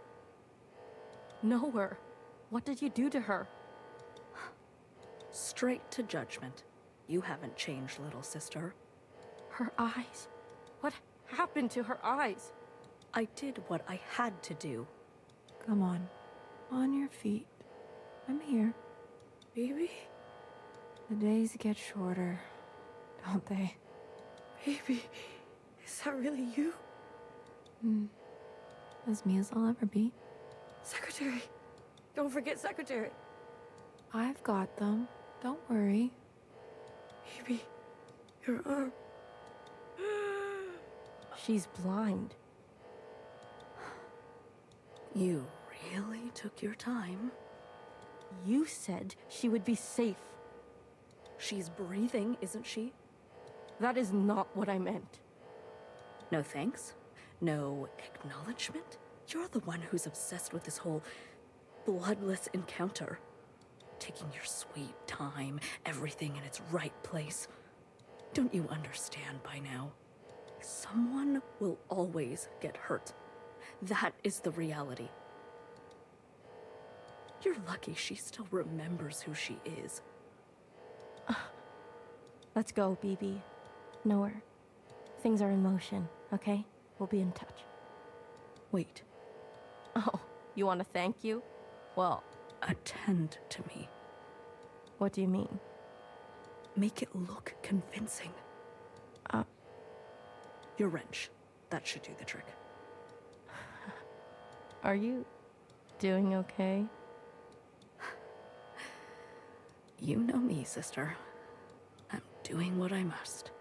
Know her. What did you do to her? Straight to judgment. You haven't changed, little sister. Her eyes. What happened to her eyes? I did what I had to do. Come on your feet. I'm here. Baby? The days get shorter, don't they? Baby, is that really you? As me as I'll ever be. Secretary! Don't forget Secretary! I've got them. Don't worry. Baby, your arm. She's blind. You really took your time? You said she would be safe. She's breathing, isn't she? That is not what I meant. No thanks? No acknowledgement? You're the one who's obsessed with this whole bloodless encounter. Taking your sweet time, everything in its right place. Don't you understand by now? Someone will always get hurt. That is the reality. You're lucky she still remembers who she is. Let's go, BB. Nowhere. Things are in motion, okay? We'll be in touch. Wait. Oh, you want to thank you? Well, attend to me. What do you mean? Make it look convincing. Your wrench. That should do the trick. Are you doing okay? You know me, sister. I'm doing what I must.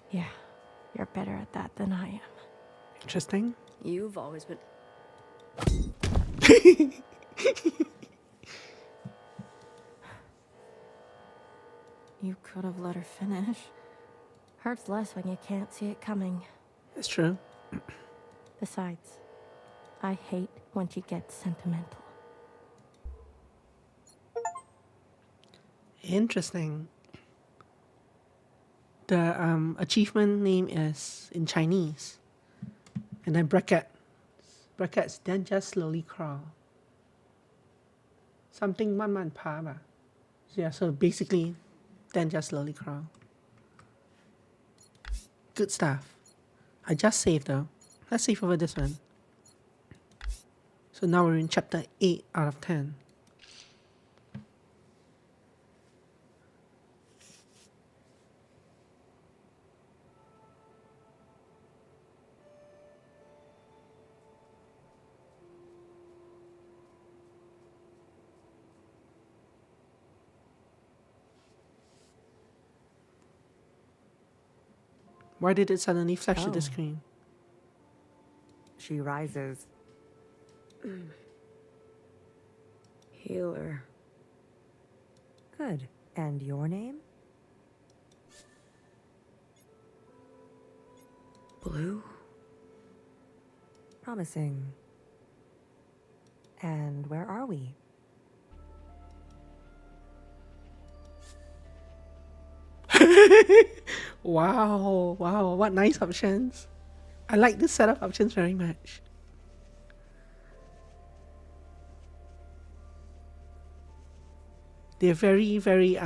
Yeah, You're better at that than I am. Interesting. You've always been. You could have let her finish. Hurts less when you can't see it coming. That's true. Besides, I hate when she gets sentimental. Interesting. The achievement name is in Chinese. And then brackets, then just slowly crawl. Something 慢慢爬吧. So yeah, so basically, then just slowly crawl. Good stuff. I just saved though. Let's save over this one. So now we're in chapter 8 out of 10. Why did it suddenly flash to the screen? She rises. Healer. Good. And your name? Blue? Promising. And where are we? Wow, what nice options. I like this set of options very much. They're very, very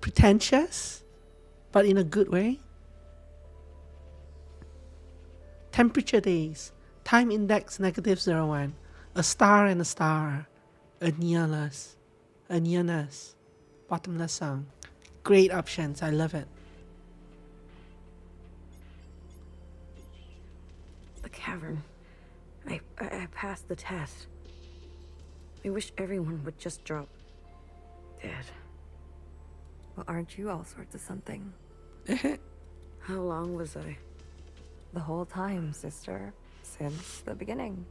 pretentious, but in a good way. Temperature days, time index -01, a star and a star, a nearness, bottomless song. Great options, I love it. The cavern. I passed the test. I wish everyone would just drop dead. Well, aren't you all sorts of something? How long was I? The whole time, sister. Since the beginning.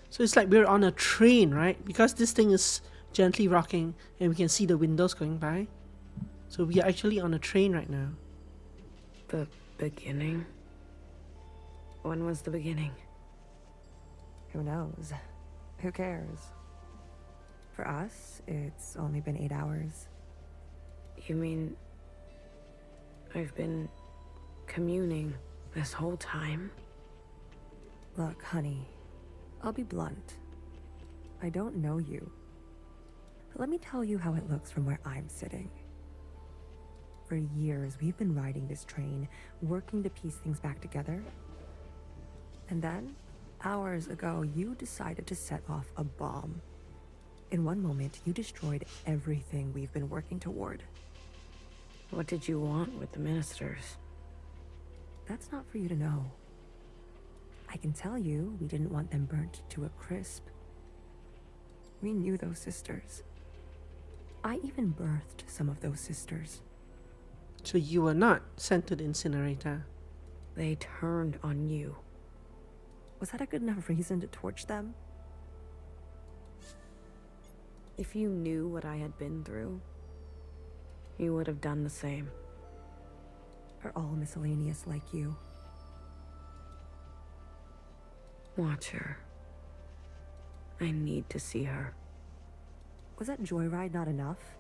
So it's like we're on a train, right? Because this thing is gently rocking and we can see the windows going by. So we are actually on a train right now. The beginning? When was the beginning? Who knows? Who cares? For us, it's only been 8 hours. You mean I've been communing this whole time? Look, honey, I'll be blunt. I don't know you. But let me tell you how it looks from where I'm sitting. For years, we've been riding this train, working to piece things back together. And then, hours ago, you decided to set off a bomb. In one moment, you destroyed everything we've been working toward. What did you want with the ministers? That's not for you to know. I can tell you we didn't want them burnt to a crisp. We knew those sisters. I even birthed some of those sisters. So you were not sent to the incinerator. They turned on you. Was that a good enough reason to torch them? If you knew what I had been through, you would have done the same. Are all miscellaneous like you? Watch her. I need to see her. Was that joyride not enough?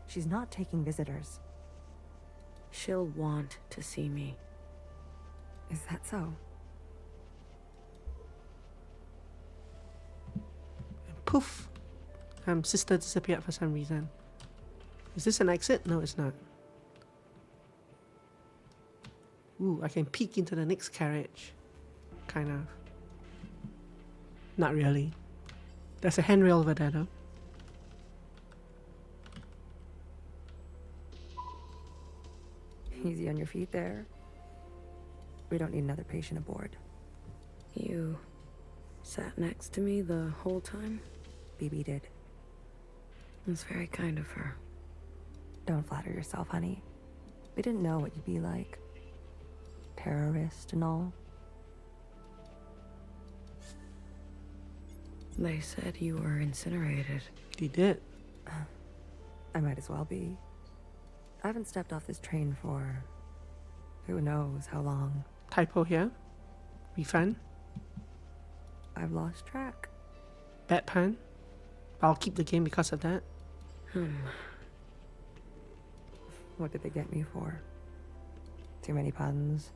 She's not taking visitors. She'll want to see me. Is that so? Poof. Sister disappeared for some reason. Is this an exit? No, it's not. Ooh, I can peek into the next carriage. Kind of. Not really. There's a handrail over there though. Easy on your feet there. We don't need another patient aboard. You sat next to me the whole time? BB did. It's very kind of her. Don't flatter yourself, honey. We didn't know what you'd be like. Terrorist and all. They said you were incinerated. They did. I might as well be. I haven't stepped off this train for who knows how long. Typo here. Refund. I've lost track. Bad pun. I'll keep the game because of that. What did they get me for? Too many puns?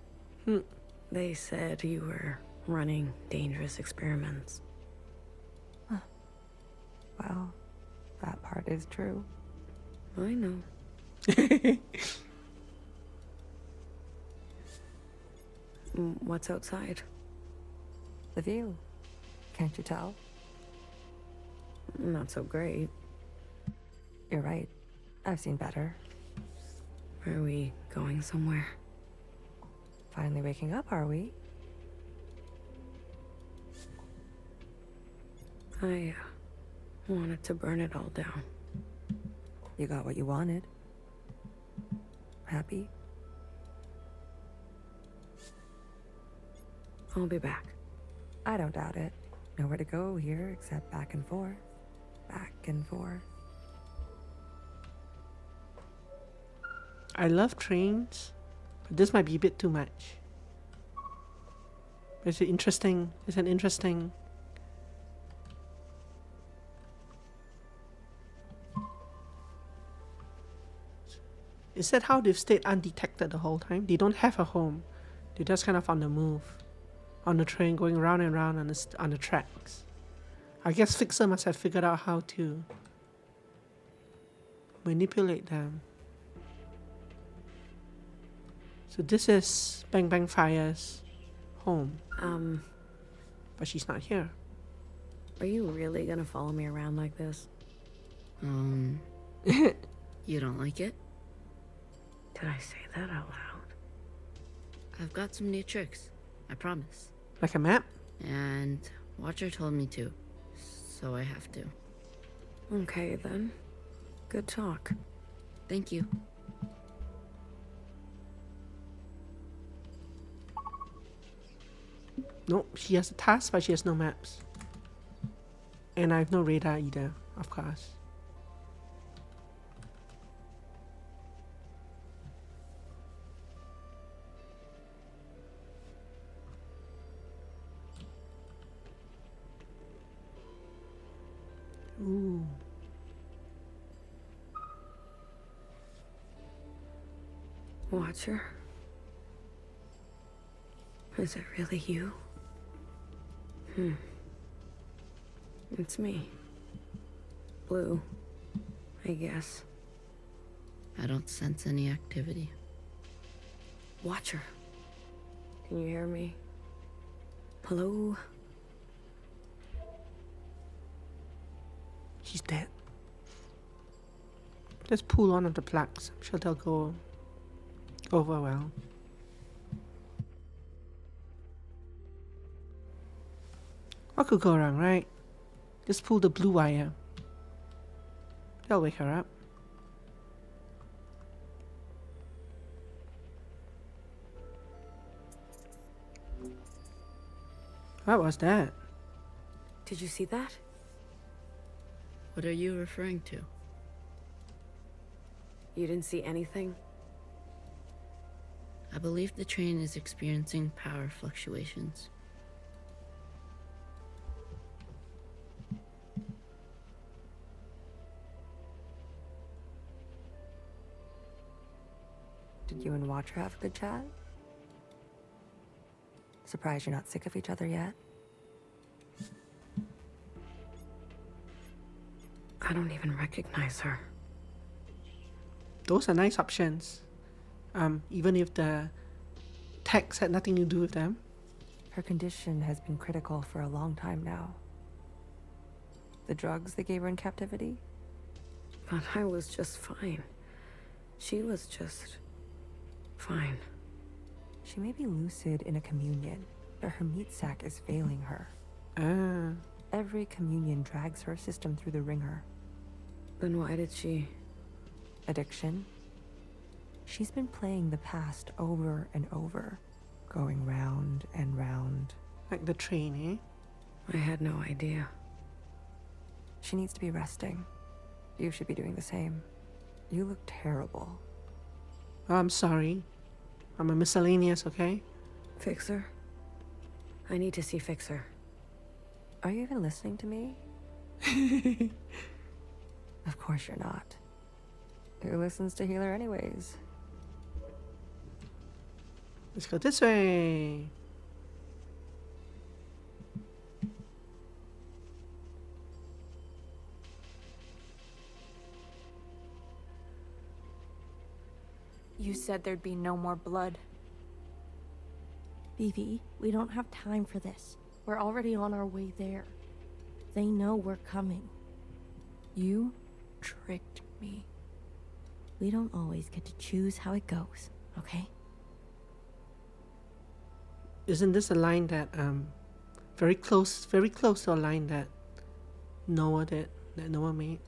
They said you were running dangerous experiments. Well, that part is true. I know. What's outside? The view. Can't you tell? Not so great. You're right. I've seen better. Are we going somewhere? Finally waking up, are we? I wanted to burn it all down. You got what you wanted. Happy? I'll be back. I don't doubt it. Nowhere to go here except back and forth. Back and forth. I love trains, but this might be a bit too much. It's an interesting. Is that how they've stayed undetected the whole time? They don't have a home. They're just kind of on the move, on the train, going round and round on the tracks. I guess Fixer must have figured out how to manipulate them. So this is Bang Bang Fire's home. But she's not here. Are you really gonna follow me around like this? You don't like it? Did I say that out loud? I've got some new tricks, I promise. Like a map? And Watcher told me to, so I have to. Okay then. Good talk. Thank you. Nope, she has a task, but she has no maps. And I have no radar either, of course. Ooh. Watcher? Is it really you? It's me. Blue, I guess. I don't sense any activity. Watcher. Can you hear me? Hello? She's dead. Just pull one of the plugs. I'm sure they'll go over well. What could go wrong, right? Just pull the blue wire. That'll wake her up. What was that? Did you see that? What are you referring to? You didn't see anything? I believe the train is experiencing power fluctuations. Did you and Watcher have a good chat? Surprised you're not sick of each other yet? I don't even recognize her. Those are nice options. Even if the text had nothing to do with them. Her condition has been critical for a long time now. The drugs they gave her in captivity? But I was just fine. She was just fine. She may be lucid in a communion, but her meat sac is failing her. Every communion drags her system through the ringer. Then why did she... Addiction. She's been playing the past over and over, going round and round. Like the train, eh? I had no idea. She needs to be resting. You should be doing the same. You look terrible. Oh, I'm sorry. I'm a miscellaneous, okay? Fixer? I need to see Fixer. Are you even listening to me? Of course you're not. Who listens to Healer anyways? Let's go this way. You said there'd be no more blood. Vivi, we don't have time for this. We're already on our way there. They know we're coming. You tricked me. We don't always get to choose how it goes, okay? Isn't this a line that very close to a line that Noah did, that Noah made?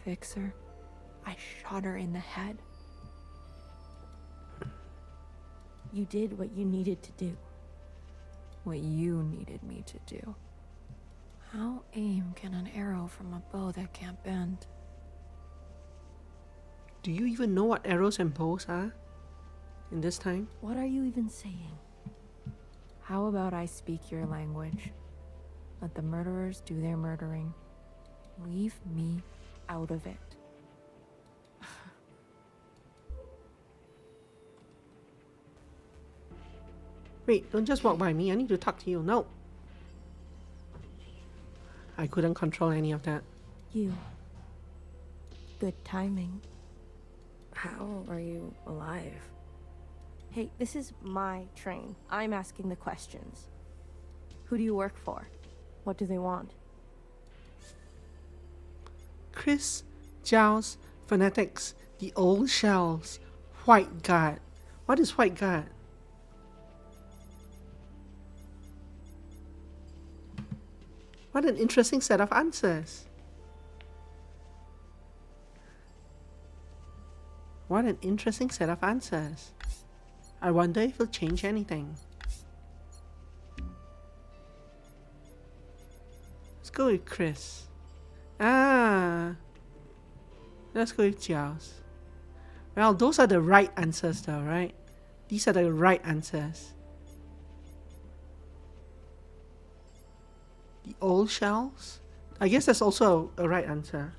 Fixer, I shot her in the head. You did what you needed to do. What you needed me to do. How aim can an arrow from a bow that can't bend? Do you even know what arrows and bows are in this time? What are you even saying? How about I speak your language? Let the murderers do their murdering. Leave me out of it. Wait, don't just walk by me. I need to talk to you. No. I couldn't control any of that. You. Good timing. How are you alive? Hey, this is my train. I'm asking the questions. Who do you work for? What do they want? Chris, Giles, Fanatics, the old shells, White Guard. What is White Guard? What an interesting set of answers. What an interesting set of answers. I wonder if it'll change anything. Let's go with Chris. Let's go with Giles. Well, those are the right answers though, right? These are the right answers. The old shells? I guess that's also a right answer.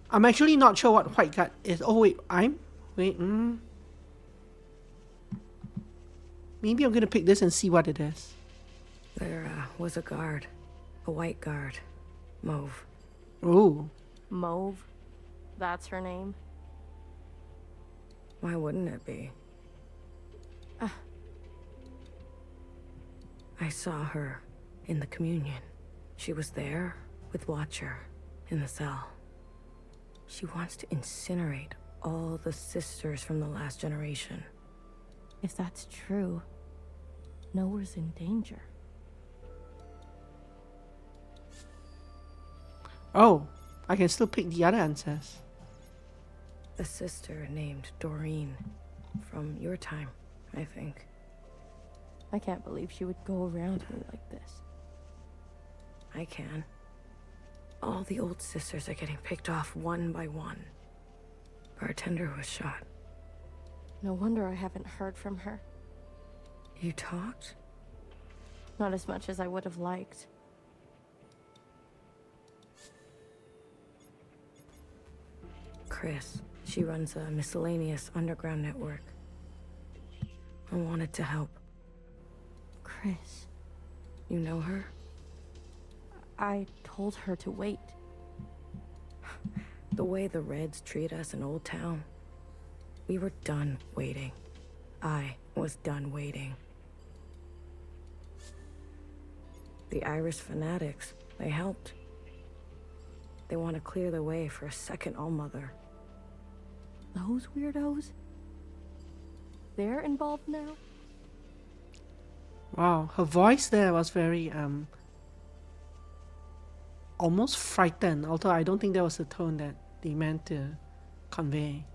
I'm actually not sure what White Guard is. Oh wait, maybe I'm gonna pick this and see what it is. There was a guard. A white guard. Mauve. Oh. Mauve? That's her name? Why wouldn't it be? I saw her in the communion. She was there with Watcher in the cell. She wants to incinerate all the sisters from the last generation. If that's true, Noah's in danger. Oh, I can still pick the other answers. A sister named Doreen. From your time, I think. I can't believe she would go around me like this. I can. All the old sisters are getting picked off one by one. Bartender was shot. No wonder I haven't heard from her. You talked? Not as much as I would have liked. Chris. She runs a miscellaneous underground network. I wanted to help. Chris. You know her? I told her to wait. The way the Reds treat us in Old Town. We were done waiting. I was done waiting. The Irish fanatics, they helped. They want to clear the way for a second Allmother. Those weirdos? They're involved now? Wow, her voice there was very almost frightened, although I don't think that was the tone that they meant to convey.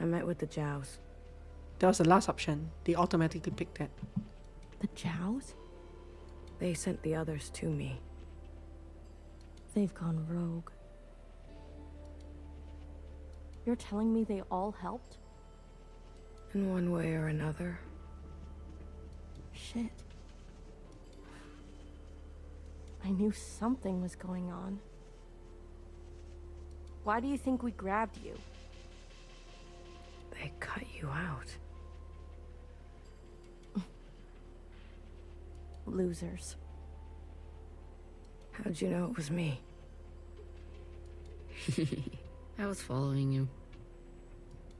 I met with the Jows. That was the last option. They automatically picked that. The Jows? They sent the others to me. They've gone rogue. You're telling me they all helped? In one way or another. Shit. I knew something was going on. Why do you think we grabbed you? They cut you out. Losers. How'd you know it was me? I was following you.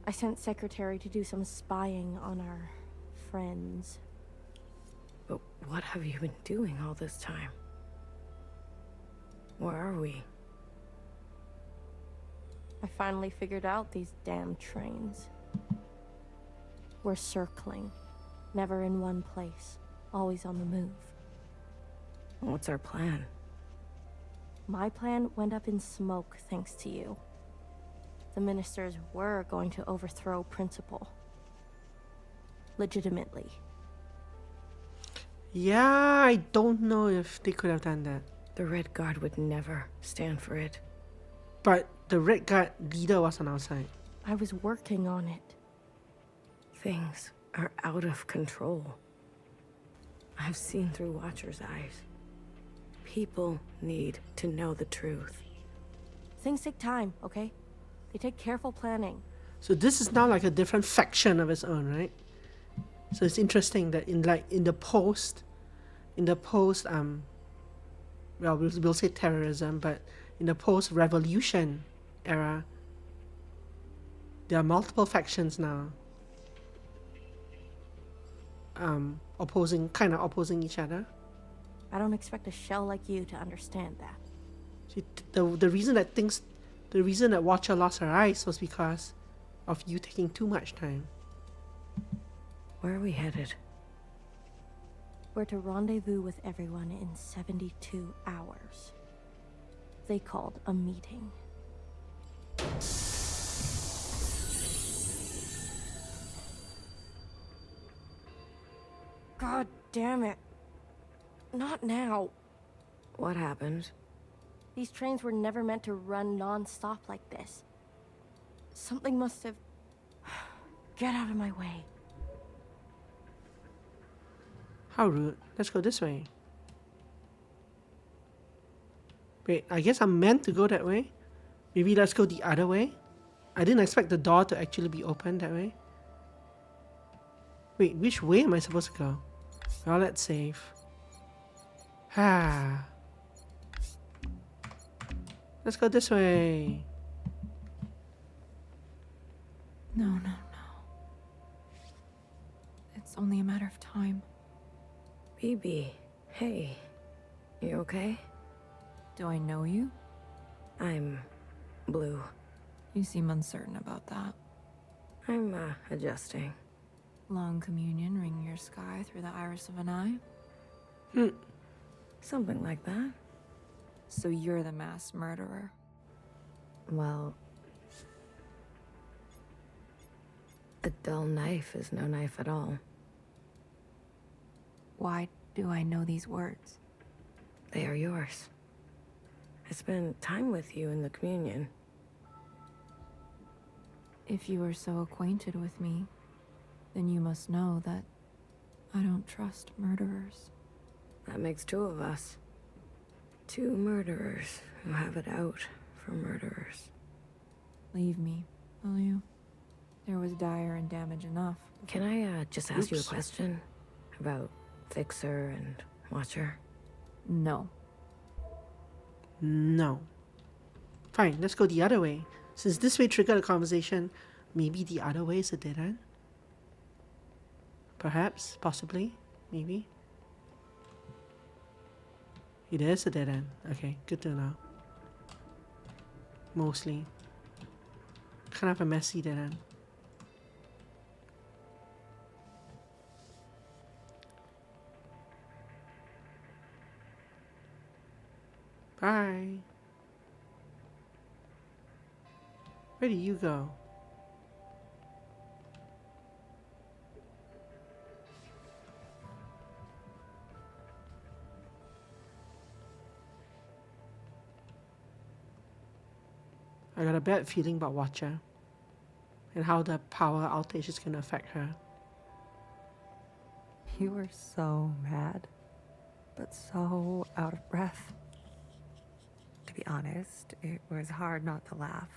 I sent Secretary to do some spying on our friends. But what have you been doing all this time? Where are we? I finally figured out these damn trains. We're circling, never in one place, always on the move. What's our plan? My plan went up in smoke thanks to you. The ministers were going to overthrow Principal. Legitimately. Yeah, I don't know if they could have done that. The Red Guard would never stand for it. But the Red Guard leader was on our side. I was working on it. Things are out of control. I've seen through Watcher's eyes. People need to know the truth. Things take time, okay? They take careful planning. So this is now like a different faction of its own, right? So it's interesting that in the post, well, we'll say terrorism, but in the post-revolution era, there are multiple factions now, opposing each other. I don't expect a shell like you to understand that. See, the reason that Watcher lost her eyes was because of you taking too much time. Where are we headed? We're to rendezvous with everyone in 72 hours. They called a meeting. God damn it. Not now. What happened? These trains were never meant to run non-stop like this. Something must have... Get out of my way. How rude. Let's go this way. Wait, I guess I'm meant to go that way? Maybe let's go the other way? I didn't expect the door to actually be open that way. Wait, which way am I supposed to go? Well, let's save. Ah. Let's go this way. No. It's only a matter of time. BB, hey. You okay? Do I know you? I'm Blue. You seem uncertain about that. I'm, adjusting. Long communion ring your sky through the iris of an eye? Something like that. So you're the mass murderer. Well... a dull knife is no knife at all. Why do I know these words? They are yours. I spent time with you in the communion. If you are so acquainted with me, then you must know that I don't trust murderers. That makes two of us. Two murderers who have it out for murderers. Leave me, will you? There was dire and damage enough. Can I, just ask you a question? About Fixer and Watcher? No. No. Fine, let's go the other way. Since this way triggered a conversation, maybe the other way is a dead end? Perhaps, possibly, maybe. It is a dead end. Okay, good to know. Mostly. Kind of a messy dead end. Bye. Where do you go? I got a bad feeling about Watcher and how the power outage is gonna affect her. You were so mad, but so out of breath. To be honest, it was hard not to laugh.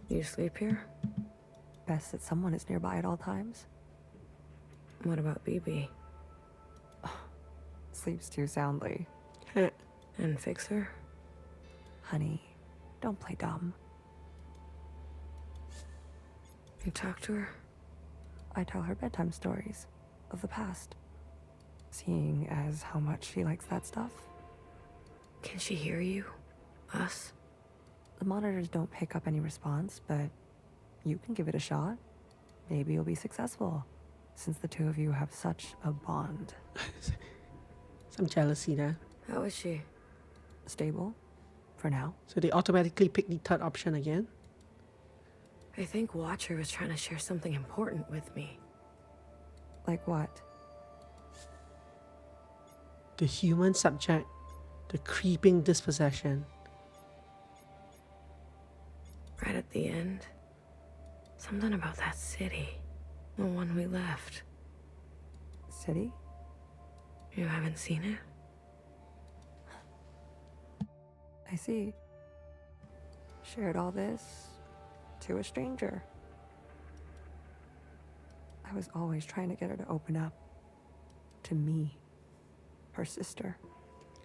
You sleep here? Best that someone is nearby at all times. What about BB? Sleeps too soundly. And Fixer? Honey, don't play dumb. You talk to her? I tell her bedtime stories of the past, seeing as how much she likes that stuff. Can she hear you? Us? The monitors don't pick up any response, but you can give it a shot. Maybe you'll be successful, since the two of you have such a bond. Some jealousy there. How is she? Stable, for now. So they automatically pick the third option again? I think Watcher was trying to share something important with me. Like what? The human subject, the creeping dispossession. Right at the end. Something about that city. The one we left. City? You haven't seen it? I see. Shared all this to a stranger. I was always trying to get her to open up. To me. Her sister.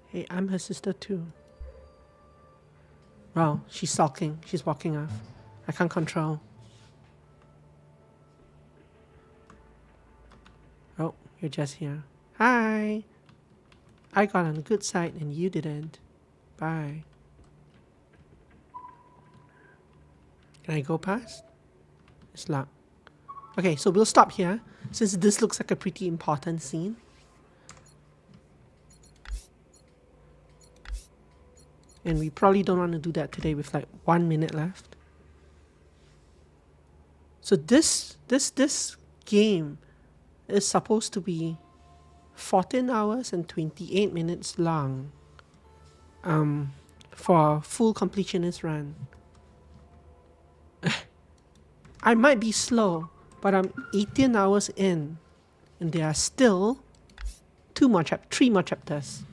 Hey, I'm her sister too. Wow, she's sulking. She's walking off. I can't control. Oh, you're just here. Hi! I got on the good side and you didn't. Bye. Can I go past? It's locked. Okay, so we'll stop here since this looks like a pretty important scene. And we probably don't want to do that today with like 1 minute left. So this game is supposed to be 14 hours and 28 minutes long. For a full completionist run. I might be slow, but I'm 18 hours in, and there are still 3 more chapters,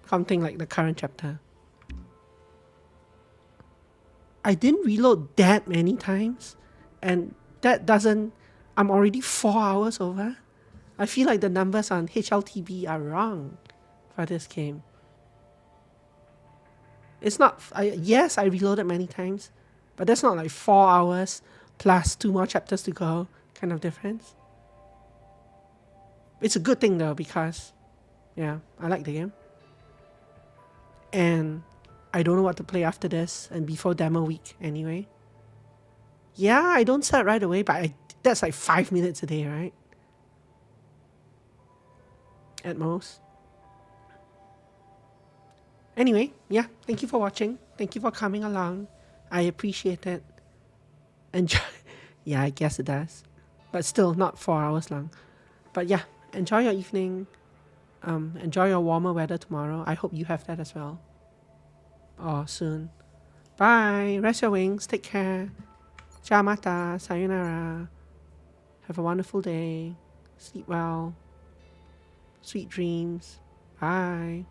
counting like the current chapter. I didn't reload that many times, and that doesn't. I'm already 4 hours over. I feel like the numbers on HLTB are wrong for this game. It's not. Yes, I reloaded many times, but that's not like 4 hours plus 2 more chapters to go kind of difference. It's a good thing though, because yeah, I like the game. And I don't know what to play after this and before demo week anyway. Yeah, I don't start right away, but that's like 5 minutes a day, right? At most. Anyway, yeah, thank you for watching. Thank you for coming along. I appreciate it. Enjoy. Yeah, I guess it does. But still not 4 hours long. But yeah, enjoy your evening. Enjoy your warmer weather tomorrow. I hope you have that as well. Or soon. Bye. Rest your wings. Take care. Ciao mata. Sayonara. Have a wonderful day. Sleep well. Sweet dreams. Bye.